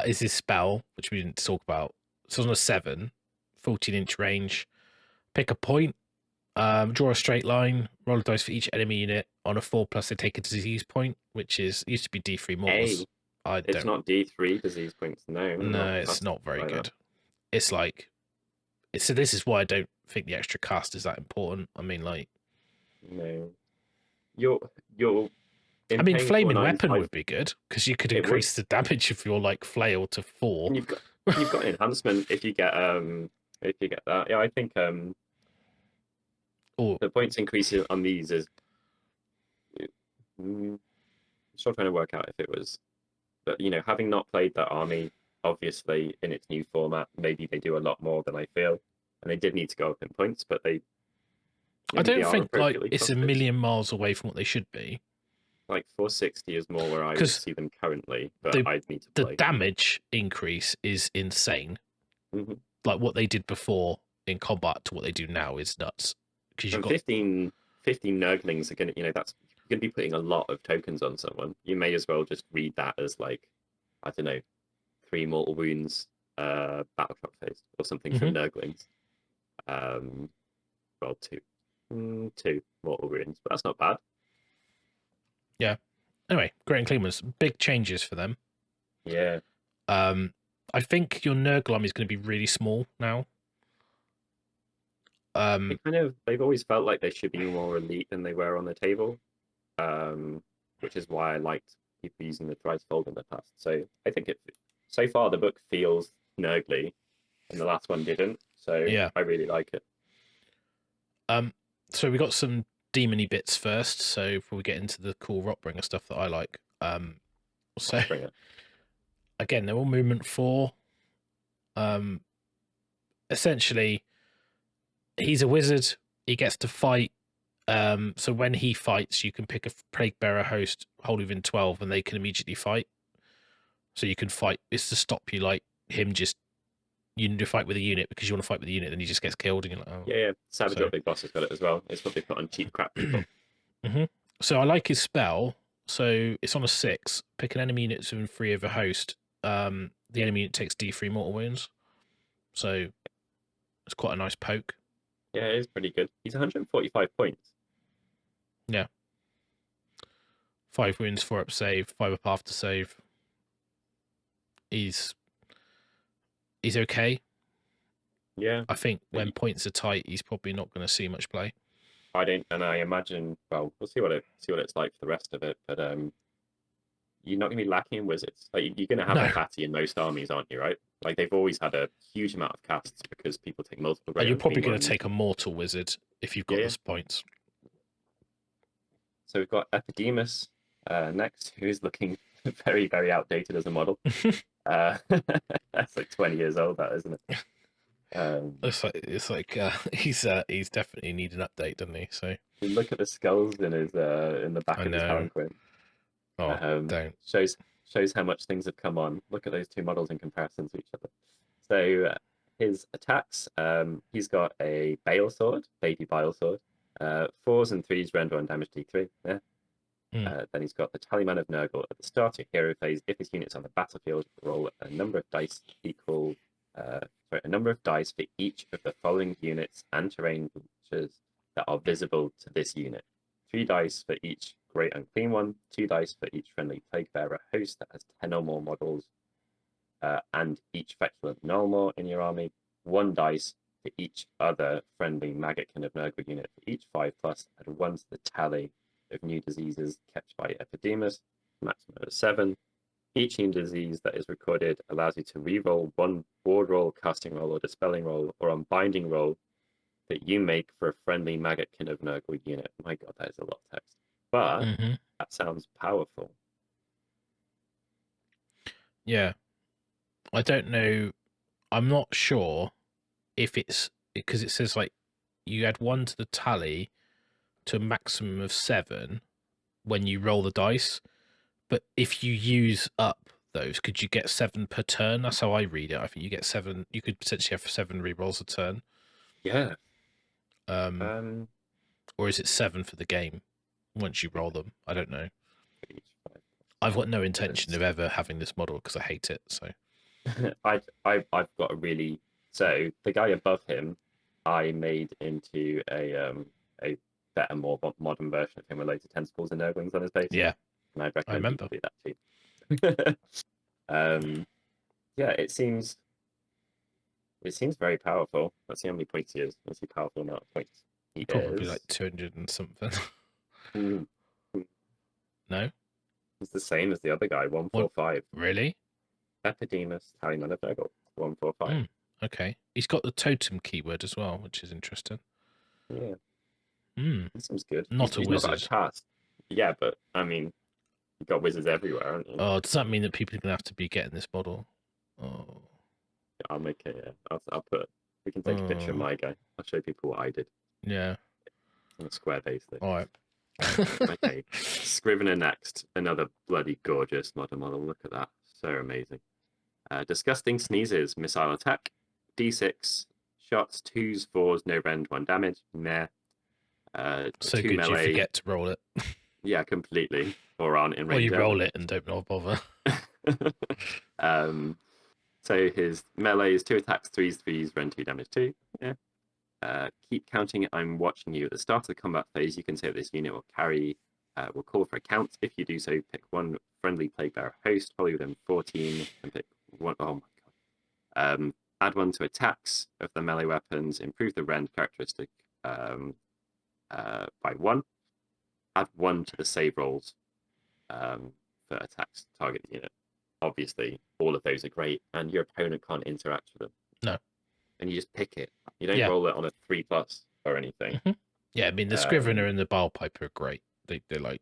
is this spell, which we didn't talk about. So it's on a 7, 14-inch range. Pick a point, draw a straight line, roll a dice for each enemy unit. On a 4+, they take a disease point, which used to be D3 mortals. It's not D3 disease points. No, it's not very good. It's like, so this is why I don't think the extra cast is that important. I mean, like, no, I mean, Flaming Weapon would be good because you could increase the damage of your like flail to 4. And you've got enhancement if you get that. Yeah, I think the points increase on these is. I'm still trying to work out if it was, but having not played that army, obviously in its new format, maybe they do a lot more than I feel, and they did need to go up in points, but they. I don't think like it's a million miles away from what they should be. Like 460 is more where I would see them currently, but I'd need to play. The damage increase is insane. Like what they did before in combat to what they do now is nuts. Because from 15 50 Nurglings are gonna, that's you're gonna be putting a lot of tokens on someone. You may as well just read that as like, I don't know, 3 mortal wounds, battle shock phase or something for Nurglings. Well, two mortal wounds, but that's not bad. Yeah. Anyway, Great Unclean ones, big changes for them. Yeah. I think your Nurgle army is going to be really small now. They've always felt like they should be more elite than they were on the table, which is why I liked people using the thrice fold in the past. So I think so far the book feels Nurgly, and the last one didn't. So yeah, I really like it. So we got some demony bits first. So before we get into the cool Rotbringer stuff that I like, so again, they're all movement 4. Essentially, he's a wizard. He gets to fight. So when he fights, you can pick a Plaguebearer host, hold within 12, and they can immediately fight. So you can fight. It's to stop you, like him just. You need to fight with a unit because you want to fight with a unit, then he just gets killed. And you're like, oh. Yeah. Savage Big Boss has got it as well. It's what they put on cheap crap people. So I like his spell. So it's on a 6. Pick an enemy unit within 3 of a host. The enemy unit takes D3 mortal wounds. So it's quite a nice poke. Yeah, it is pretty good. He's 145 points. Yeah. 5 wounds, 4 up save, 5 up after save. He's okay. Yeah. I think when points are tight, he's probably not going to see much play. I imagine. Well, we'll see what it's like for the rest of it. But you're not going to be lacking in wizards. Like you're going to have a fatty in most armies, aren't you? Right? Like they've always had a huge amount of casts because people take multiple. You're probably going to take a mortal wizard if you've got those points. So we've got Epidemius next, who is looking very, very outdated as a model. That's like 20 years old, that isn't it? It's like he's definitely need an update, doesn't he? So you look at the skulls in his in the back of his palanquin. Oh, don't shows how much things have come on. Look at those two models in comparison to each other. So his attacks, he's got a Bale Sword, Baby Bile Sword. 4s and 3s render on damage D3. Yeah. Then he's got the Battalion of Nurgle. At the start of hero phase, if his unit's on the battlefield, roll a number of dice a number of dice for each of the following units and terrain features that are visible to this unit. 3 dice for each Great Unclean one, 2 dice for each friendly Plaguebearer host that has 10 or more models, and each Feculent Nullmaw in your army, 1 dice for each other friendly Maggotkin of Nurgle unit for each 5+, and 1 to the tally of new diseases kept by Epidemius, maximum of 7. Each new disease that is recorded allows you to reroll 1 ward roll, casting roll, or dispelling roll, or unbinding roll that you make for a friendly Maggotkin of Nurgle unit. My god, that is a lot of text. But that sounds powerful. Yeah. I don't know. I'm not sure if it's because it says like you add 1 to the tally to a maximum of 7 when you roll the dice. But if you use up those, could you get 7 per turn? That's how I read it. I think you get 7. You could potentially have 7 rerolls a turn. Yeah. Or is it 7 for the game once you roll them? I don't know. I've got no intention of ever having this model because I hate it. So I've got a really the guy above him, I made into a better, more modern version of him with loads of tentacles and nurglings on his base. Yeah. And I'd recommend people do that too. Yeah, it seems very powerful. Let's see how many points he is. Let's see how powerful amount of points he probably is. like 200 and something. No? It's the same as the other guy, 145. Really? Epidemius, Battalion of Nurgle, 145. Okay. He's got the totem keyword as well, which is interesting. Yeah. That seems good. Not a wizard. Not got a cast. Yeah, but I mean, you've got wizards everywhere, aren't you? Oh, does that mean that people are going to have to be getting this model? Oh. Yeah, I'll make it. I'll put. We can take a picture of my guy. I'll show people what I did. Yeah. On a square base thing. All right. Okay. Scrivener next. Another bloody gorgeous modern model. Look at that. So amazing. Disgusting Sneezes. Missile attack. D6. Shots. 2s, 4s, no rend, 1 damage. Meh. So 2 good melee. you forget to roll it. Yeah, completely. Or aren't in range. Or you roll it and don't bother. So his melee is 2 attacks, 3s, rend 2 damage 2. Yeah. Keep counting. I'm watching you. At the start of the combat phase, you can say that this unit will carry. Will call for a count. If you do so, pick one friendly Plaguebearer host, follow within 14, and pick one. Oh my god. Add 1 to attacks of the melee weapons. Improve the rend characteristic by 1. Add 1 to the save rolls for attacks target the unit. Obviously, all of those are great, and your opponent can't interact with them. No. And you just pick it. You don't roll it on a 3+ or anything. Yeah, I mean the Scrivener and the Bilepiper are great. They're like,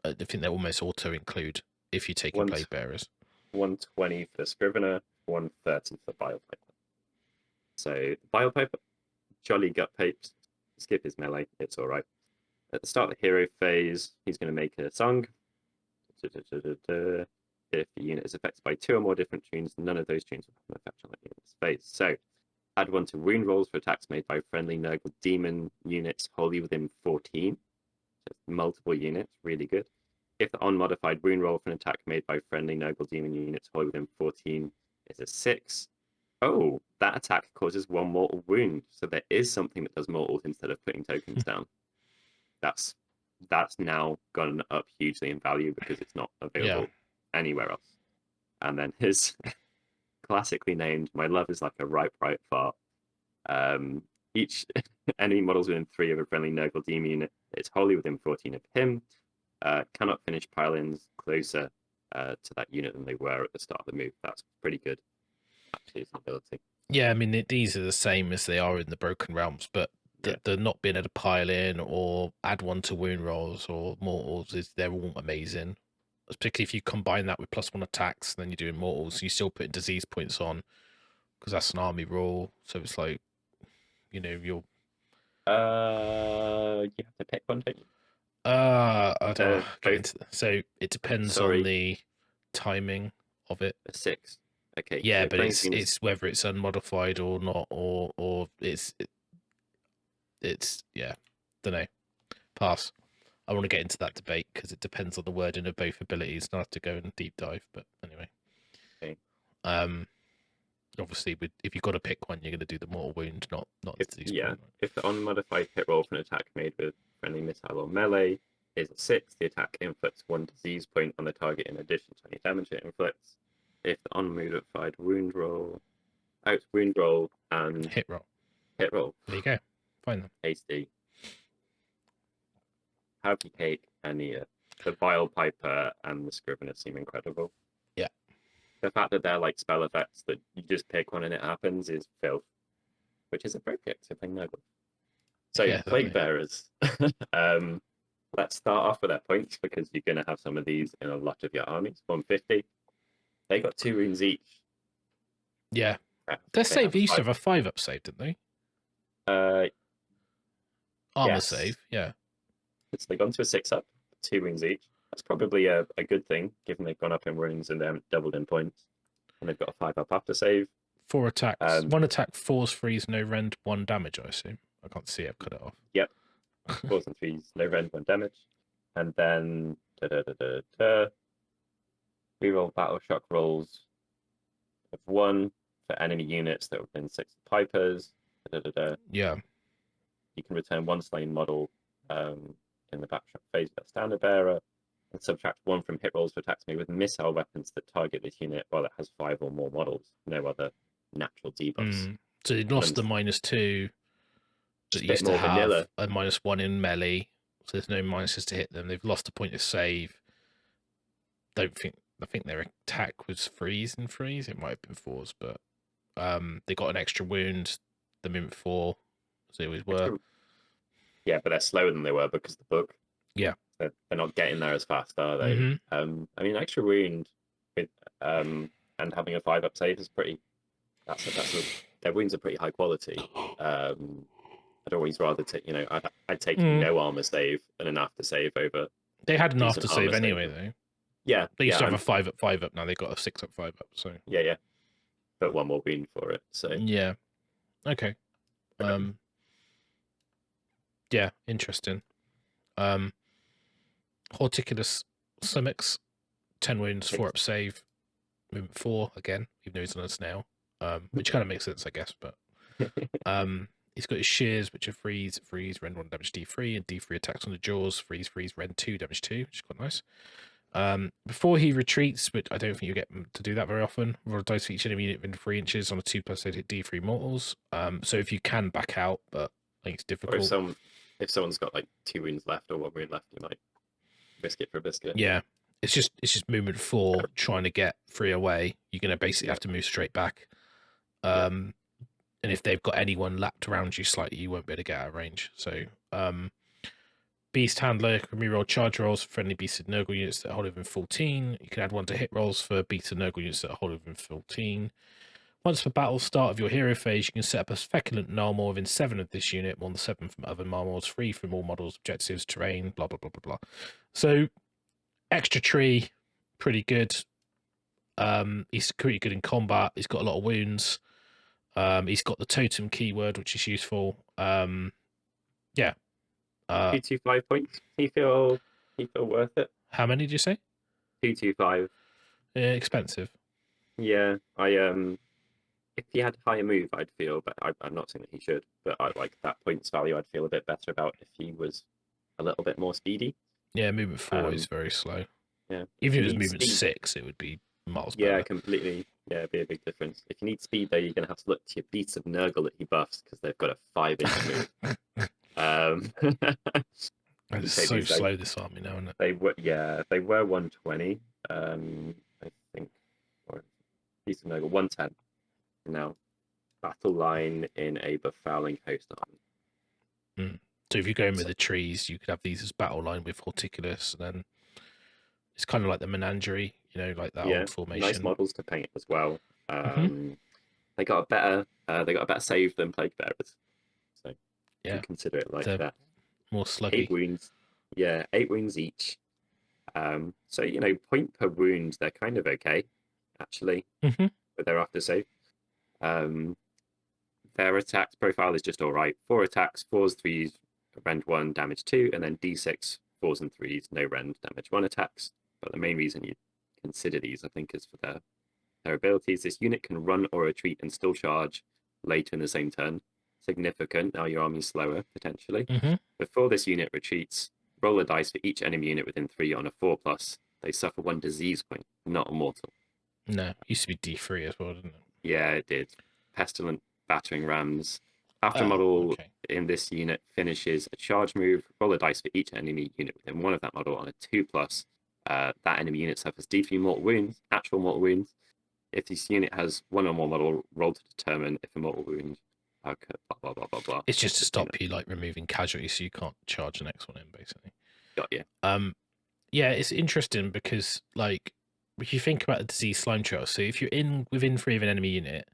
I think they almost auto include if you take Plaguebearers. 120 for the Scrivener, 130 for Bilepiper. So Bilepiper, jolly gut papes. Skip his melee. It's all right. At the start of the hero phase, he's going to make a song. If the unit is affected by 2 or more different tunes, none of those tunes will have an effect on that unit's phase. So, add 1 to wound rolls for attacks made by friendly Nurgle demon units wholly within 14. So multiple units, really good. If the unmodified wound roll for an attack made by friendly Nurgle demon units wholly within 14 is a 6, oh, that attack causes 1 mortal wound. So there is something that does mortals instead of putting tokens down. That's now gone up hugely in value because it's not available anywhere else. And then his classically named "My Love is Like a Ripe Fart." Each enemy models within 3 of a friendly Nurgle demon unit is wholly within 14 of him cannot finish pile-ins closer to that unit than they were at the start of the move. That's pretty good. Actually, it's an ability. Yeah, I mean these are the same as they are in the Broken Realms, but the not being able to pile in or add 1 to wound rolls or mortals they're all amazing. Particularly if you combine that with +1 attacks, and then you're doing mortals, you still putting disease points on because that's an army rule. So it's like, you know, you're. You have to pick one, don't you? I don't get into that. So it depends on the timing of it. A 6. Okay. Yeah, so but it's whether it's unmodified or not, or it's don't know. Pass. I want to get into that debate because it depends on the wording of both abilities, and I have to go and deep dive. But anyway, okay. Obviously, if you've got to pick one, you're going to do the mortal wound, not disease point. If the unmodified hit roll for an attack made with friendly missile or melee is a 6, the attack inflicts 1 disease point on the target in addition to any damage it inflicts. If the unmodified wound roll, wound roll and hit roll. There you go. Fine then. Hasty. Happy Cake and the Bilepiper and the Scrivener seem incredible. Yeah. The fact that they're like spell effects that you just pick one and it happens is filth, which is appropriate to play Nurgle. So Plaguebearers. Let's start off with their points because you're going to have some of these in a lot of your armies. 150. They got 2 wounds each. Yeah. Their save used to have a 5-up save, didn't they? Armor save, yeah. So they've gone to a 6-up, 2 wounds each. That's probably a good thing, given they've gone up in wounds and they haven't doubled in points. And they've got a 5-up after save. 4 attacks. 1 attack, 4s, 3s, no rend, 1 damage, I assume. I can't see it, I've cut it off. Yep. 4s and 3s, no rend, 1 damage. And then reroll battle shock rolls of 1 for enemy units that have been 6 pipers. Yeah. You can return 1 slain model in the backshot phase of that standard bearer, and subtract 1 from hit rolls for attacks made with missile weapons that target this unit while it has 5 or more models. No other natural debuffs. So they lost the -2 that used to have vanilla. A -1 in melee, so there's no minuses to hit them. They've lost a point of save. I think their attack was 3s and 3s. It might have been 4s, but they got an extra wound the minute before, as they always were. Yeah, but they're slower than they were because of the book. Yeah. They're not getting there as fast, are they? I mean, extra wound with and having a 5-up save is pretty. Their wounds are pretty high quality. I'd always rather take, I'd take no armor save and an after save over. They had an after save anyway, though. Yeah, they used to have a 5-up. Now they got a 6-up, 5-up. So yeah, but 1 more wound for it. So yeah, okay. Yeah, interesting. Horticulus Slimix, 10 wounds, 4 up save, movement 4 again, even though he's on a snail. Which kind of makes sense, I guess, but he's got his shears, which are freeze, rend 1 damage D3, and D3 attacks on the jaws, freeze, rend 2 damage 2, which is quite nice. Before he retreats, but I don't think you get to do that very often, roll a dice for each enemy unit within 3 inches on a 2+, they take D3 mortals. So if you can back out, but I think it's difficult. Or if someone's got like 2 wounds left or 1 wound left, you might risk it for a biscuit. Yeah, it's just movement 4, trying to get 3 away. You're going to basically have to move straight back. And if they've got anyone lapped around you slightly, you won't be able to get out of range. So, Beast Handler can reroll charge rolls for friendly Beast and Nurgle units that hold within 14. You can add 1 to hit rolls for Beast and Nurgle units that hold within 14. Once for battle start of your hero phase, you can set up a Feculent Gnarlmaw within 7 of this unit, more than 7 from other Gnarlmaws, free from all models, objectives, terrain, blah, blah, blah, blah, blah. So, extra tree, pretty good. He's pretty good in combat. He's got a lot of wounds. He's got the totem keyword, which is useful. Yeah. 225 points. You feel worth it? How many did you say? 225. Expensive. Yeah, if he had higher move, I'd feel, but I'm not saying that he should. But I like that points value. I'd feel a bit better about if he was a little bit more speedy. Yeah, movement 4 is very slow. Yeah, even if it was movement 6, it would be miles better. Yeah, completely. Yeah, it'd be a big difference. If you need speed, though, you're gonna have to look to your Beasts of Nurgle that he buffs because they've got a 5-inch move. It's so slow, this army now, isn't it? They were 120. I think, or Beasts of Nurgle 110. Now, battle line in a befouling host army. So if you go in with the trees, you could have these as battle line with Horticulus, and then it's kind of like the Menagerie, like that old formation. Nice models to paint as well. They got a better save than Plaguebearers, so you consider it like that. More sluggy. 8 wounds, 8 wounds each. So point per wound, they're kind of okay, actually, with their after save. Their attacks profile is just all right. 4 attacks, 4s, 3s, rend 1, damage 2, and then d6, 4s and 3s, no rend, damage 1 attacks. But the main reason you consider these, I think, is for their abilities. This unit can run or retreat and still charge later in the same turn. Significant. Now your army's slower, potentially. Before this unit retreats, roll a dice for each enemy unit within 3 on a 4+. They suffer 1 disease point, not a mortal. No, it used to be D3 as well, didn't it? Yeah, it did. Pestilent battering rams. After a model in this unit finishes a charge move, roll a dice for each enemy unit within 1 of that model on a 2+. That enemy unit suffers D3 mortal wounds, actual mortal wounds. If this unit has 1 or more model, roll to determine if a mortal wound. Blah blah blah blah blah. It's just to stop you removing casualties, so you can't charge the next one in, basically. Got you. Yeah, it's interesting because if you think about the disease slime trail, so if you're within 3 of an enemy unit,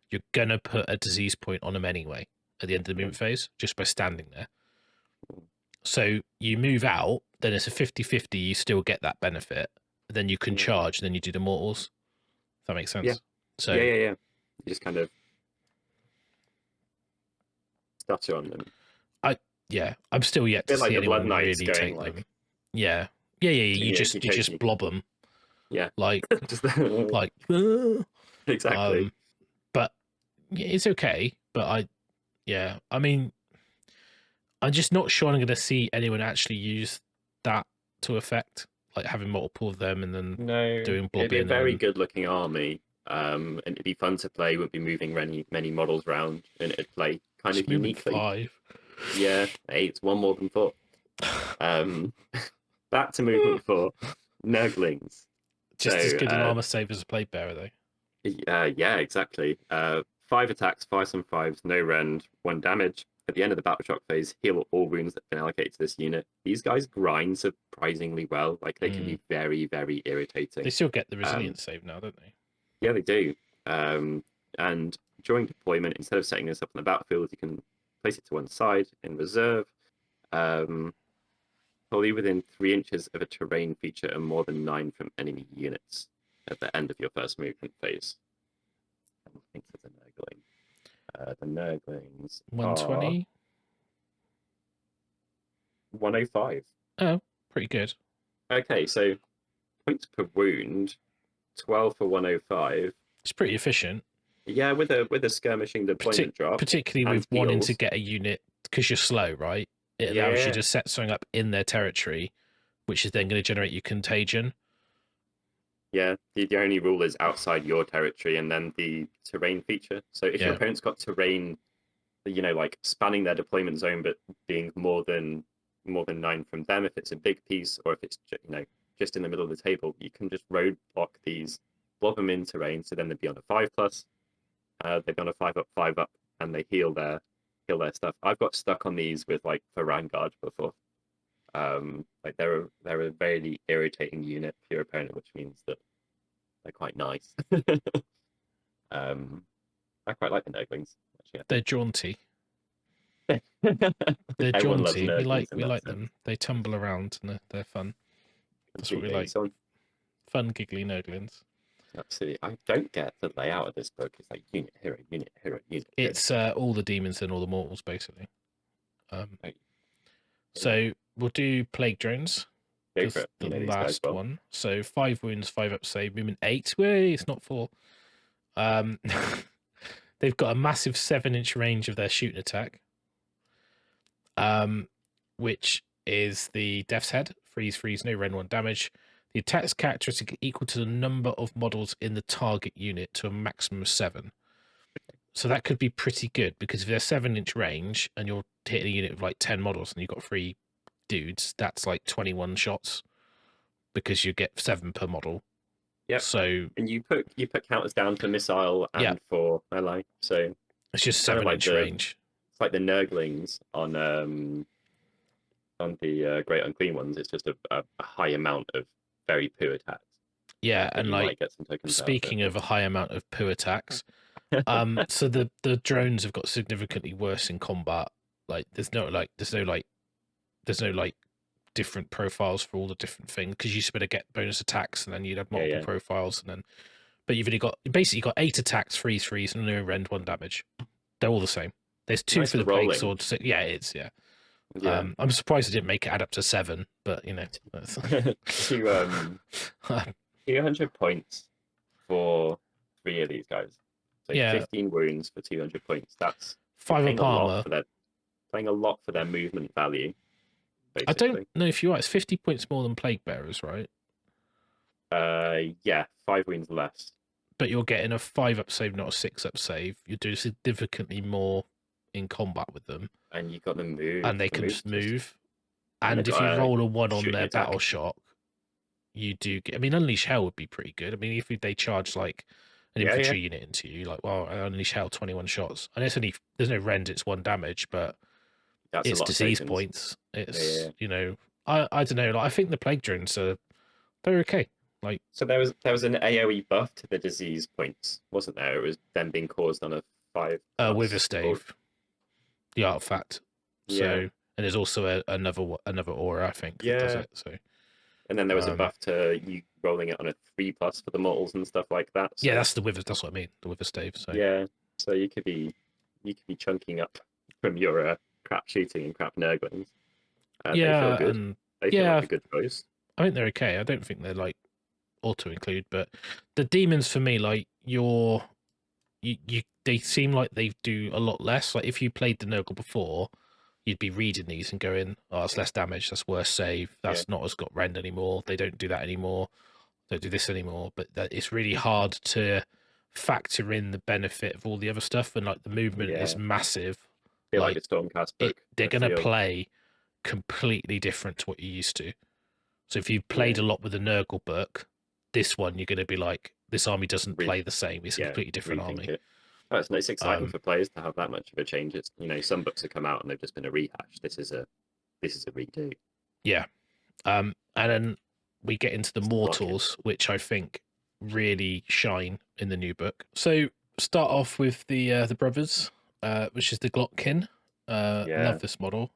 you're gonna put a disease point on them anyway at the end of the movement phase, just by standing there. So you move out, then it's a 50-50, you still get that benefit. Then you can charge, and then you do the mortals. If that makes sense. Yeah. So yeah. You just kind of stutter on them. I'm still yet to see anyone really going, take them. Yeah. You just blob them. Yeah. Exactly. But it's okay. But I mean, I'm just not sure I'm going to see anyone actually use that to effect, having multiple of them and then doing blobbing. It'd be a very good-looking army, and it'd be fun to play. Wouldn't be moving many models around, and it'd play kind of uniquely. 5. Yeah, 8's 1 more than 4. Back to movement 4. Nurglings. Just as good an armor save as a Plaguebearer, though. Yeah, exactly. 5 attacks, 5 and 5s, no rend, 1 damage. At the end of the battle shock phase, heal all wounds that have been allocated to this unit. These guys grind surprisingly well. They can be very, very irritating. They still get the resilience save now, don't they? Yeah, they do. And during deployment, instead of setting this up on the battlefield, you can place it to one side in reserve. Probably within 3 inches of a terrain feature and more than 9 from enemy units at the end of your first movement phase. I think it's the Nurgling. The Nurglings 120. 105. Oh, pretty good. Okay, so points per wound, 12 for 105. It's pretty efficient. Yeah, with a skirmishing deployment drop. Particularly with wanting to get a unit, because you're slow, right? It allows you to set something up in their territory, which is then going to generate you contagion. Yeah, the only rule is outside your territory, and then the terrain feature. So if your opponent's got terrain, you know, like spanning their deployment zone, but being more than 9 from them, if it's a big piece, or if it's, you know, just in the middle of the table, you can just roadblock these, blob them in terrain, so then they'd be on a 5+. They'd be on a 5+, and they heal their stuff. I've got stuck on these with like for Vanguard before. Like they're a very irritating unit for your opponent, which means that they're quite nice. I quite like the Nurglings. Actually, they're jaunty. They're Everyone loves jaunty. Nurglings We like them. They tumble around and they're fun. That's what we like. Fun, giggly Nurglings. Absolutely. I don't get the layout of this book. It's like unit, hero, unit, hero, unit. It's all the demons and all the mortals, basically. So we'll do plague drones. The last one. So 5 wounds, 5 up save, movement 8. Way, it's not 4. They've got a massive 7-inch range of their shooting attack. Which is the Death's Head. Freeze, no rend 1 damage. The attack's characteristic equal to the number of models in the target unit to a maximum of 7. So that could be pretty good, because if they're 7-inch range and you're hitting a unit with like 10 models and you've got 3 dudes, that's like 21 shots, because you get 7 per model. Yeah. So and you put counters down for missile and for ally. So it's just 7-inch range. It's like the Nurglings on the Great Unclean ones. It's just a high amount of very poo attacks. Yeah, and like speaking of a high amount of poo attacks, so the drones have got significantly worse in combat. Like there's no different profiles for all the different things, because you used to be able to get bonus attacks and then you'd have multiple profiles, and then but you've only got 8 attacks, freeze, and no rend 1 damage. They're all the same. There's 2 for the plague sword. So, yeah, it's I'm surprised I didn't make it add up to 7, but you know, that's... 200 points for 3 of these guys. So 15 wounds for 200 points. That's 5 up armor. Playing a lot for their movement value. Basically. I don't know if you're right. It's 50 points more than Plaguebearers, right? Yeah, 5 wounds less. But you're getting a 5 up save, not a 6 up save. You do significantly more in combat with them, and you got them move, and they can just move. And if you roll a 1 on their battle shock, you do get. I mean, Unleash Hell would be pretty good. I mean, if they charge like an infantry unit into you, like, well, Unleash Hell 21 shots, and it's only there's no rend, it's 1 damage, but it's disease points. It's you know, I don't know. Like, I think the plague drones they're okay. Like, so there was an AOE buff to the disease points, wasn't there? It was them being caused on a 5 with a stave, the artifact. So and there's also another aura, I think, that does it. So and then there was a buff to you rolling it on a 3+ for the mortals and stuff like that. So. Yeah, that's the wither. That's what I mean. The wither stave. So so you could be chunking up from your crap shooting and crap Nurglings. They feel good. And they feel like a good choice. I think they're okay. I don't think they're like auto include, but the demons for me, like they seem like they do a lot less. Like if you played the Nurgle before, you'd be reading these and going, oh, it's less damage, that's worse save, that's not as got rend anymore, they don't do that anymore, don't do this anymore. But it's really hard to factor in the benefit of all the other stuff, and like the movement is massive. I feel like a Stormcast book. They're gonna play completely different to what you used to. So if you played a lot with the Nurgle book, this one you're gonna be like, this army doesn't play the same. It's a completely different army. It's exciting for players to have that much of a change. It's, you know, some books have come out and they've just been a rehash. This is a redo. Yeah. And then we get into the mortals, which I think really shine in the new book. So start off with the brothers, which is the Maggotkin. Love this model.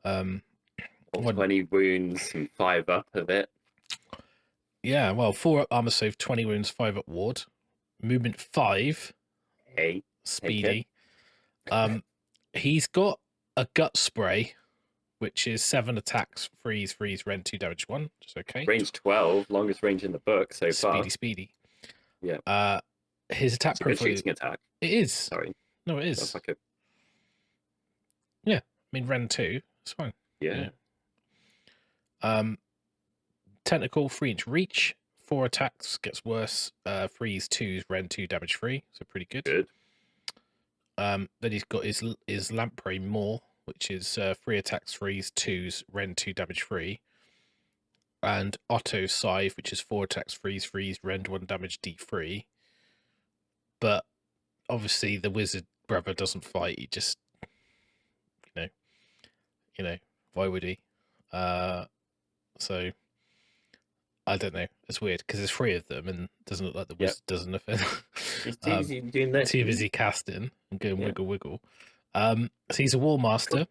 20 wounds and 5 up of it. Yeah, well, 4 up armor save, 20 wounds, 5 up ward, movement 5. Speedy. He's got a gut spray, which is 7 attacks, freeze, rend 2, damage 1. Just okay. Range 12, longest range in the book so far. Speedy. Yeah. His attack it's a good profile. shooting attack. It is. Sorry. No, it is. That's like a... Yeah. I mean, rend 2. It's fine. Yeah. Technical 3-inch reach. 4 attacks, gets worse. Freeze 2s, rend 2, damage 3. So pretty good. Good. Then he's got his lamprey more, which is 3 attacks, freeze 2s, rend 2, damage 3. And Otto Scythe, which is 4 attacks, freeze, rend 1, damage D3. But obviously the wizard brother doesn't fight. He just, you know, why would he? So I don't know. It's weird because there's 3 of them, and it doesn't look like the wizard does anything. He's too busy doing this. Too busy casting and going wiggle. So he's a War Master.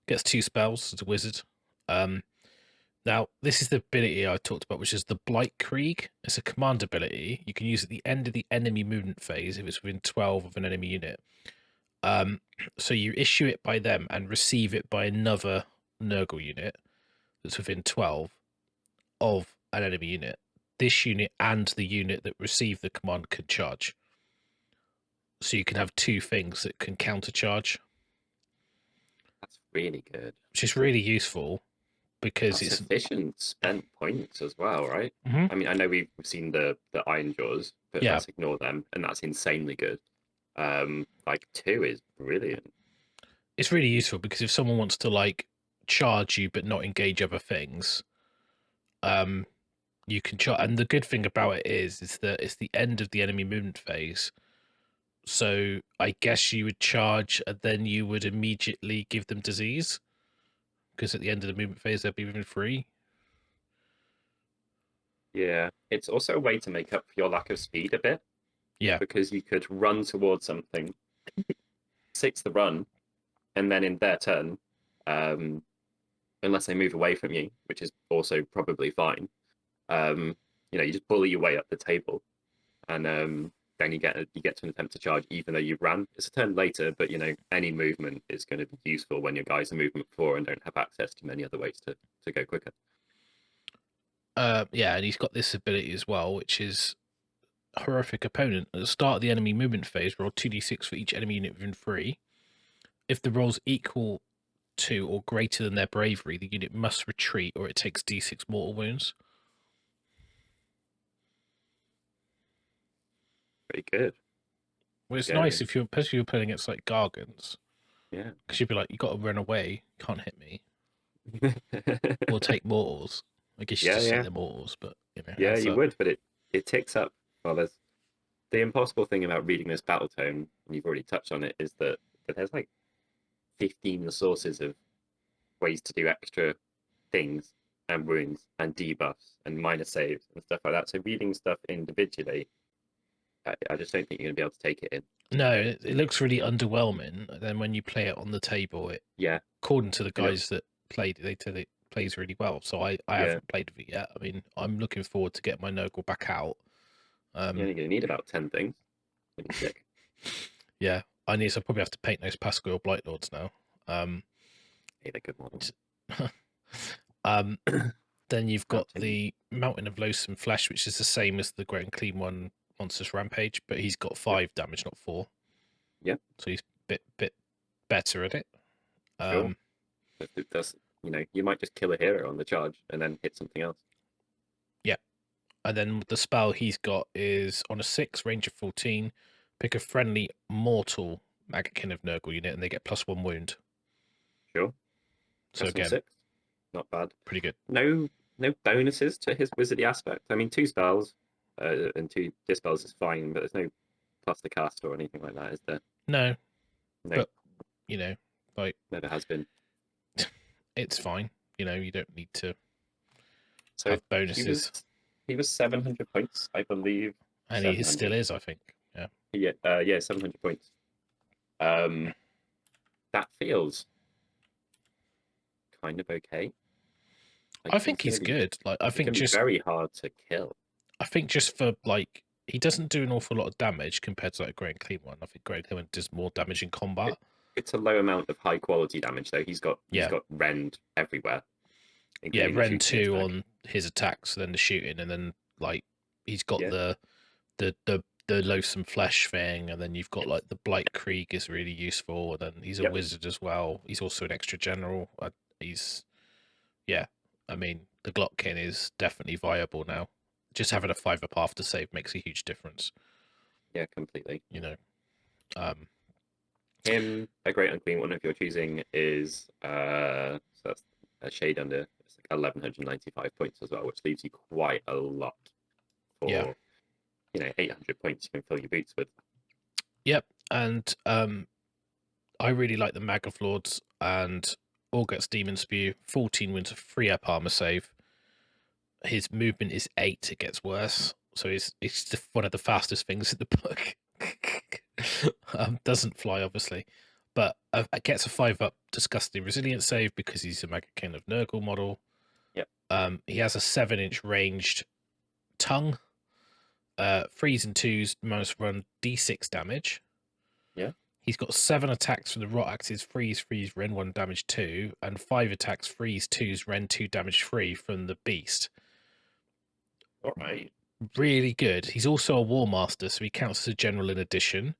Gets 2 spells as a wizard. Now, this is the ability I talked about, which is the Blight Krieg. It's a command ability. You can use at the end of the enemy movement phase if it's within 12 of an enemy unit. So you issue it by them and receive it by another Nurgle unit that's within 12 of an enemy unit. This unit and the unit that received the command can charge. So you can have 2 things that can countercharge. That's really good. Which is really useful. Because that's it's efficient spent points as well, right? Mm-hmm. I mean, I know we've seen the Iron Jaws, but let's ignore them, and that's insanely good. Like 2 is brilliant. It's really useful because if someone wants to like charge you but not engage other things, you can charge. And the good thing about it is that it's the end of the enemy movement phase. So I guess you would charge and then you would immediately give them disease. Because at the end of the movement phase, they'll be within 3. Yeah, it's also a way to make up for your lack of speed a bit. Yeah. Because you could run towards something, 6 the run, and then in their turn, unless they move away from you, which is also probably fine, you just bully your way up the table, and then you get to an attempt to charge even though you've ran. It's a turn later, but any movement is going to be useful when your guys are movement 4 and don't have access to many other ways to go quicker. Yeah, and he's got this ability as well, which is horrific opponent. At the start of the enemy movement phase, roll 2d6 for each enemy unit within 3. If the roll's equal to or greater than their bravery, the unit must retreat or it takes d6 mortal wounds. Pretty good. Well, it's nice if you're, especially if you're playing against like Gargants. Yeah. Because you'd be like, you got to run away, you can't hit me. Or take mortals. I guess you just say they're mortals, but Yeah, you would, but it ticks up. Well, there's the impossible thing about reading this Battletome, and you've already touched on it, is that there's like 15 sources of ways to do extra things and wounds and debuffs and minor saves and stuff like that. So reading stuff individually, I just don't think you're going to be able to take it in. No, it looks really underwhelming. And then when you play it on the table, according to the guys that played it, they said it plays really well. So I haven't played with it yet. I mean, I'm looking forward to getting my Nurgle back out. You're only going to need about 10 things. Yeah, I probably have to paint those Pascal Blight Lords now. Hey, they're good models. Then you've got the Mountain of Loathsome Flesh, which is the same as the Great and Clean one, Monstrous Rampage, but he's got 5 damage, not 4. Yeah. So he's a bit better at it. Sure. That's, you might just kill a hero on the charge and then hit something else. Yeah. And then the spell he's got is on a 6, range of 14, pick a friendly mortal Maggotkin of Nurgle unit, and they get +1 wound. Sure. So again, 6. Not bad. Pretty good. No bonuses to his wizardy aspect. I mean, 2 spells and 2 dispels is fine, but there's no plus the cast or anything like that, is there? No. No. But like never has been. It's fine. You don't need to have bonuses. He was 700 points, I believe. And he still is, I think. Yeah. Yeah, 700 points. That feels kind of okay. I think he's good. Like, I think just very hard to kill. I think just for he doesn't do an awful lot of damage compared to like Great and Clean one. I think Great and Clean one does more damage in combat. it's a low amount of high quality damage though. He's got rend everywhere. Yeah, rend 2 on his attacks, then the shooting, and then like he's got the loathsome flesh thing, and then you've got like the Blight Krieg is really useful, and then he's a wizard as well. He's also an extra general. I mean, the Maggotkin is definitely viable now. Just having a 5-up after save makes a huge difference. Yeah, completely. You know, him, a great unclean one if you're choosing is so that's a shade under. It's like 1195 points as well, which leaves you quite a lot for 800 points you can fill your boots with. Yep, and I really like the Mag of Lords and Orgut's Demon Spew. 14 wins a 3-up armor save. His movement is 8. It gets worse, so it's one of the fastest things in the book. Doesn't fly obviously, but gets a 5-up disgusting resilience save because he's a Maggotkin of Nurgle model. Yep. He has a 7-inch ranged tongue. 3s and 2s -1 d6 damage. Yeah. He's got 7 attacks from the rot axes, freeze, rend 1 damage 2, and 5 attacks, freeze 2s, rend 2 damage 3 from the beast. All right. Really good. He's also a War Master, so he counts as a general in addition.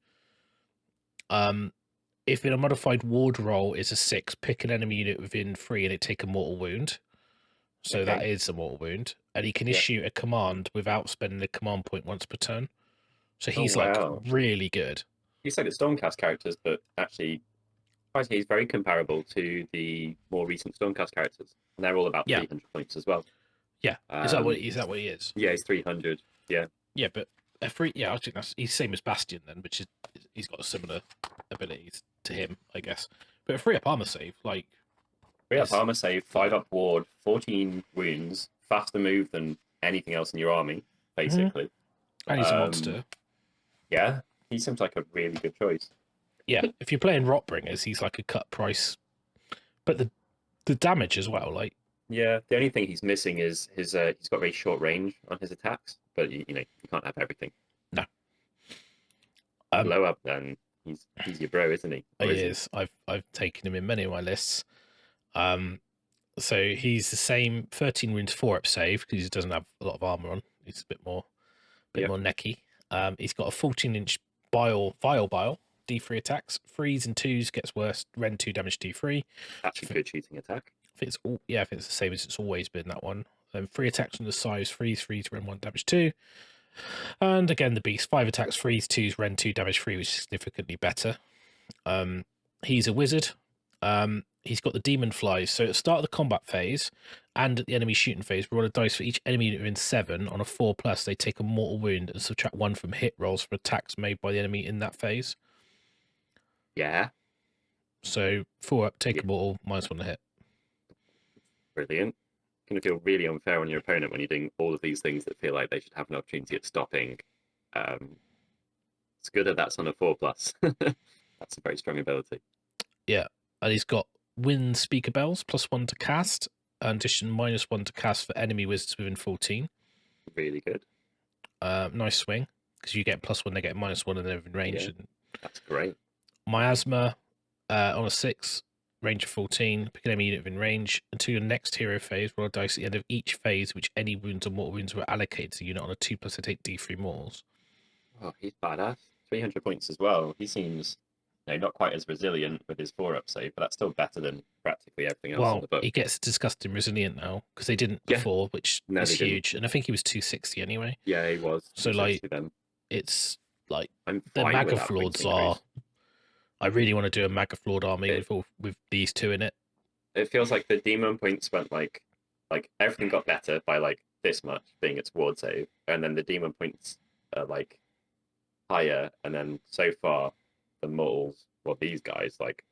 If in a modified ward roll is a 6, pick an enemy unit within 3 and it take a mortal wound. So that is a mortal wound. And he can issue a command without spending a command point once per turn. So he's like really good. He's like the Stormcast characters, but actually he's very comparable to the more recent Stormcast characters. And they're all about 300 points as well. Yeah. Is that what he is? Yeah, he's 300. Yeah. Yeah, but I think he's same as Bastion then, which is he's got similar abilities to him, I guess. But a 3-up armor save, like 3-up armor save, 5-up ward, 14 wounds, faster move than anything else in your army, basically. And he's a monster. Yeah, he seems like a really good choice. Yeah, if you're playing Rotbringers, he's like a cut price. But the damage as well, like. Yeah, the only thing he's missing is his he's got very short range on his attacks, but you can't have everything. No. Blow up, then he's your bro, isn't he? He is. I've taken him in many of my lists. So he's the same 13 wounds 4-up save because he doesn't have a lot of armor on. He's a bit more necky. He's got a 14-inch vial D3 attacks, 3s and 2s gets worse, rend 2 damage D3. That's a good shooting attack. I think it's the same as it's always been, that one. Then 3 attacks from the size, 3s, rend 1 damage 2. And again the beast, 5 attacks, 3s, 2s, rend 2 damage 3, which is significantly better. He's a wizard. He's got the demon flies. So at the start of the combat phase and at the enemy shooting phase, roll a dice for each enemy unit within 7. On a 4+, they take a mortal wound and subtract 1 from hit rolls for attacks made by the enemy in that phase. Yeah. So 4-up, take a mortal, -1 to hit. Brilliant. Going to feel really unfair on your opponent when you're doing all of these things that feel like they should have an opportunity at stopping. It's good that that's on a 4+. That's a very strong ability. Yeah, and he's got Wind Speaker Bells, +1 to cast, and addition -1 to cast for enemy wizards within 14. Really good. Nice swing, because you get +1, they get -1, and they're in range. Yeah, that's great. Miasma on a 6, range of 14, pick an enemy unit within range. Until your next hero phase, roll a dice at the end of each phase, which any wounds or mortal wounds were allocated to the unit on a 2+, they take D3 mortals. Oh, he's badass. 300 points as well. He seems not quite as resilient with his 4-up save, but that's still better than practically everything else in the book. He gets disgusting resilient now, because they didn't before, which is huge. And I think he was 260 anyway. Yeah, he was. So, like, then. It's like the Mag of Lords are. I really want to do a Mag of Lord army with these two in it. It feels like the demon points went like everything got better by like this much, being its ward save, and then the demon points are like higher, and then so far the mortals, these guys, like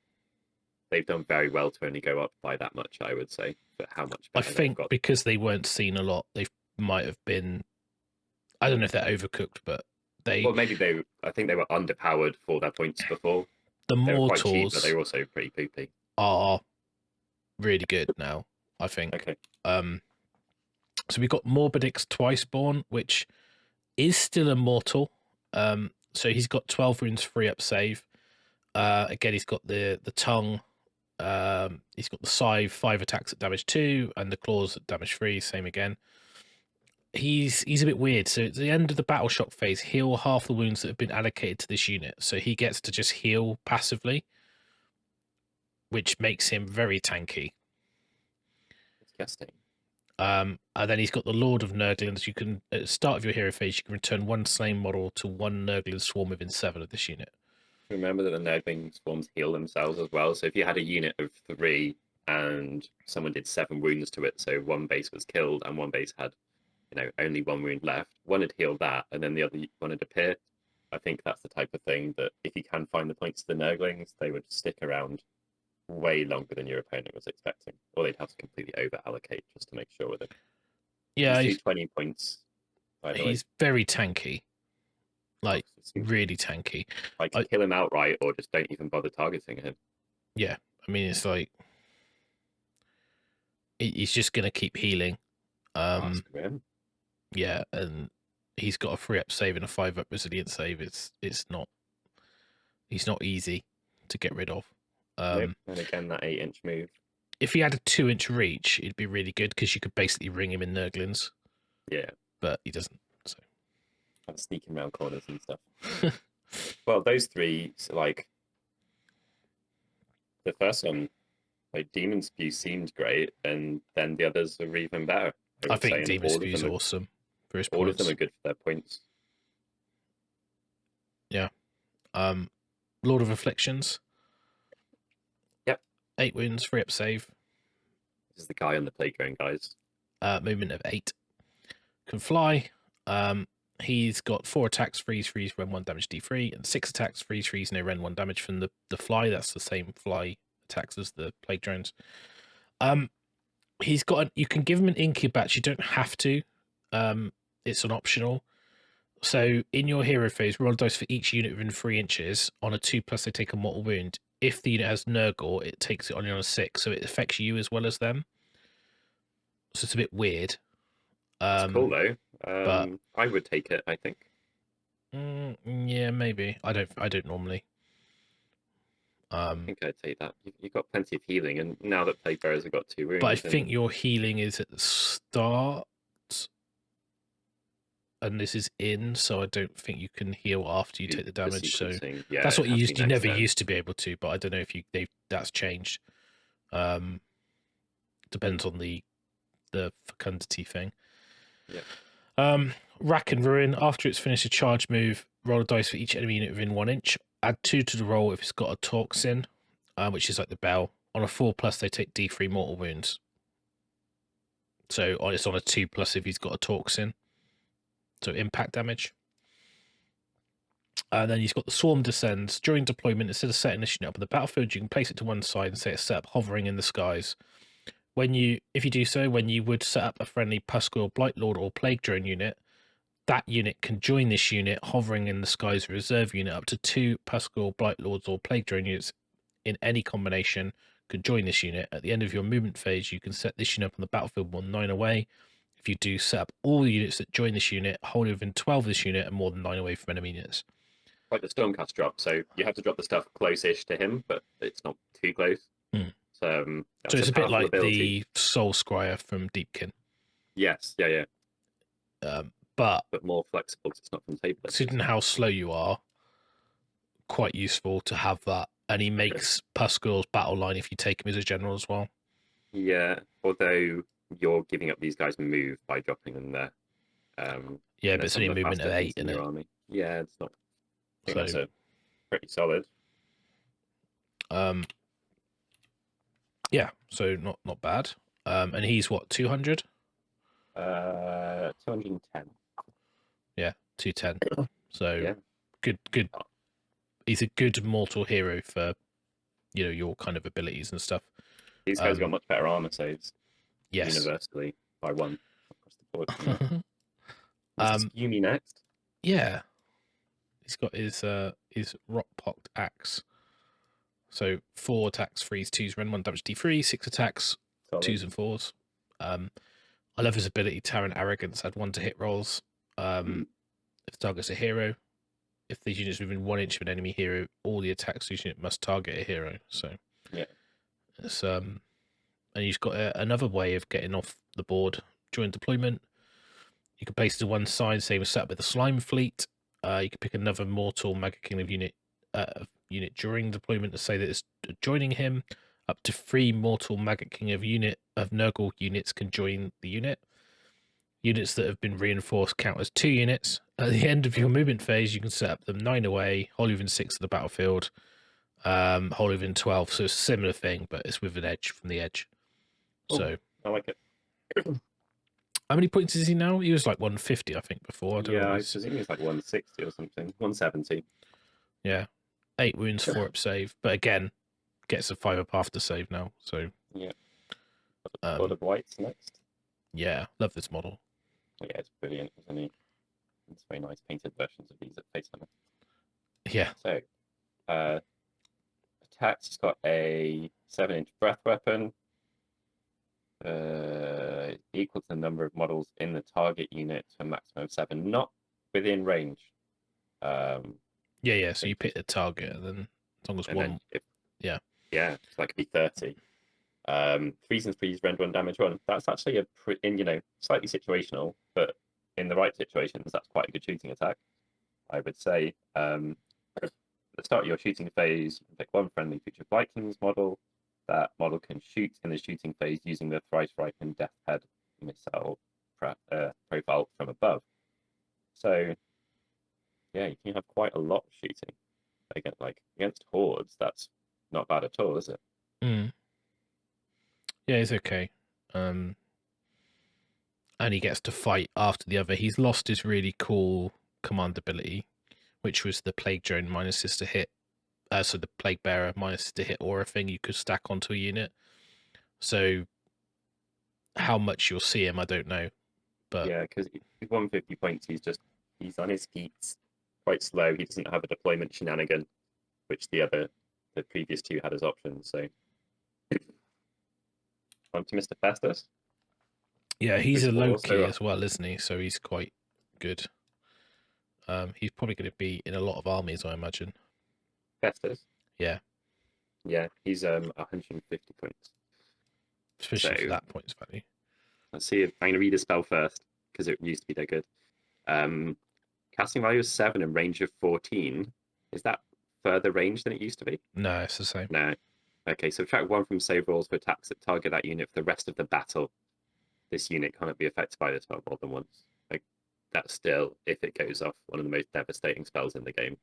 they've done very well to only go up by that much, I would say. But how much better I think because they weren't seen a lot, they might have been. I don't know if they're overcooked, but they. Well, maybe I think they were underpowered for their points before. The mortals, quite cheap, but they're also pretty poopy. Are really good now, I think. Okay. So we've got Morbidix Twiceborn, which is still immortal. So he's got 12 wounds 3-up save. Again, he's got the tongue. He's got the scythe, 5 attacks at damage 2, and the claws at damage 3. Same again. He's a bit weird. So at the end of the battle shock phase, heal half the wounds that have been allocated to this unit. So he gets to just heal passively, which makes him very tanky. Disgusting. And then he's got the Lord of Nurglings. You can, at the start of your hero phase, you can return 1 slain model to 1 Nurgling swarm within 7 of this unit. Remember that the Nurgling swarms heal themselves as well. So if you had a unit of 3 and someone did 7 wounds to it, so 1 base was killed and 1 base had, only 1 wound left, one would heal that, and then the other one would appear. I think that's the type of thing that if you can find the points to the Nurglings, they would stick around way longer than your opponent was expecting, or they'd have to completely over allocate just to make sure with it. Yeah, he's 20 points. He's very tanky, like really tanky. Like kill him outright, or just don't even bother targeting him. Yeah, I mean it's like he's just gonna keep healing. Yeah, and he's got a 3-up save and a 5-up resilient save. He's not easy to get rid of. Nope. And again, that 8-inch move. If he had a 2-inch reach, it'd be really good because you could basically ring him in Nurglings. Yeah, but he doesn't. So I'm sneaking around corners and stuff. Well, those 3, like the first one, like Demon Spew seemed great, and then the others are even better. I think Demon Spew is awesome for his points. All of them are good for their points. Yeah. Lord of Afflictions. Yep. 8 wounds, 3-up save. This is the guy on the playground, guys. Movement of 8. Can fly. He's got 4 attacks, freeze, rend 1 damage D3, and 6 attacks, freeze, no rend 1 damage from the fly. That's the same fly attacks as the plague drones. He's got you can give him an incubat. You don't have to. It's an optional. So in your hero phase, roll a dice for each unit within 3 inches. On a 2+, they take a mortal wound. If the unit has Nurgle, it takes it only on a 6, so it affects you as well as them. So it's a bit weird. It's cool though. But I would take it, I think. Yeah, maybe. I don't normally. I think I'd take that. You've got plenty of healing, and now that Plaguebearers have got 2 wounds. But I think your healing is at the start, and this is in, so I don't think you can heal after you take the damage. So yeah, that's what you used. You never used to be able to, but I don't know if that's changed. Depends on the fecundity thing. Yeah. Rack and Ruin. After it's finished a charge move, roll a dice for each enemy unit within 1 inch. Add 2 to the roll if it's got a toxin, which is like the bell. On a 4+, they take D3 mortal wounds. So it's on a 2+ if he's got a toxin. So impact damage. And then he's got the Swarm Descends. During deployment, instead of setting this unit up on the battlefield, you can place it to one side and say it's set up hovering in the skies. If you do so, when you would set up a friendly Pusgoyle, Blightlord, or Plague Drone unit, that unit can join this unit hovering in the skies reserve unit. Up to 2 Pusgoyle, Blightlords, or Plague Drone units in any combination could join this unit. At the end of your movement phase, you can set this unit up on the battlefield more than 9 away. If you do set up all the units that join this unit, hold it within 12 of this unit and more than 9 away from enemy units. Like the Stormcast drop, so you have to drop the stuff close-ish to him, but it's not too close. So it's a bit like the Soul Scryer from Deepkin. Yes, yeah. But more flexible because it's not from table. Considering how slow you are, quite useful to have that. And he makes Pusgoyle's battle line if you take him as a general as well. Yeah, although you're giving up these guys' move by dropping them there. Yeah, but it's only a movement of 8 in it. Army. Yeah, it's not. I think that's pretty solid. Yeah, so not bad. And he's what, 200? 210. Yeah, 210. So yeah. Good. He's a good mortal hero for your kind of abilities and stuff. These guys got much better armor saves. Yes, universally by 1 across the board. Yumi next. Yeah, he's got his rock-pocked axe. So 4 attacks, freeze, 2s, rend 1 damage D3, 6 attacks, solid. 2s and 4s. I love his ability, Tyrant Arrogance, add 1 to hit rolls. If the target's a hero, if the unit's within 1 inch of an enemy hero, all the attacks unit must target a hero. So yeah, it's and you've got another way of getting off the board during deployment. You can place it to one side, same as set up with the slime fleet. You can pick another mortal Maggotkin of unit during deployment to say that it's joining him. Up to 3 mortal Maggotkin of Nurgle units can join the unit. Units that have been reinforced count as 2 units. At the end of your movement phase, you can set up them 9 away, wholly within 6 of the battlefield, wholly within 12. So it's a similar thing, but it's with an edge from the edge. Ooh, So I like it. How many points is he now? He was like 150, I think, before. I don't know. I presume he's like 160 or something. 170. Yeah. 8 wounds, 4 up save. But again, gets a 5 up after save now. So yeah. God of White's next. Yeah, love this model. Yeah, it's brilliant, isn't it? It's very nice painted versions of these at FACEHAMMER. Yeah. So, attacks, it's got a 7-inch breath weapon. Equal to the number of models in the target unit to a maximum of 7, not within range. Yeah. So you pick the target, and then as long as one. Yeah, so that could be 30. 3s and 3s render 1 damage 1. That's actually slightly situational, but in the right situations, that's quite a good shooting attack. I would say. At the start of your shooting phase, you can pick 1 friendly featured Vikings model. That model can shoot in the shooting phase using the thrice ripened Death Head missile profile from above. So, yeah, you can have quite a lot of shooting. Against hordes, that's not bad at all, is it? Yeah, it's okay. And he gets to fight after the other. He's lost his really cool command ability, which was the Plague Drone minus to hit. So the Plaguebearer minus to hit aura thing you could stack onto a unit. So how much you'll see him, I don't know. But yeah, because 150 points, he's on his feet, quite slow. He doesn't have a deployment shenanigan, which the previous 2 had as options. So on to Mr. Festus. Yeah, he's a low key as well, isn't he? So he's quite good. He's probably going to be in a lot of armies, I imagine. Festus? Yeah. Yeah, he's 150 points. Especially for that points value. Let's see if I'm going to read a spell first, because it used to be that good. Casting value is 7 and range of 14. Is that further range than it used to be? No, it's the same. No. Okay, subtract 1 from save rolls for attacks that target that unit for the rest of the battle. This unit cannot be affected by this spell more than once. That's still, if it goes off, one of the most devastating spells in the game.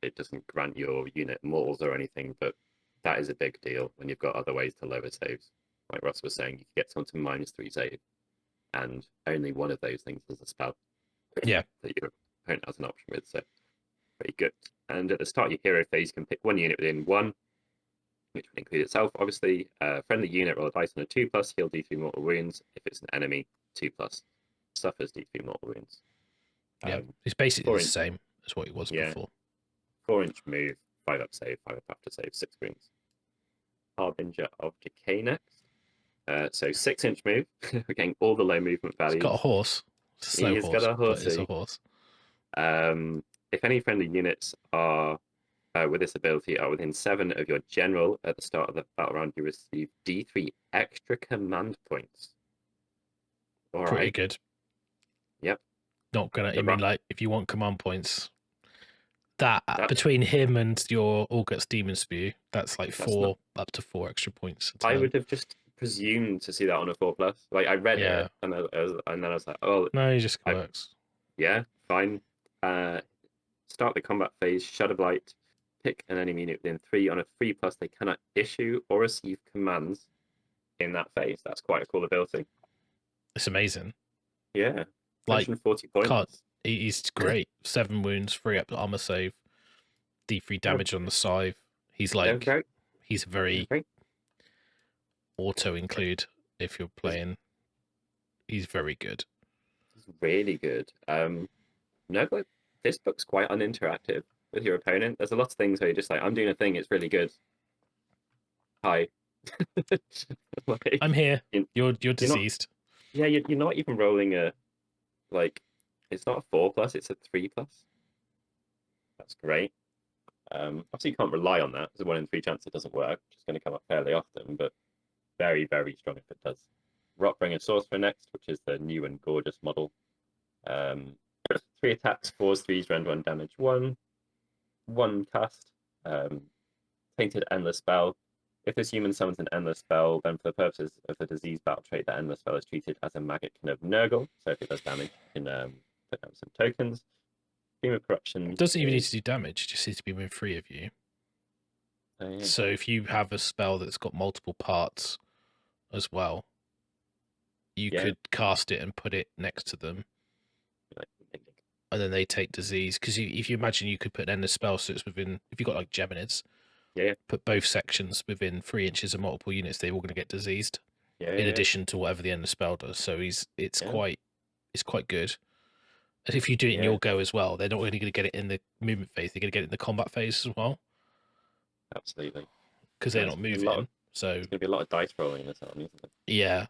It doesn't grant your unit mortals or anything, but that is a big deal when you've got other ways to lower saves. Like Ross was saying, you can get someone to -3 save, and only one of those things is a spell. Yeah. That your opponent has an option with, so very good. And at the start of your hero phase, you can pick 1 unit within 1, which would include itself, obviously. Friendly unit, roll a dice on a 2+, heal D3 mortal wounds. If it's an enemy, 2+, suffers D3 mortal wounds. Yeah, it's basically the same as what it was before. 4-inch move, 5 up save, 5 up after save, 6 wounds. Harbinger of Decay next. So 6-inch move, we're getting all the low movement values. He's got a horse. It's a slow He's horse, got a horse. But it's a horse. If any friendly units are with this ability are within 7 of your general at the start of the battle round, you receive D3 extra command points. All Pretty right. good. Yep. Not gonna. I mean, like, if you want command points, that between him and your All Guts Demon Spew, that's like up to 4 extra points. I would have just presumed to see that on a 4+. Like, I read it, and then I was like, oh, no, it just works. Yeah, fine. Start the combat phase, Shudder Blight. Pick an enemy unit within 3 on a 3+. They cannot issue or receive commands in that phase. That's quite a cool ability. It's amazing. Yeah, like 40 points. He's great. 7 wounds, 3 up armor save, D3 damage on the scythe. He's like he's very auto include if you're playing. He's very good. He's really good. No, but this book's quite uninteractive with your opponent. There's a lot of things where you're just like, I'm doing a thing, it's really good. Hi. I'm here. You're deceased. You're not even rolling a It's not a 4+, it's a 3+. That's great. Obviously, you can't rely on that. There's a 1 in 3 chance it doesn't work, which is going to come up fairly often, but very, very strong if it does. Rockbringer Sorcerer next, which is the new and gorgeous model. 3 attacks, 4s, 3s, rend 1, damage 1. 1 cast. Tainted Endless Spell. If this human summons an Endless Spell, then for the purposes of the disease battle trait, that Endless Spell is treated as a Maggotkin of Nurgle. So if it does damage, you can put down some tokens. Stream of Corruption. It doesn't even need to do damage, it just needs to be within 3 of you. Yeah. So if you have a spell that's got multiple parts as well, you could cast it and put it next to them. And then they take disease. Because if you imagine you could put an endless spell, so it's within, if you've got like Geminids, put both sections within 3 inches of multiple units, they're all going to get diseased. In addition to whatever the endless spell does. So it's quite good. And if you do it in your go as well, they're not only going to get it in the movement phase, they're going to get it in the combat phase as well. Absolutely. Because they're not moving. So there's going to be a lot of dice rolling in this army, isn't it? Yeah.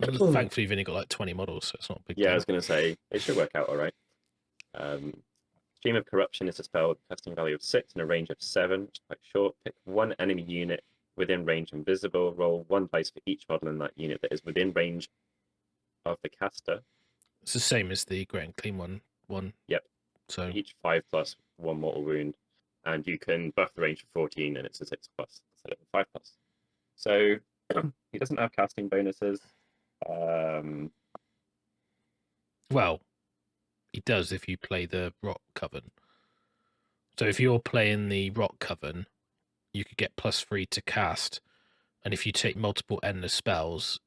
Thankfully, you've only got like 20 models, so it's not a big deal. I was going to say, it should work out all right. Stream of Corruption is a spell with a casting value of 6 and a range of 7, which is quite short. Pick 1 enemy unit within range and visible. Roll 1 dice for each model in that unit that is within range of the caster. It's the same as the Great and Clean one. Yep. So each 5+, 1 mortal wound. And you can buff the range for 14, and it's a 6+ instead of a 5+. So he doesn't have casting bonuses. Well, he does if you play the Rock Coven. So if you're playing the Rock Coven, you could get +3 to cast, and if you take multiple endless spells,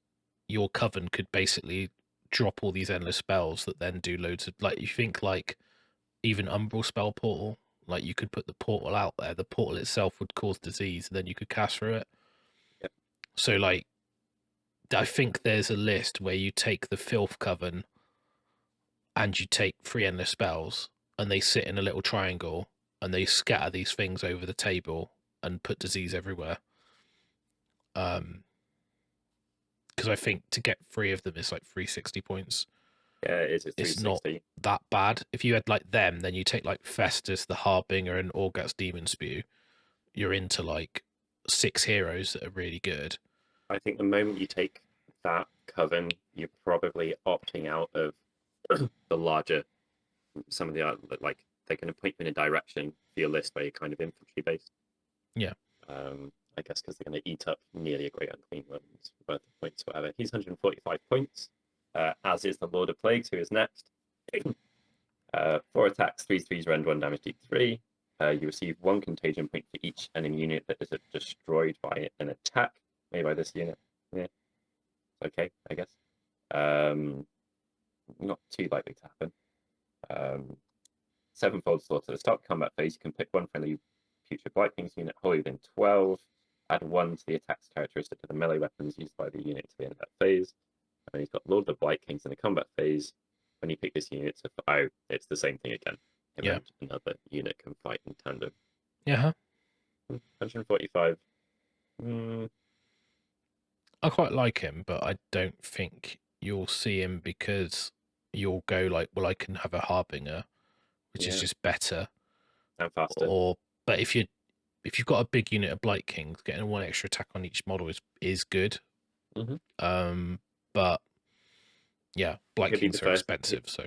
your Coven could basically drop all these endless spells that then do loads of, like, you think like even Umbral Spell Portal, like you could put the portal out there, the portal itself would cause disease, and then you could cast through it. Yep. So like, I think there's a list where you take the Filth Coven and you take 3 endless spells, and they sit in a little triangle, and they scatter these things over the table and put disease everywhere. Because I think to get 3 of them is like 360 points. Yeah, it is. It's not that bad. If you had like them, then you take like Festus, the Harbinger, and Orgut's Demon Spew. You're into like 6 heroes that are really good. I think the moment you take that Coven, you're probably opting out of the larger, some of the like they're going to point you in a direction for your list where you're kind of infantry based. Yeah. I guess because they're going to eat up nearly a Great Unclean one's worth of points, whatever. He's 145 points, as is the Lord of Plagues, who is next. 4 attacks, 3/3s, rend 1, damage deep 3. You receive 1 contagion point for each enemy unit that is destroyed by an attack made by this unit. Yeah. Okay, I guess. Not too likely to happen. 7-fold slaughter. At the start of combat phase, you can pick 1 friendly future Blight Kings unit wholly within 12. Add 1 to the attack's characteristic to the melee weapons used by the unit to the end of that phase. And he's got Lord of the Blight Kings in the combat phase. When you pick this unit, it's the same thing again. Another unit can fight in tandem. Yeah. 145. I quite like him, but I don't think you'll see him because you'll go like, well, I can have a Harbinger, which is just better and faster. But if you've got a big unit of Blight Kings, getting 1 extra attack on each model is good. But yeah, Blight Kings are expensive, so.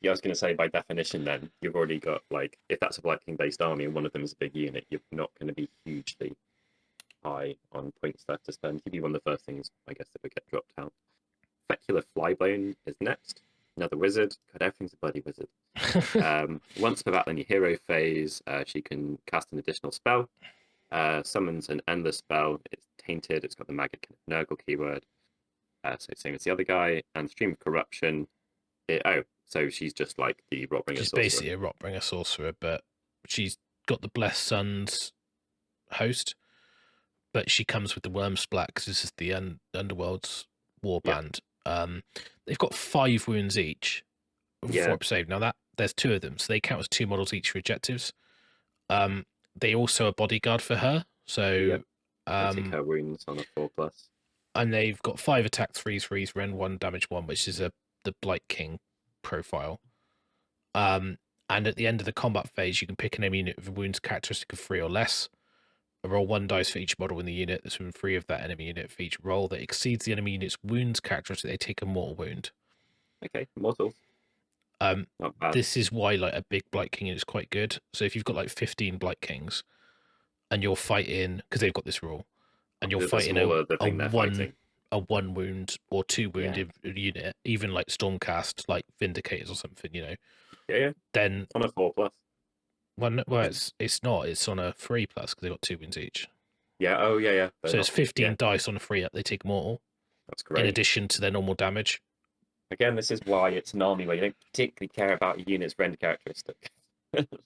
Yeah, I was going to say, by definition, then you've already got, like, if that's a Blight King based army and one of them is a big unit, you're not going to be hugely high on points left to spend. He'd be one of the first things, I guess, that would get dropped out. Fecular Flybone is next. Another wizard. God, everything's a bloody wizard. Once per battle in your hero phase, she can cast an additional spell. Summons an endless spell. It's tainted. It's got the Maggotkin of Nurgle keyword. So same as the other guy. And Stream of Corruption. So she's just like the Rotbringer Sorcerer. She's basically a Rotbringer Sorcerer, but she's got the Blessed Sun's host. But she comes with the Wormsplat because this is the Underworld's warband. They've got 5 wounds each. 4 save. Now there's 2 of them, so they count as 2 models each for objectives. They also are bodyguard for her, so take her wounds on a 4+. And they've got 5 attacks, 3/3s, rend 1, damage 1, which is the Blight King profile. And at the end of the combat phase, you can pick an enemy unit with a wounds characteristic of 3 or less. Roll 1 dice for each model in the unit that's within 3 of that enemy unit. For each roll that exceeds the enemy unit's wounds characteristic, they take a mortal wound. Okay, mortals. Not bad. This is why like a big Blight King is quite good. So if you've got like 15 Blight Kings, and you're fighting because they've got this rule, and you're fighting a 1 wound or 2 wound unit, even like Stormcast, like Vindicators or something, you know. Yeah. Then on a 4+. Well, it's not. It's on a 3+ because they've got 2 wounds each. Yeah. Oh, yeah. So it's 15 dice on a 3 up. They take mortal. That's great. In addition to their normal damage. Again, this is why it's an army where you don't particularly care about your unit's rend characteristic.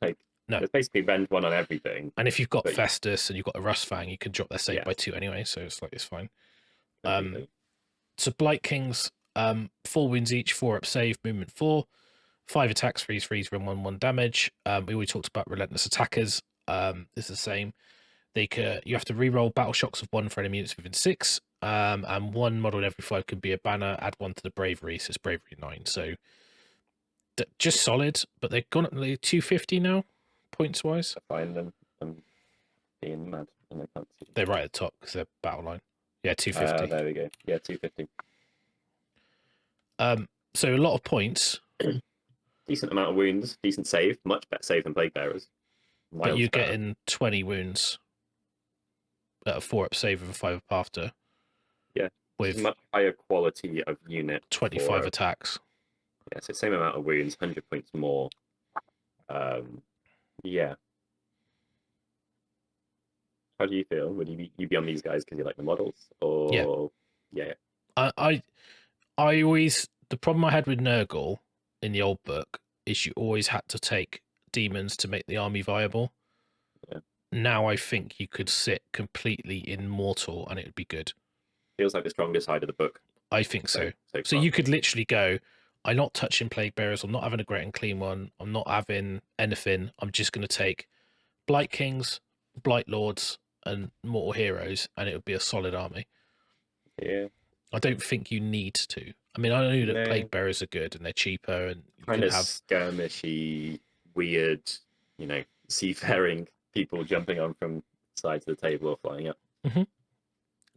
Like, no, it's basically rend 1 on everything. And if you've got Festus and you've got a Rustfang, you can drop their save by 2 anyway. So it's fine. So Blight Kings, 4 wounds each, 4 up save, movement 4. 5 attacks, freeze, run 1 damage. We already talked about relentless attackers. It's the same. You have to reroll battle shocks of 1 for enemy units within 6. And 1 model in every 5 can be a banner. Add 1 to the bravery, so it's bravery 9. So just solid, but they've gone up to 250 now, points wise. I find them being mad, and I can't see. They're right at the top because they're battle line. Yeah, 250. There we go. Yeah, 250. So a lot of points. Decent amount of wounds, decent save, much better save than Plaguebearers. But you're getting 20 wounds at a 4 up save with a 5 up after. Yeah, with much higher quality of unit. 25 attacks. Yeah, so same amount of wounds, 100 points more. Yeah. How do you feel? Would you be on these guys because you like the models, or yeah? I always, the problem I had with Nurgle in the old book is you always had to take demons to make the army viable. Yeah. Now I think you could sit completely in mortal and it would be good. Feels like the stronger side of the book. I think so. So you could literally go, I'm not touching Plaguebearers, I'm not having a great and clean one, I'm not having anything, I'm just going to take Blight Kings, Blight Lords, and Mortal Heroes, and it would be a solid army. Yeah. I don't think you need to. I mean, I know that Plaguebearers are good and they're cheaper and you kind can of have skirmishy, weird, seafaring people jumping on from sides of the table or flying up. Mm-hmm.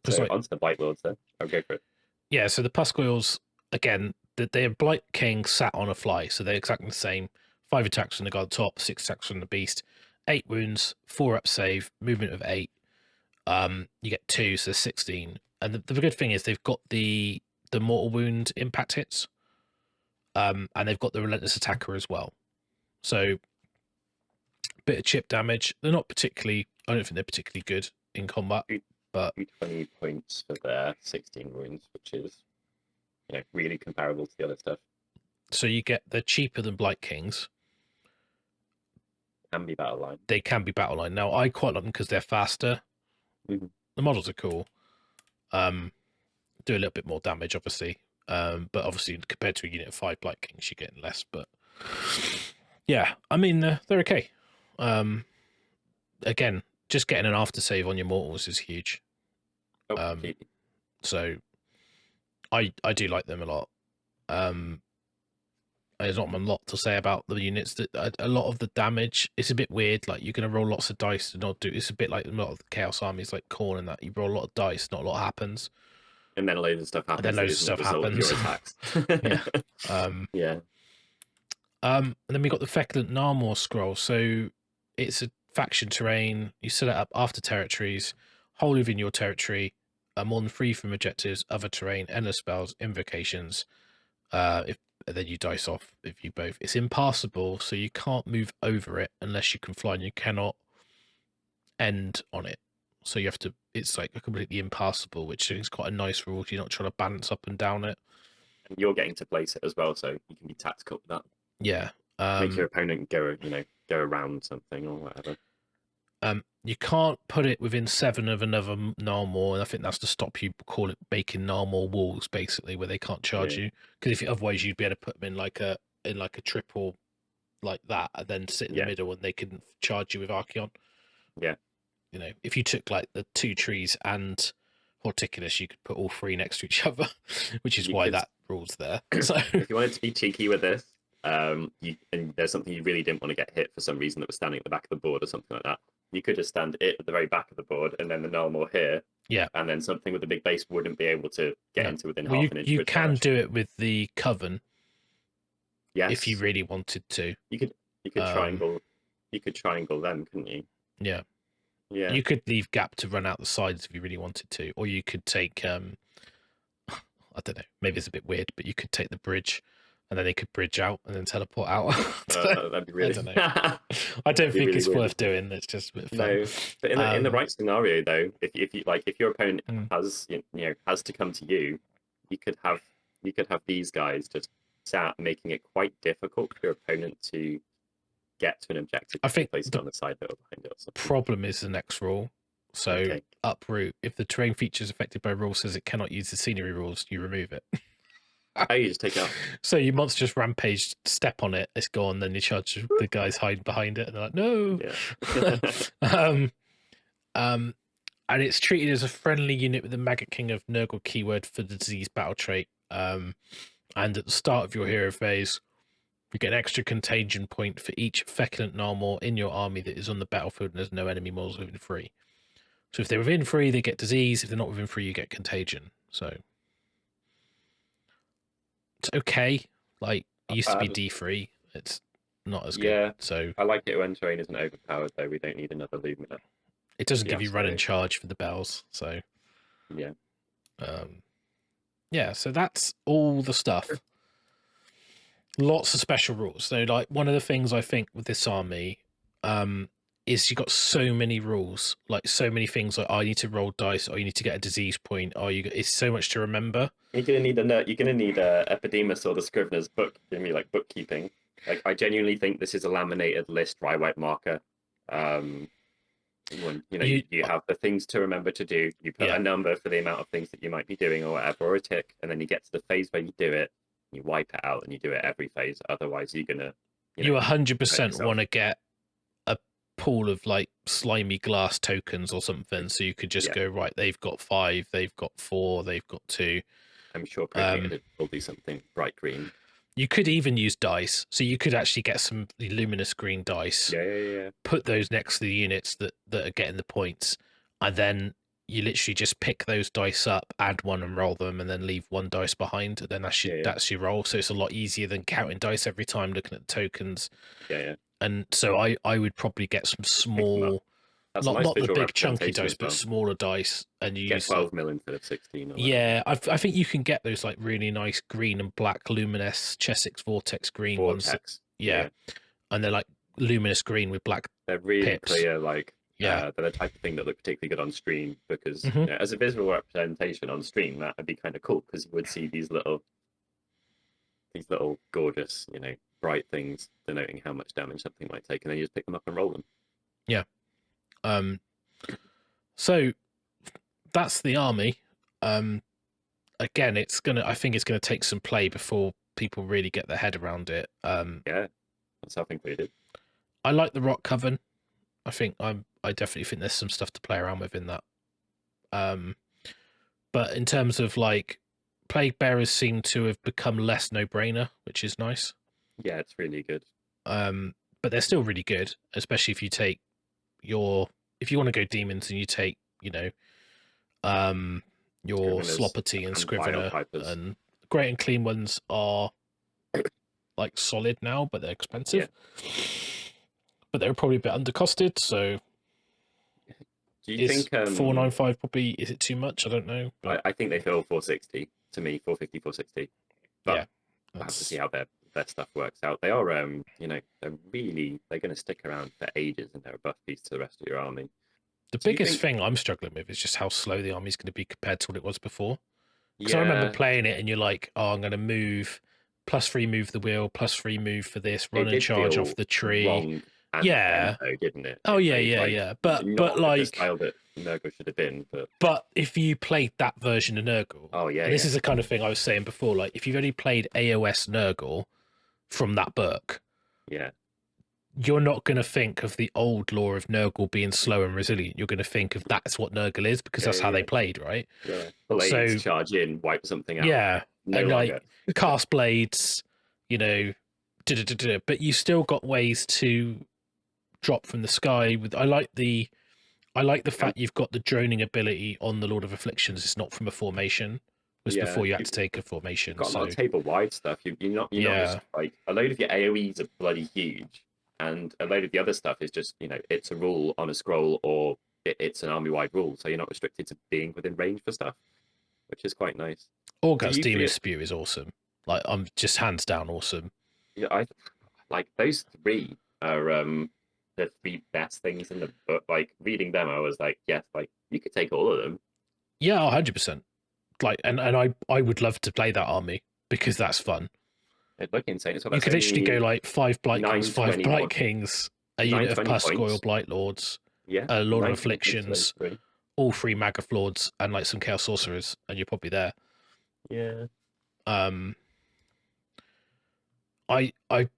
So onto the Blight Lords then. I'll go for it. Yeah, so the Puscoils, again, they're Blight King sat on a fly, so they're exactly the same. 5 attacks from the guy at the top, 6 attacks from the beast, 8 wounds, 4 up save, movement of 8. You get 2, so 16. And the good thing is they've got the mortal wound impact hits, and they've got the relentless attacker as well. So bit of chip damage. They're not particularly, I don't think they're particularly good in combat, but 20 points for their 16 wounds, which is really comparable to the other stuff. So you get, they're cheaper than Blight Kings. Can be battle line. They can be battle line. Now I quite like them because they're faster. Mm-hmm. The models are cool. Do a little bit more damage, obviously. But obviously compared to a unit of 5 Blight Kings, you're getting less. But yeah, I mean they're okay. Again, just getting an after save on your mortals is huge. So I do like them a lot. There's not a lot to say about the units. That a lot of the damage, it's a bit weird. Like you're going to roll lots of dice to not do. It's a bit like a lot of the Chaos armies, like Khorne, and that you roll a lot of dice, not a lot happens. And then loads of stuff happens. And then loads of stuff happens. Your attacks. Yeah. And then we got the Feculent Narmor scroll. So it's a faction terrain. You set it up after territories, wholly within your territory, more than 3 from objectives, other terrain, endless spells, invocations. Then you dice off if you both. It's impassable, so you can't move over it unless you can fly, and you cannot end on it. So you have to. It's like a completely impassable, which is quite a nice rule. You're not trying to balance up and down it. And you're getting to place it as well, so you can be tactical with that. Yeah. Make your opponent go around something or whatever. You can't put it within 7 of another Narmor, and I think that's to stop you making Narmor walls, basically, where they can't charge you. Because otherwise you'd be able to put them in like a triple like that, and then sit in the middle, and they can charge you with Archaon. Yeah. If you took like the 2 trees and Horticulus, you could put all 3 next to each other, which is why that rule's there. So if you wanted to be cheeky with this, and there's something you really didn't want to get hit for some reason that was standing at the back of the board or something like that, you could just stand it at the very back of the board and then the normal here. Yeah. And then something with a big base wouldn't be able to get into within half an inch. You can do it with the Coven. Yes. If you really wanted to. You could triangle them, couldn't you? Yeah. Yeah. You could leave gap to run out the sides if you really wanted to. Or you could take I don't know, maybe it's a bit weird, but you could take the bridge and then they could bridge out and then teleport out. That'd be really... I don't know. I don't think really it's weird. Worth doing. It's just a bit fun. No, but in the right scenario though, if your opponent has has to come to you, you could have these guys just sat, making it quite difficult for your opponent to get to an objective. I think placed on the side or behind it. Or something. Problem is the next rule. So uproot. If the terrain feature is affected by rule says it cannot use the scenery rules, you remove it. Oh, you just take it out. So your monster just rampage, step on it, it's gone. Then you charge the guys hiding behind it, and they're like, "No." Yeah. And it's treated as a friendly unit with the Maggotkin of Nurgle keyword for the disease battle trait. And at the start of your hero phase, you get an extra contagion point for each feculent Gnarmor in your army that is on the battlefield and there's no enemy models within 3. So if they're within 3, they get disease. If they're not within 3, you get contagion. So it's okay. Like, it used to be D3. It's not as good. Yeah. So I like it when terrain isn't overpowered, though. We don't need another Lumina. It doesn't give you run and charge for the bells. So yeah. Yeah, so that's all the stuff. Lots of special rules. So, like, one of the things I think with this army is you got so many rules, like so many things. Like, oh, you need to roll dice, or you need to get a disease point, or it's so much to remember. You're gonna need Epidemius or the Scrivener's book, like bookkeeping. Like, I genuinely think this is a laminated list, dry white marker. When you have the things to remember to do, you put a number for the amount of things that you might be doing or whatever, or a tick, and then you get to the phase where you do it, you wipe it out, and you do it every phase. Otherwise, you're gonna you 100% want to get a pool of like slimy glass tokens or something, so you could just go, right, they've got 5, they've got 4, they've got 2. I'm sure will do something bright green. You could even use dice, so you could actually get some luminous green dice. Yeah. Put those next to the units that are getting the points, and then you literally just pick those dice up, add 1 and roll them, and then leave 1 dice behind. And then that's your roll. So it's a lot easier than counting dice every time, looking at the tokens. Yeah. And so I would probably get some small, not the big chunky dice, but smaller dice, and you get 12 mil instead of 16. I think you can get those like really nice green and black luminous Chessex Vortex green ones. Yeah, and they're like luminous green with black. They're really pips. Clear, like they're the type of thing that look particularly good on stream because as a visual representation on stream, that would be kind of cool because you would see these little gorgeous, bright things denoting how much damage something might take, and then you just pick them up and roll them. Yeah. So that's the army. Again, I think it's gonna take some play before people really get their head around it. Yeah, that's self-included. I like the Rock Coven. I definitely think there's some stuff to play around with in that. But in terms of like Plaguebearers seem to have become less no-brainer, which is nice. Yeah, it's really good. But they're still really good, especially if you take if you want to go demons and you take, your Sloppity and Scrivener, and Great and Clean ones are like solid now, but they're expensive. Yeah. But they're probably a bit undercosted, so do you think 495 probably, is it too much? I don't know. But I think they feel 460 to me, 450, 460. But yeah, I have to see how their stuff works out. They are, they're going to stick around for ages, and they're a buff piece to the rest of your army. The biggest thing I'm struggling with is just how slow the army is going to be compared to what it was before. Because I remember playing it, and you're like, "Oh, I'm going to move +3, move the wheel, +3, move for this, run and charge off the tree." Wrong tempo, didn't it? Oh yeah. But like the style that Nurgle should have been. But if you played that version of Nurgle, this is the kind of thing I was saying before. Like, if you've only played AOS Nurgle from that book, you're not going to think of the old lore of Nurgle being slow and resilient. You're going to think of that's what Nurgle is because that's how they played, right? Yeah. Blades charge in, wipe something out. Yeah, and like cast blades, but you still got ways to drop from the sky. With I like the fact you've got the droning ability on the Lord of Afflictions. It's not from a formation. Was before you had to take a formation. You've got a lot of table wide stuff. You're not just like a load of your AoEs are bloody huge, and a load of the other stuff is just it's a rule on a scroll or it's an army wide rule, so you're not restricted to being within range for stuff, which is quite nice. Orgut's Demon Spew is awesome. Like I'm just hands down awesome. Yeah, I like those three are the three best things in the book. Like reading them, I was like, yes, like you could take all of them. Yeah, 100%. Like, and I would love to play that army because that's fun. It'd look insane. You could literally go like 5 Blight Kings, 5 Blight Kings, a unit of Pascoil Blight Lords, a Lord of Afflictions, all 3 Maggotkin Lords, and like some Chaos Sorcerers, and you're probably there. Yeah. I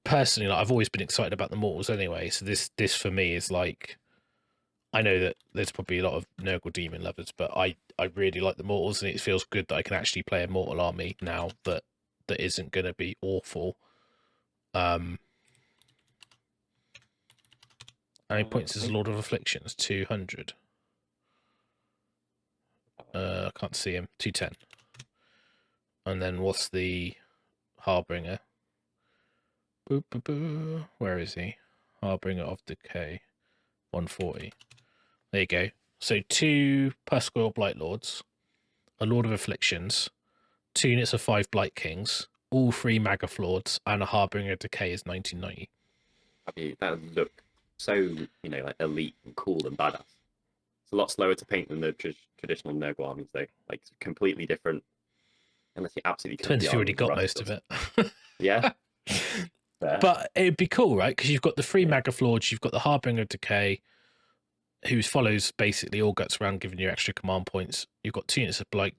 personally, like, I've always been excited about the Mortals anyway, so this for me is like, I know that there's probably a lot of Nurgle Demon lovers, but I really like the Mortals, and it feels good that I can actually play a Mortal army now that isn't going to be awful. How many points is Lord of Afflictions? 200. I can't see him. 210. And then what's the Harbinger? Boop, boop, boop. Where is he? Harbinger of Decay. 140. There you go. So 2 Pascoil Blight Lords, a Lord of Afflictions, 2 units of 5 Blight Kings, all 3 Maggotkin Lords, and a Harbinger of Decay is 1990. I mean, that would look so, like elite and cool and badass. It's a lot slower to paint than the traditional Nurgle armies, though. Like, it's completely different. Unless you absolutely depends if you already got most of it. Yeah. But it'd be cool, right? Because you've got the 3 Maggotkin Lords, you've got the Harbinger of Decay, who follows basically all guts around, giving you extra command points. You've got 2 units of Blight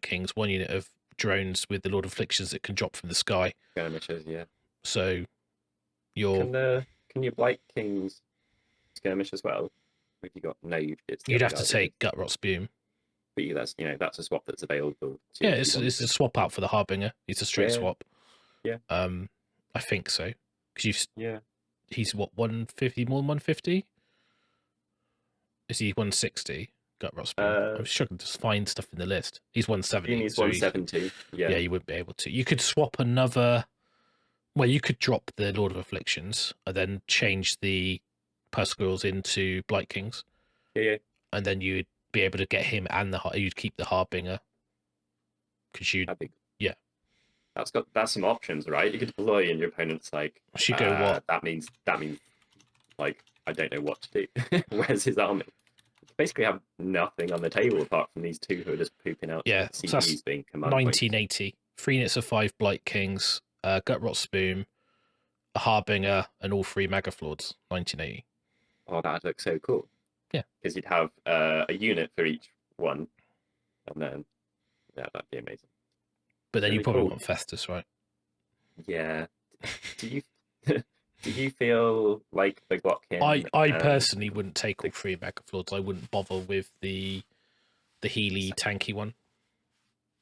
Kings, 1 unit of drones with the Lord of Afflictions that can drop from the sky. Skirmishers, yeah. So you're... Can your Blight Kings skirmish as well? Have you got no? You'd have to take Gutrot Spume. But that's a swap that's available. Yeah, it's a swap out for the Harbinger. It's a straight swap. Yeah. I think so. Because he's what, 150 more than 150? Is he 160? Gutrot Spume. I'm struggling to find stuff in the list. He's 170. He's 170. Yeah, you wouldn't be able to. You could swap another. Well, you could drop the Lord of Afflictions and then change the Pascoils into Blight Kings. Yeah. And then you'd be able to get him and you'd keep the Harbinger. Because that's some options, right? You could deploy and your opponent's like, she go what? That means like I don't know what to do. Where's his army? You basically have nothing on the table apart from these 2 who are just pooping out. Yeah, CPs so that's being command 1980. Points. 3 units of 5 Blight Kings, Gutrot Spume, a Harbinger, and all 3 Maggotkin Lords. 1980. Oh, that'd look so cool. Yeah, because you'd have a unit for each one, and then that'd be amazing. But then you probably want Festus, right? Yeah. Do you feel like the Maggotkin? I personally wouldn't take all 3 Maggotkin Lords. I wouldn't bother with the Healy tanky one.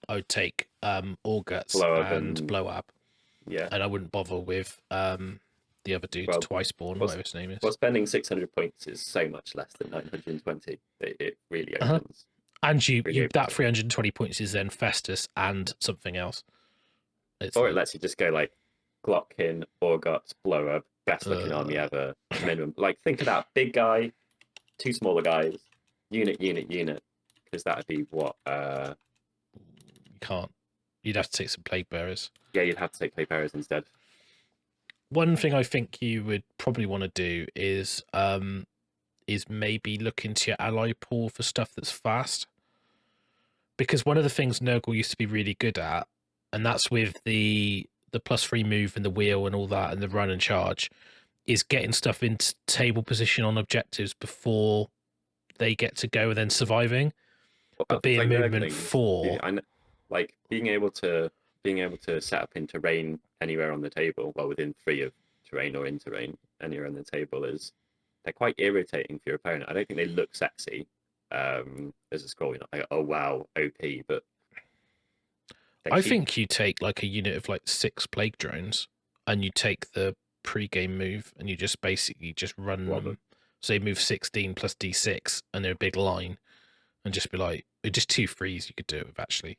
I would take Orguts and Blow-Ab. Yeah. And I wouldn't bother with the other dude, Twiceborn, whatever his name is. Well, spending 600 points is so much less than 920. It really opens. And that 320 points is then Festus and something else. It lets you just go like Glockin, Orguts, Blow-Up, best looking army ever, minimum. Like, think of that big guy, 2 smaller guys, unit, because that would be what? You can't. You'd have to take some Plaguebearers. Yeah, you'd have to take Plaguebearers instead. One thing I think you would probably want to do is maybe look into your ally pool for stuff that's fast. Because one of the things Nurgle used to be really good at, and that's with the +3 move and the wheel and all that and the run and charge, is getting stuff into table position on objectives before they get to go and then surviving. But being movement 4. Yeah, like being able to set up in terrain anywhere on the table, well, within 3 of terrain or in terrain anywhere on the table, they're quite irritating for your opponent. I don't think they look sexy as a scroll. You're not like, oh wow, OP, but I think you take like a unit of like 6 plague drones and you take the pre-game move, and you just basically just run them. So you move 16 plus d6, and they're a big line, and just be like, just 2 3s you could do it with, actually.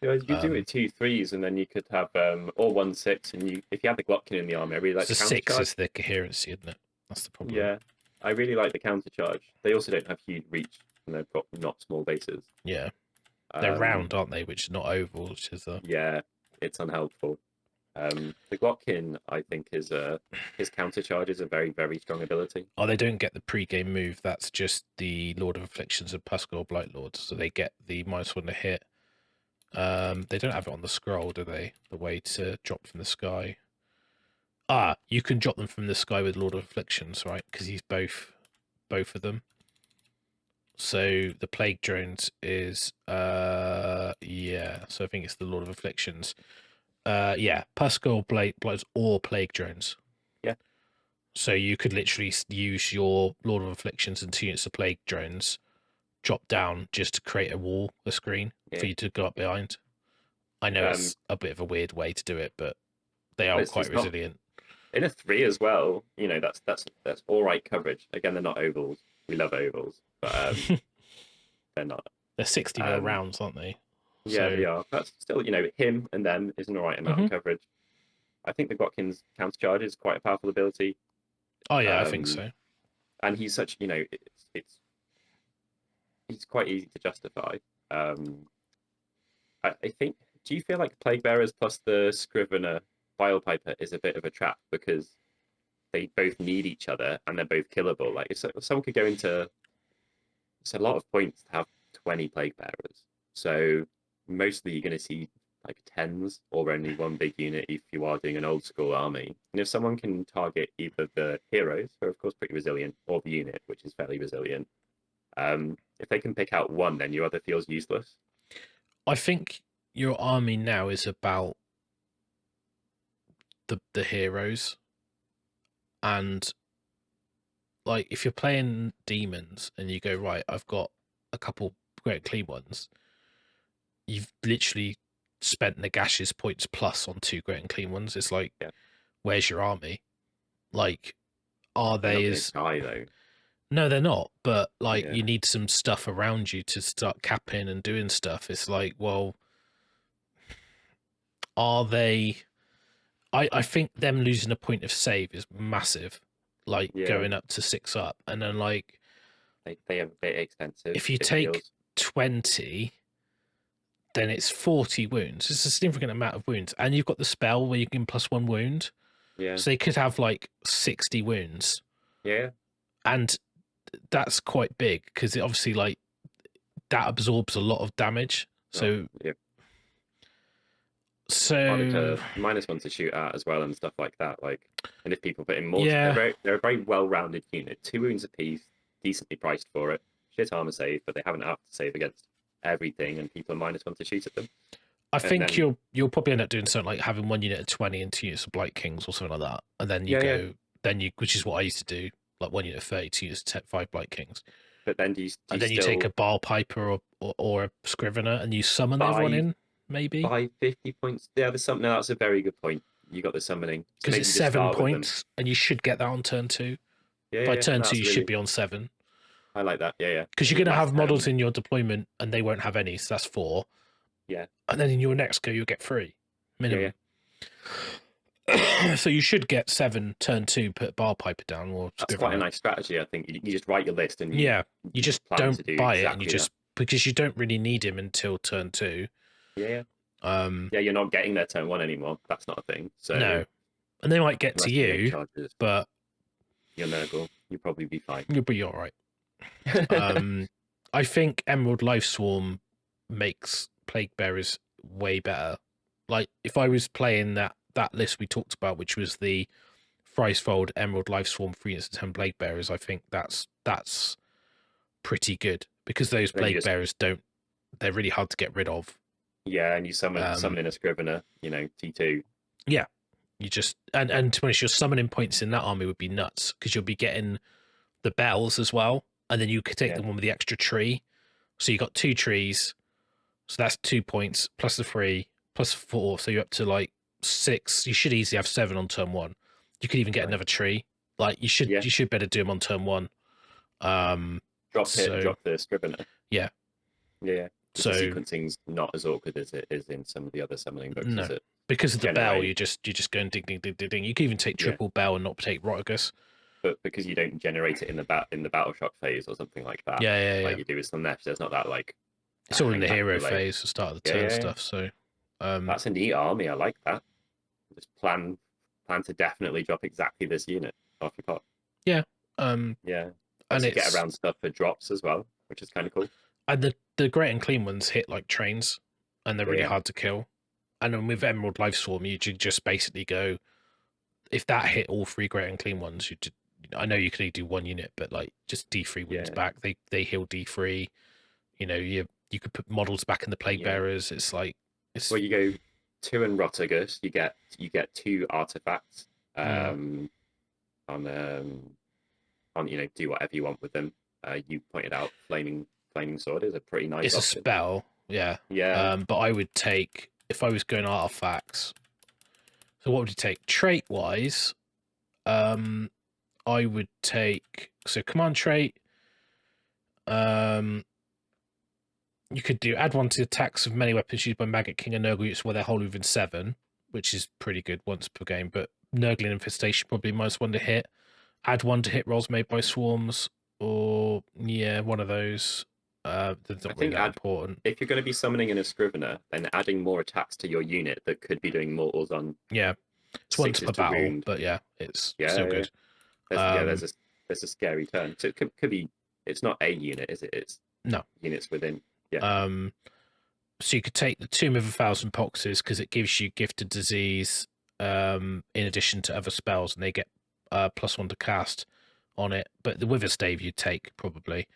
Yeah, you could do it 2 3s, and then you could have or 1 6, and if you had the Glotkin in the army, I really like the counter 6 is the coherency, isn't it? That's the problem. Yeah, I really like the counter charge. They also don't have huge reach, and they've got not small bases. Yeah, they're round, aren't they? Which is not oval, which is yeah, it's unhelpful. The Glotkin, I think, is his counter charge is a very, very strong ability. Oh, they don't get the pre-game move. That's just the Lord of Afflictions and Pascal Blight Lords. So they get the -1 to hit. They don't have it on the scroll, do they? The way to drop from the sky. Ah, you can drop them from the sky with Lord of Afflictions, right? Because he's both of them. So the Plague Drones is yeah. So I think it's the Lord of Afflictions. Yeah, Pascal Blights or Plague Drones. Yeah. So you could literally use your Lord of Afflictions and 2 units of Plague Drones, drop down just to create a screen for you to go up behind. I know it's a bit of a weird way to do it, but they are quite resilient. In a 3 as well, you know, that's all right coverage. Again, they're not ovals. We love ovals, but they're not. They're 60 mil rounds, aren't they? Yeah, they are. But still, you know, him and them is an all right amount of coverage. I think the Glotkin's counter charge is quite a powerful ability. Oh yeah, I think so. And he's such, you know, he's quite easy to justify. I think. Do you feel like Plaguebearers plus the Scrivener Vilepiper is a bit of a trap because they both need each other and they're both killable? Like if someone could go into, it's a lot of points to have 20 Plaguebearers. So mostly you're going to see like 10s or only 1 big unit if you are doing an old school army. And if someone can target either the heroes, who are of course pretty resilient, or the unit, which is fairly resilient, if they can pick out one, then your other feels useless. I think your army now is about the heroes, and like if you're playing demons and you go, right, I've got a couple great clean ones, you've literally spent Nagash's points plus on 2 great and clean ones. It's like, where's your army? Like, are they as high though? No, they're not. But like, you need some stuff around you to start capping and doing stuff. It's like, well, are they? I think them losing a point of save is massive. Like going up to 6 up, and then like they have a bit expensive. If you take 20, then it's 40 wounds. It's a significant amount of wounds, and you've got the spell where you can +1 wound. Yeah. So they could have like 60 wounds. Yeah. And that's quite big because it obviously like that absorbs a lot of damage. So So -1 to shoot at as well and stuff like that. Like, and if people put in more, they're a very well-rounded unit. 2 wounds apiece, decently priced for it. Shit armor save, but they haven't have to save against everything, and people are -1 to shoot at them. I think then, you'll probably end up doing something like having 1 unit of 20 and 2 units of Blight Kings or something like that, and then you which is what I used to do, like 1 unit of 30, 2 units of 5 Blight Kings. But then do you take a Vilepiper or a Scrivener and you summon everyone in. Maybe 50 points. Yeah, there's something. That's a very good point. You got the summoning because it's 7 points, and you should get that on turn 2. By turn 2, you should be on 7. I like that. Yeah. Because you're going to have models in your deployment, and they won't have any, so that's 4. Yeah. And then in your next go, you'll get 3 minimum. Yeah. So you should get 7 turn 2. Put Vilepiper down or. That's quite a nice strategy. I think you just write your list and you just don't buy it, and you just because you don't really need him until turn 2. Yeah. You're not getting their turn 1 anymore. That's not a thing. So no, and they might get to you, but you're Nurgle. You'll probably be fine. You'll be all right. I think Emerald Lifeswarm makes Plaguebearers way better. Like if I was playing that list we talked about, which was the Thricefold Emerald Lifeswarm 3 units of 10 Plaguebearers, I think that's pretty good because those Plaguebearers they're really hard to get rid of. Yeah, and you summon in a Scrivener, T2. Yeah, you just and to be honest, your summoning points in that army would be nuts because you'll be getting the bells as well, and then you could take the one with the extra tree. So you got 2 trees, so that's 2 points plus the 3 plus 4, so you're up to like 6. You should easily have 7 on turn 1. You could even get another tree. Like you should better do them on turn 1. Drop the Scrivener. Yeah. Yeah. So the sequencing's not as awkward as it is in some of the other summoning books. No, because of the bell, you're just going ding ding ding ding ding. You can even take triple bell and not take Rotigus. But because you don't generate it in the battle shock phase or something like that, like you do with some Nefs, there's not that like. It's all in the hero phase, the start of the turn stuff. So that's a neat army. I like that. Just plan to definitely drop exactly this unit off your pot. Yeah. Yeah. And to get around stuff for drops as well, which is kind of cool. And the great and clean ones hit like trains, and they're really hard to kill. And then with Emerald Life Swarm, you just basically go, if that hit all 3 great and clean ones, I know you could only do 1 unit, but like just D3 wounds back. They heal D3. You know, you could put models back in the Plaguebearers. It's like well, you go 2 and Rotigus. You get 2 artifacts. On do whatever you want with them. You pointed out flaming sword is a pretty nice. It's option. A spell, yeah. But I would take, if I was going artifacts. So what would you take? Trait wise, I would take command trait. You could do add 1 to attacks of melee weapons used by Maggotkin of Nurgle units where they're wholly within 7, which is pretty good once per game. But Nurgling Infestation probably -1 to hit. Add 1 to hit rolls made by swarms, or one of those. That's not really that important. If you're going to be summoning in a Scrivener, then adding more attacks to your unit that could be doing mortals on. Yeah, it's once per battle, wound. But it's still good. There's a scary turn. So it could be. It's not a unit, is it? It's units within. Yeah. So you could take the Tomb of 1,000 Poxes because it gives you Gifted Disease in addition to other spells, and they get +1 to cast on it. But the Wither Stave you'd take probably,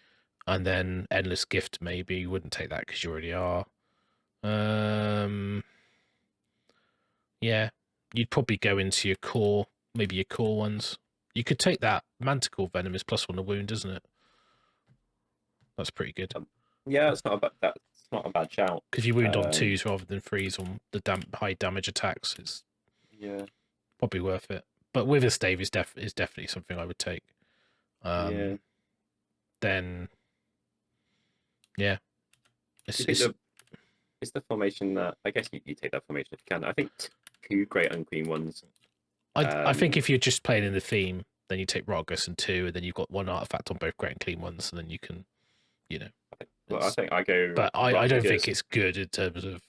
and then Endless Gift maybe you wouldn't take that because you already are. You'd probably go into your core, maybe your core ones. You could take that Manticore Venom is +1 to wound, isn't it? That's pretty good. That's not a bad shout. Because you wound on 2s rather than 3s on the high damage attacks. It's probably worth it. But Wither Stave is definitely something I would take. Then it's the formation that I guess you take that formation if you can. I think 2 great unclean ones. I think if you're just playing in the theme, then you take Rotigus and 2, and then you've got 1 artifact on both great and clean ones, and then you can, Well, I think I go. But I don't think it's good in terms of.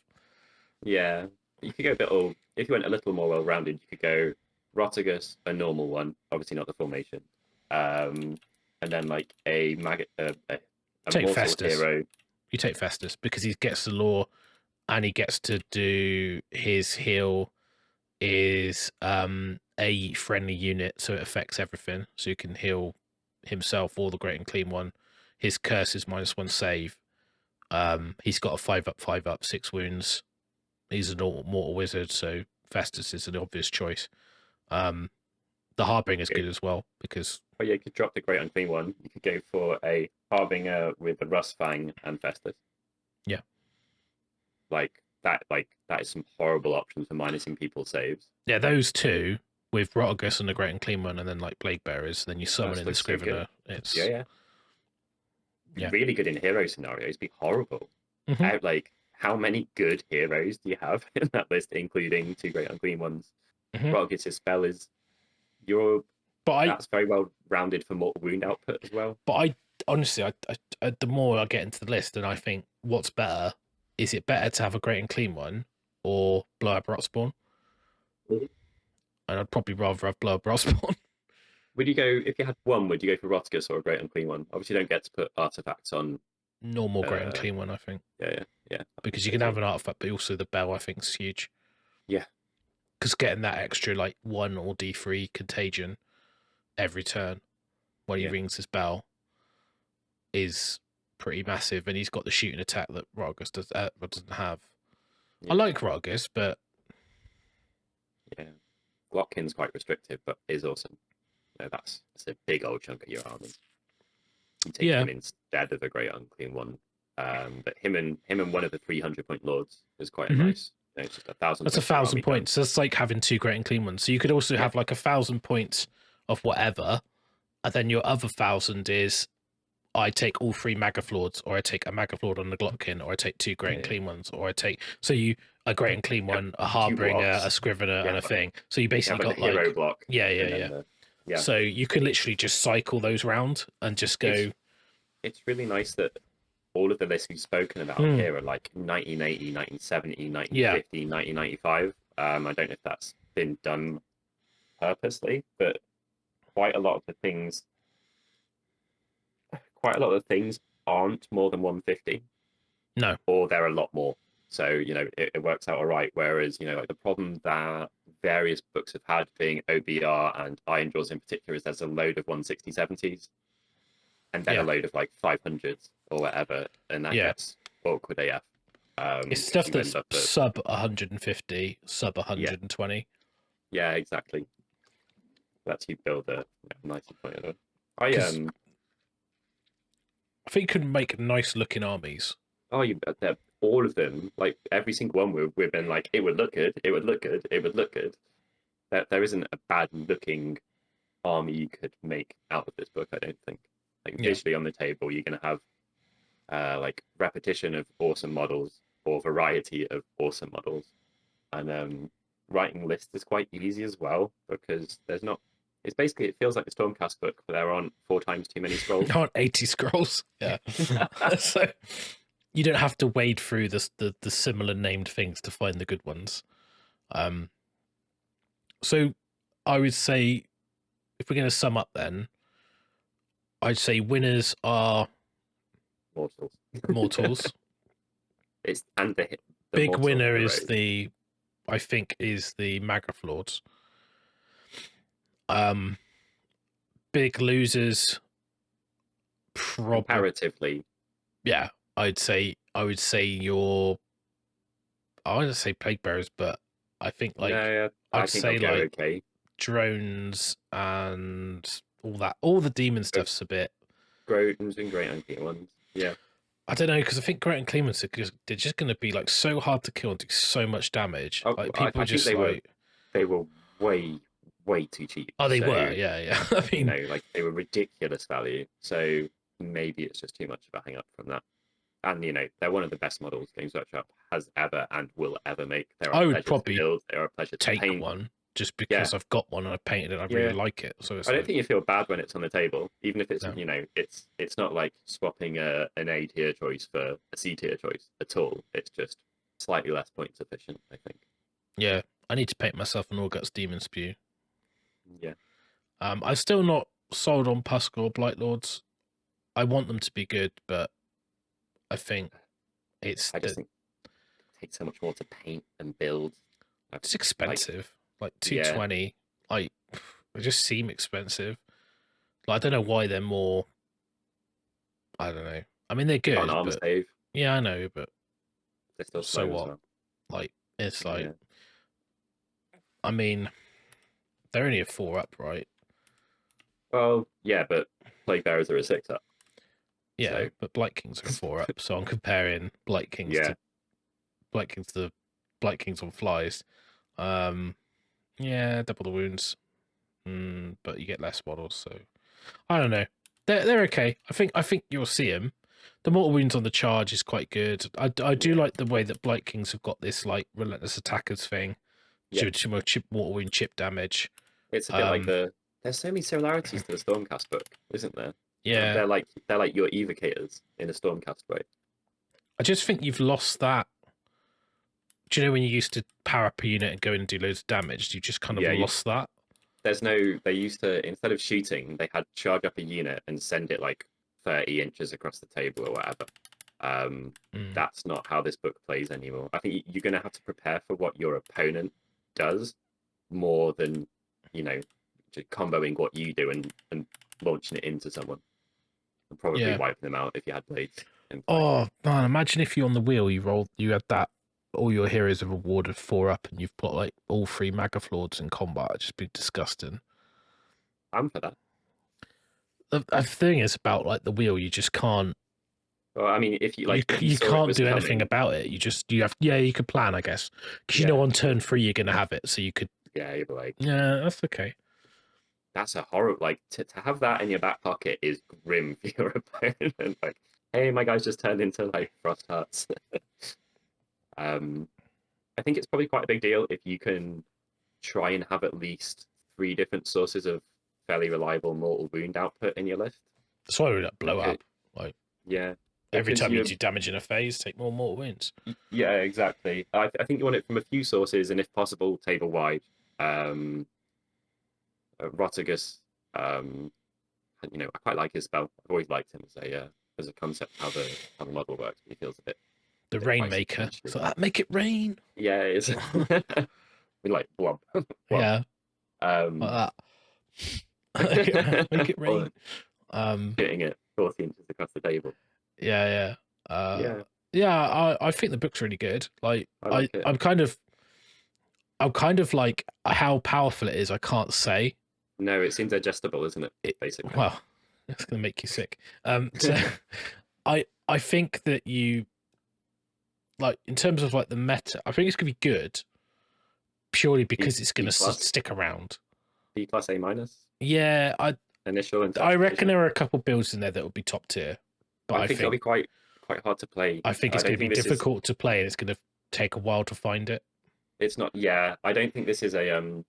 Yeah, you could go a bit old. If you went a little more well-rounded, you could go Rotigus, a normal one, obviously not the formation, and then like a take mortal Festus. hero. You take Festus because he gets the lore, and he gets to do his heal is a friendly unit, so it affects everything. So you can heal himself or the great and clean one. His curse is -1 save. He's got a 5/5, 5/5, 6 wounds. He's a mortal wizard, so Festus is an obvious choice. The Harbinger is good as well because. Well, you could drop the great unclean one. You could go for a Harbinger with the Rustfang and Festus. Yeah. That is some horrible options for minusing people's saves. Yeah, those 2 with Rotigus and the great and clean one, and then like Plaguebearers, then you summon in the Scrivener. So really good in hero scenarios. Be horrible. How many good heroes do you have in that list, including 2 great unclean ones? Rotigus' spell is that's very well rounded for mortal wound output as well. But I honestly, the more I get into the list, and I think, what's better? Is it better to have a great and clean one or blow up Rotspawn? And I'd probably rather have blow up Rotspawn. Would you go, if you had 1, would you go for Rotigus or a great and clean one? Obviously, you don't get to put artifacts on. Normal great and clean one, I think. Yeah. Because you can have an artifact, but also the bell, I think, is huge. Yeah. Because getting that extra, 1 or D3 contagion every turn when he rings his bell is pretty massive, and he's got the shooting attack that Rotigus doesn't have. I like Rotigus, but Glotkin's quite restrictive, but is awesome. That's a big old chunk of your army. You take him instead of a great unclean one, but him and one of the 300-point lords is quite a nice it's just 1,000. That's 1,000 points. That's like having 2 great and clean ones. So you could also have like 1,000 points of whatever, and then your other 1,000 is I take all 3 Maggotkin, or I take a Maggotkin on the Maggotkin, or I take 2 great and clean ones, or I take a great and clean one, a Harbinger, a Scrivener, and a thing. So you basically got like hero block. Yeah. So you can literally just cycle those round and just go. It's really nice that all of the lists we've spoken about here are like 1980, 1970, 1950, 1995. I don't know if that's been done purposely, but quite a lot of the things aren't more than 150. No. Or they're a lot more. So, you know, it works out all right. Whereas, you know, like the problem that various books have had, being OBR and Iron Jaws in particular, is there's a load of 160, 70s and then a load of like 500s or whatever. And that gets awkward AF. It's stuff that's sub 150, sub 120. Yeah, exactly. That's you build a nice point. I think you can make nice looking armies. Oh, all of them, like every single one, we've been like, it would look good, it would look good, it would look good. There isn't a bad looking army you could make out of this book, I don't think. Like visually on the table, you're going to have like repetition of awesome models or variety of awesome models. And writing lists is quite easy as well, because there's not, it's basically, it feels like the Stormcast book, but there aren't 4 times too many scrolls. There aren't 80 scrolls. Yeah. So you don't have to wade through the similar named things to find the good ones. So I would say, if we're going to sum up then, I'd say winners are mortals. It's and the big winner is the Maggotkin. Big losers, comparatively. Yeah, I would say I would say Plaguebearers, but I think like I'd say like drones and all the demon stuff's a bit. Drones and great and clean ones. Yeah. I don't know, because I think great and clean ones they're just going to be like so hard to kill and do so much damage. Like people they were way too cheap. Oh, they were, yeah. I mean, like they were ridiculous value. So maybe it's just too much of a hang up from that. And they're one of the best models Games Workshop has ever and will ever make. I would probably they're a pleasure to take paint. One just because I've got one and I've painted it. I really like it. So I don't think you feel bad when it's on the table, even if it's it's not like swapping an A tier choice for a C tier choice at all. It's just slightly less points efficient, I think. Yeah, I need to paint myself an Orgut's Demon Spew. Yeah. I'm still not sold on Pascal or Blight Lords. I want them to be good, but I think I just think it takes so much more to paint and build. It's expensive. Like 220. They just seem expensive. Like, I don't know why they're more. I don't know. I mean, they're good. Arm save. Yeah, I know, but they're still so what? Well. Like, it's like. I mean, they're only a 4-up, right? Well, yeah, but Plaguebearers are a 6-up. Yeah, so. But Blight Kings are a 4-up, so I'm comparing Blight Kings to Blight Kings on flies. Yeah, double the wounds, but you get less models. So I don't know. They're okay. I think you'll see them. The mortal wounds on the charge is quite good. I do like the way that Blight Kings have got this like relentless attackers thing. Chip mortal wound chip damage. It's a bit like there's so many similarities to the Stormcast book, isn't there? Yeah, they're like your evocators in a Stormcast way. I just think you've lost that. Do you know when you used to power up a unit and go in and do loads of damage? You just kind of lost that. They used to, instead of shooting, they had charge up a unit and send it like 30 inches across the table or whatever. That's not how this book plays anymore. I think you're going to have to prepare for what your opponent does more than, just comboing what you do and launching it into someone. And probably wiping them out if you had blades. Oh, man, imagine if you're on the wheel, you had that. All your heroes are rewarded 4-up, and you've got like all 3 Maggotkin in combat. It'd just be disgusting. I'm for that. The thing is about like the wheel, you just can't. Well, I mean, if you like, you can't do anything coming, about it. You could plan, I guess, because you know on turn 3 you're gonna have it, so you could. Yeah, you'd be like, yeah, that's okay. That's a horror. Like to have that in your back pocket is grim for your opponent. Like, hey, my guy's just turned into like frost hearts. I think it's probably quite a big deal if you can try and have at least 3 different sources of fairly reliable mortal wound output in your list. That's why we blow up. Like, yeah, every time you do damage in a phase, take more mortal wounds. Yeah, exactly. I think you want it from a few sources, and if possible, table wide. Rotigus, you know, I quite like his spell. I've always liked him as a concept how the model works. He feels a bit Rainmaker. So that make it rain. Yeah, it's we like blob. Yeah. Like that. Make it rain. Hitting it 40 inches across the table. Yeah. I think the book's really good. Like I'm kind of like how powerful it is. I can't say. No, it seems digestible, isn't it? Basically. Well, it's gonna make you sick. So I think that you like in terms of like the meta. I think it's gonna be good purely because it's gonna stick around. B plus A minus. Yeah, I reckon there are a couple builds in there that will be top tier, but I think it'll be quite hard to play. I think it's going to be difficult to play, and it's going to take a while to find it. It's not. Yeah, I don't think this is a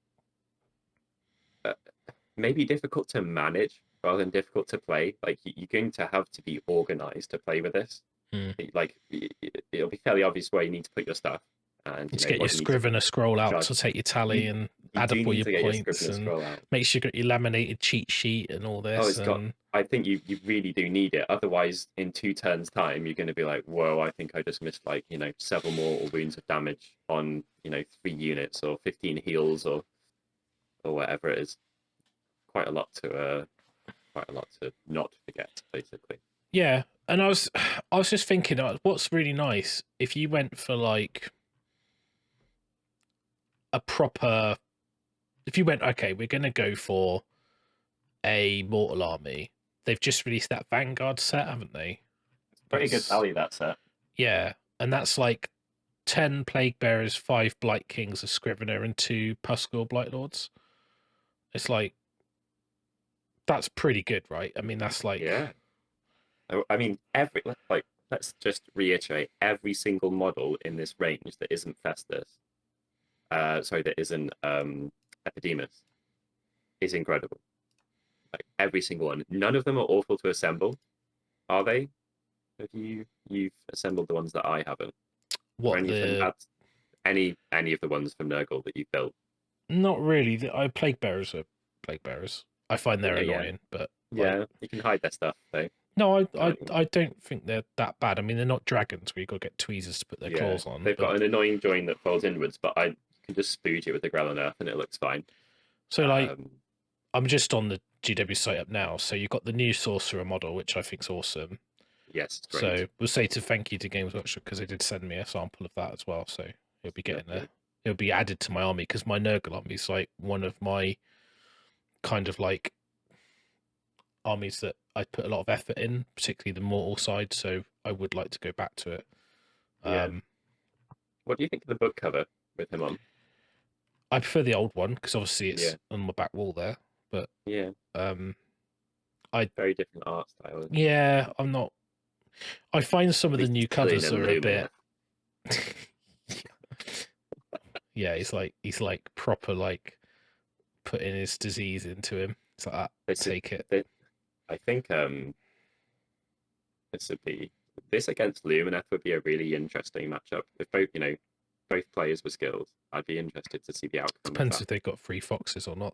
maybe difficult to manage rather than difficult to play. Like you're going to have to be organized to play with this. Like it'll be fairly obvious where you need to put your stuff. And you get your Scrivener scroll out to take your tally and add up all your points, and make sure you got your laminated cheat sheet and all this. I think you really do need it. Otherwise, in 2 turns' time, you're going to be like, "Whoa! I think I just missed like several mortal wounds of damage on 3 units or 15 heals or whatever it is." Quite a lot to not forget, basically. Yeah, and I was just thinking, what's really nice if you went for like a proper, if you went, okay, we're going to go for a mortal army. They've just released that Vanguard set, haven't they? Pretty good value, that set. Yeah, and that's like 10 Plaguebearers, 5 Blight Kings, a Scrivener, and 2 Puskul Blight Lords. It's like, that's pretty good, right? I mean, that's like... Yeah. I mean, let's just reiterate, every single model in this range that isn't Festus, that isn't Epidemius, is incredible. Like every single one. None of them are awful to assemble, are they? Have you've assembled the ones that I haven't? What, any of the ones from Nurgle that you built? Not really. Plaguebearers are Plaguebearers. I find they're annoying, but yeah, you can hide their stuff though. No, I don't think they're that bad. I mean, they're not dragons where you got to get tweezers to put their claws on. They've got an annoying join that folds inwards, but I can just spooge it with the Grell Earth and it looks fine. So like, I'm just on the GW site up now. So you've got the new Sorcerer model, which I think's awesome. Yes. Great. So we'll say thank you to Games Workshop because they did send me a sample of that as well. So it'll be it'll be added to my army because my Nurgle army is like one of my kind of like armies that I put a lot of effort in, particularly the mortal side, so I would like to go back to it. What do you think of the book cover with him on? I prefer the old one because obviously it's on my back wall there, but very different art style. Yeah, I'm not. I find some of the new covers are a bit. Yeah, he's like proper like putting his disease into him. It's like that. Take it. I think this against Lumineth would be a really interesting matchup. If both players were skilled, I'd be interested to see the outcome. Depends if they've got 3 foxes or not.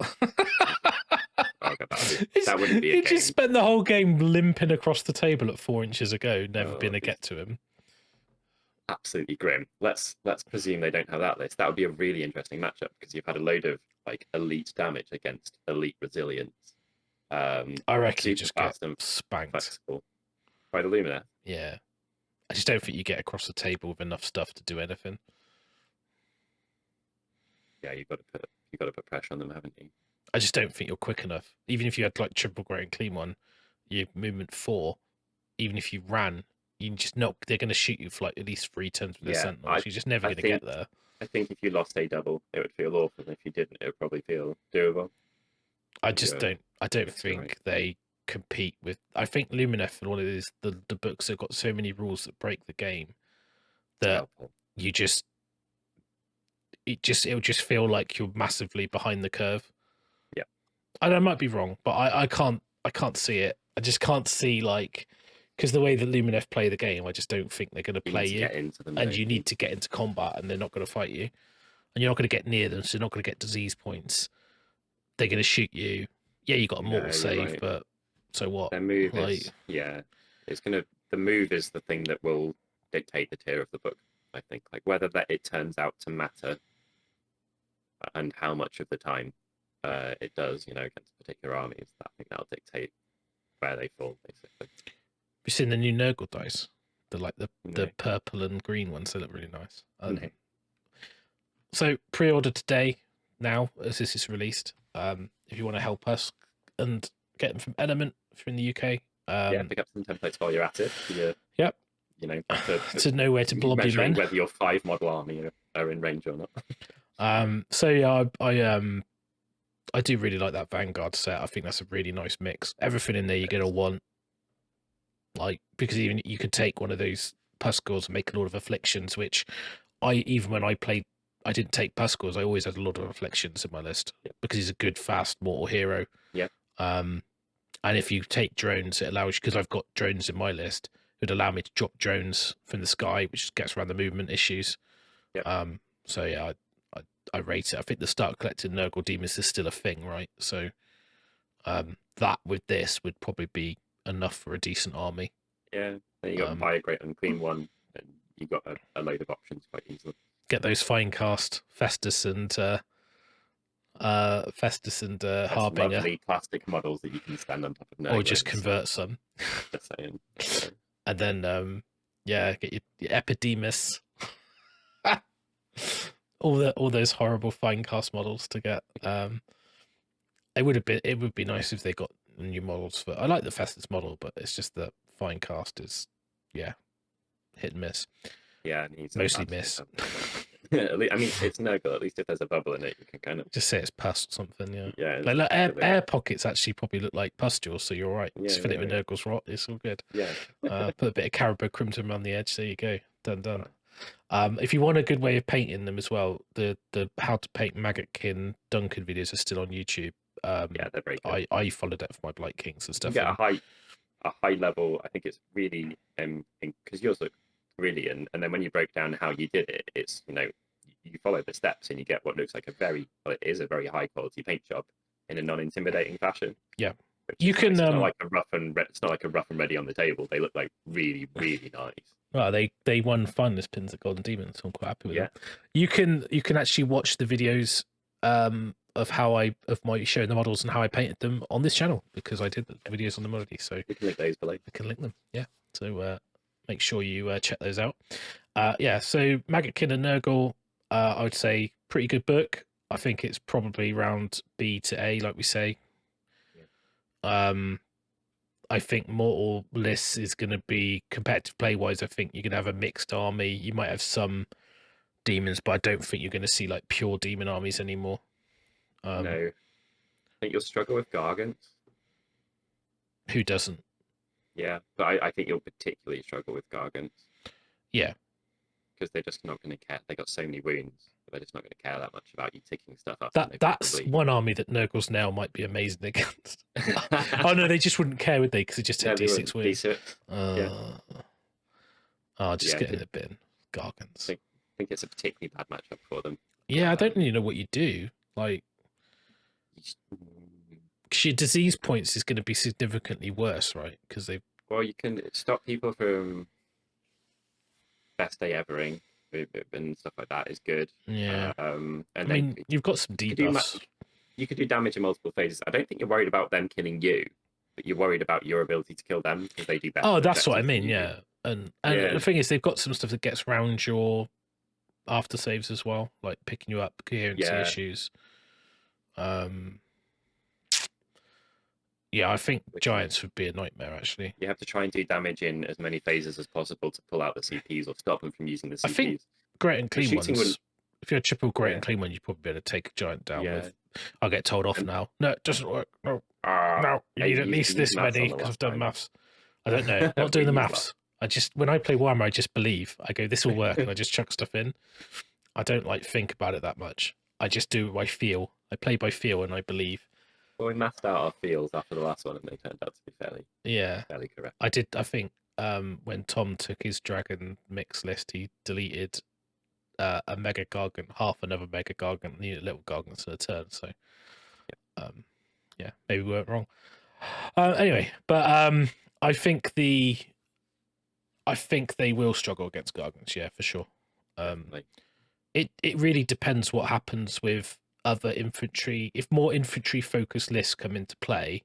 That wouldn't be a game. He just spent the whole game limping across the table at 4 inches ago, never been a get to him. Absolutely grim. Let's presume they don't have that list. That would be a really interesting matchup because you've had a load of like elite damage against elite resilience. I reckon you just get spanked flexible by the Lumineth. Yeah, I just don't think you get across the table with enough stuff to do anything. Yeah, you've got to put pressure on them, haven't you? I just don't think you're quick enough. Even if you had like triple great and clean one, your movement 4. Even if you ran, you just not. They're going to shoot you for like at least 3 turns with their Yeah, sentinels. You're just never going to get there. I think if you lost a double, it would feel awful. If you didn't, it would probably feel doable. I don't think they compete with. I think Lumineth and one of these the books have got so many rules that break the game that you just it'll just feel like you're massively behind the curve. Yeah, and I might be wrong, but I can't see it. I just can't see, like, because the way that Lumineth play the game, I just don't think they're going to play you, and you need to get into combat, and they're not going to fight you, and you're not going to get near them, so you're not going to get disease points. They're going to shoot you. Yeah, you got a mortal save, but so what? Their move is it's gonna. The move is the thing that will dictate the tier of the book. I think, like, whether that it turns out to matter, and how much of the time it does, against particular armies. I think that'll dictate where they fall, basically. Have you seen the new Nurgle dice? The purple and green ones. They look really nice. No. So pre-order today, now as this is released. If you want to help us and get them from Element if you're in the UK. Pick up some templates while you're at it. Yep. To know where to blob your men. Whether your 5 model army are in range or not. So yeah, I do really like that Vanguard set. I think that's a really nice mix. Everything in there you're gonna want, like, because even you could take one of those Puskals and make a lot of afflictions, which even when I played, I didn't take Puskals. I always had a lot of afflictions in my list because he's a good fast mortal hero. Yeah. And if you take drones, it allows you, because I've got drones in my list, it would allow me to drop drones from the sky, which gets around the movement issues. Yeah. So yeah, I rate it. I think the start collecting Nurgle Demons is still a thing, right? So that with this would probably be enough for a decent army. Yeah. Then you got to buy a great unclean one, and you got a load of options quite easily. Get those fine cast Festus and Harbinger. Lovely plastic models that you can stand on top of Nurgle. Or just convert some. Just saying. And then get your Epidemius. all those horrible fine cast models to get. It would be nice if they got new models for. I like the Festus model, but it's just that fine cast is hit and miss. Yeah, and he's mostly miss. I mean, it's Nurgle. At least if there's a bubble in it, you can kind of just say it's pus or something. Yeah. Yeah. Like air pockets actually probably look like pustules, so you're all right. Just fill it with Nurgle's rot. It's all good. Yeah. Put a bit of Caribou Crimson around the edge. There you go. Done. If you want a good way of painting them as well, the how to paint Maggotkin Duncan videos are still on YouTube. They're very good. I followed it for my Blight Kings and stuff. You get a high level. I think it's really because yours look brilliant, and then when you break down how you did it, it's you follow the steps and you get what looks like it is a very high quality paint job in a non-intimidating fashion. Yeah, you can. It's not like a rough and ready on the table. They look like really, really nice. Well, they won finalist pins at Golden Demon, so I'm quite happy with them. You can actually watch the videos of my showing the models and how I painted them on this channel, because I did the videos on them already. So we can link those below. I can link them. Yeah. So make sure you check those out. So Maggotkin of Nurgle, I would say pretty good book. I think it's probably round B to A, like we say. Yeah. I think Mortal lists is going to be competitive play wise. I think you're going to have a mixed army. You might have some demons, but I don't think you're going to see like pure demon armies anymore. No, I think you'll struggle with Gargants. Who doesn't? Yeah, but I think you'll particularly struggle with Gargants. Yeah, because they're just not going to care. They got so many wounds. They're just not going to care that much about you ticking stuff up. That's one army that Nurgle's now might be amazing against. Oh no, they just wouldn't care, would they? Because they just take D6 wounds. Just get in the bin. Gargants. I think it's a particularly bad matchup for them. Yeah, I don't really know what you do. Like, because your disease points is going to be significantly worse, right? Because you can stop people from best day evering and stuff like that is good. Yeah. And I mean, you've got some debuffs. You could do damage in multiple phases. I don't think you're worried about them killing you, but you're worried about your ability to kill them because they do better. Oh, that's what I mean. Yeah. And the thing is, they've got some stuff that gets around your after saves as well, like picking you up, coherency issues. Yeah, I think giants would be a nightmare, actually. You have to try and do damage in as many phases as possible to pull out the CPs or stop them from using the CPs. I think great and clean ones. Wouldn't... If you're a triple great and clean one, you'd probably be able to take a giant down with. I'll get told off now. No, it doesn't work. No, no, you need at least this many because I've done maths. I don't know. I'm not doing the maths. When I play Warhammer, I just believe. I go, this will work, and I just chuck stuff in. I don't think about it that much. I just do it by feel. I play by feel, and I believe. Well, we mapped out our feels after the last one, and they turned out to be fairly correct. I did. I think when Tom took his dragon mix list, he deleted a mega gargant, half another mega gargant, needed little gargants in a turn. So, maybe we weren't wrong. Anyway, but I think they will struggle against gargants. Yeah, for sure. It really depends what happens with other infantry. If more infantry focused lists come into play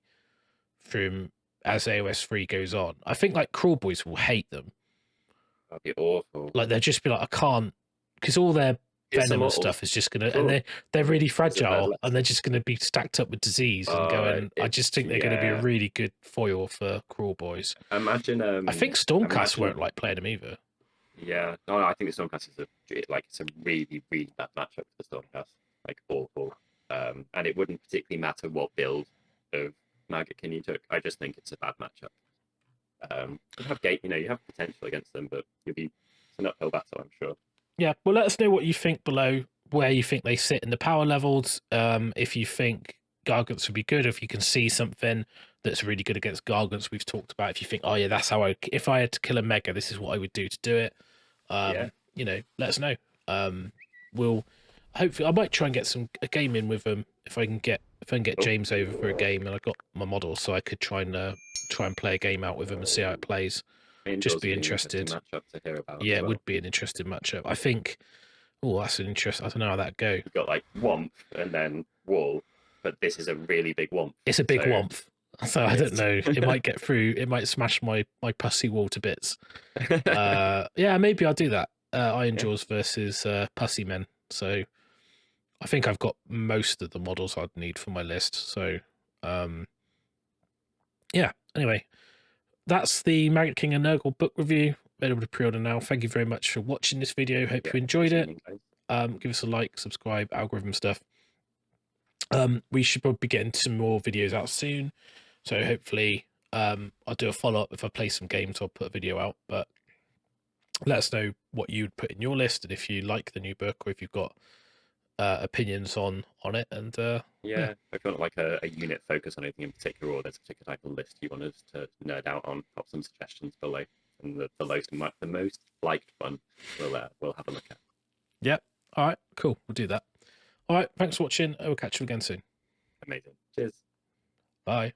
from as AOS 3 goes on, I think like Crawl Boys will hate them. That'd be awful. Like they'll just be like, I can't, because all their venom and stuff is just gonna, and they're really fragile, and they're just gonna be stacked up with disease and going. I just think they're gonna be a really good foil for Crawl Boys. Imagine. I think Stormcast won't like playing them either. Yeah, no, I think the Stormcast is it's a really, really bad matchup for the Stormcast. Like awful. And it wouldn't particularly matter what build of Maggotkin you took. I just think it's a bad matchup. You have you have potential against them, but it's an uphill battle, I'm sure. Yeah, well, let us know what you think below, where you think they sit in the power levels. If you think Gargants would be good, if you can see something that's really good against Gargants, we've talked about. If you think, oh yeah, that's how if I had to kill a mega, this is what I would do to do it. Let us know. We'll hopefully I might try and get a game in with them if I can get James over for a game, and I've got my model, so I could try and play a game out with him and see how it plays. Just be interested. Matchup to hear about. Yeah, it would be an interesting matchup. I think. Oh, that's an interesting. I don't know how that go. You've got like Womp and then Wall, but this is a really big Womp. It's a big Womp, so I don't know. It might get through. It might smash my pussy wall to bits. Yeah, maybe I'll do that. Iron Jaws versus Pussy Men. So I think I've got most of the models I'd need for my list. So yeah. Anyway, that's the Maggotkin of Nurgle book review. Available to pre-order now. Thank you very much for watching this video. Hope you enjoyed it. Give us a like, subscribe, algorithm stuff. We should probably be getting some more videos out soon. So hopefully I'll do a follow-up. If I play some games, I'll put a video out. But let us know what you'd put in your list, and if you like the new book, or if you've got opinions on it. And if you want like a unit focus on anything in particular, or there's a particular type of list you want us to nerd out on, pop some suggestions below. And the most liked one we'll have a look at. Yeah. All right. Cool. We'll do that. All right. Thanks for watching. I will catch you again soon. Amazing. Cheers. Bye.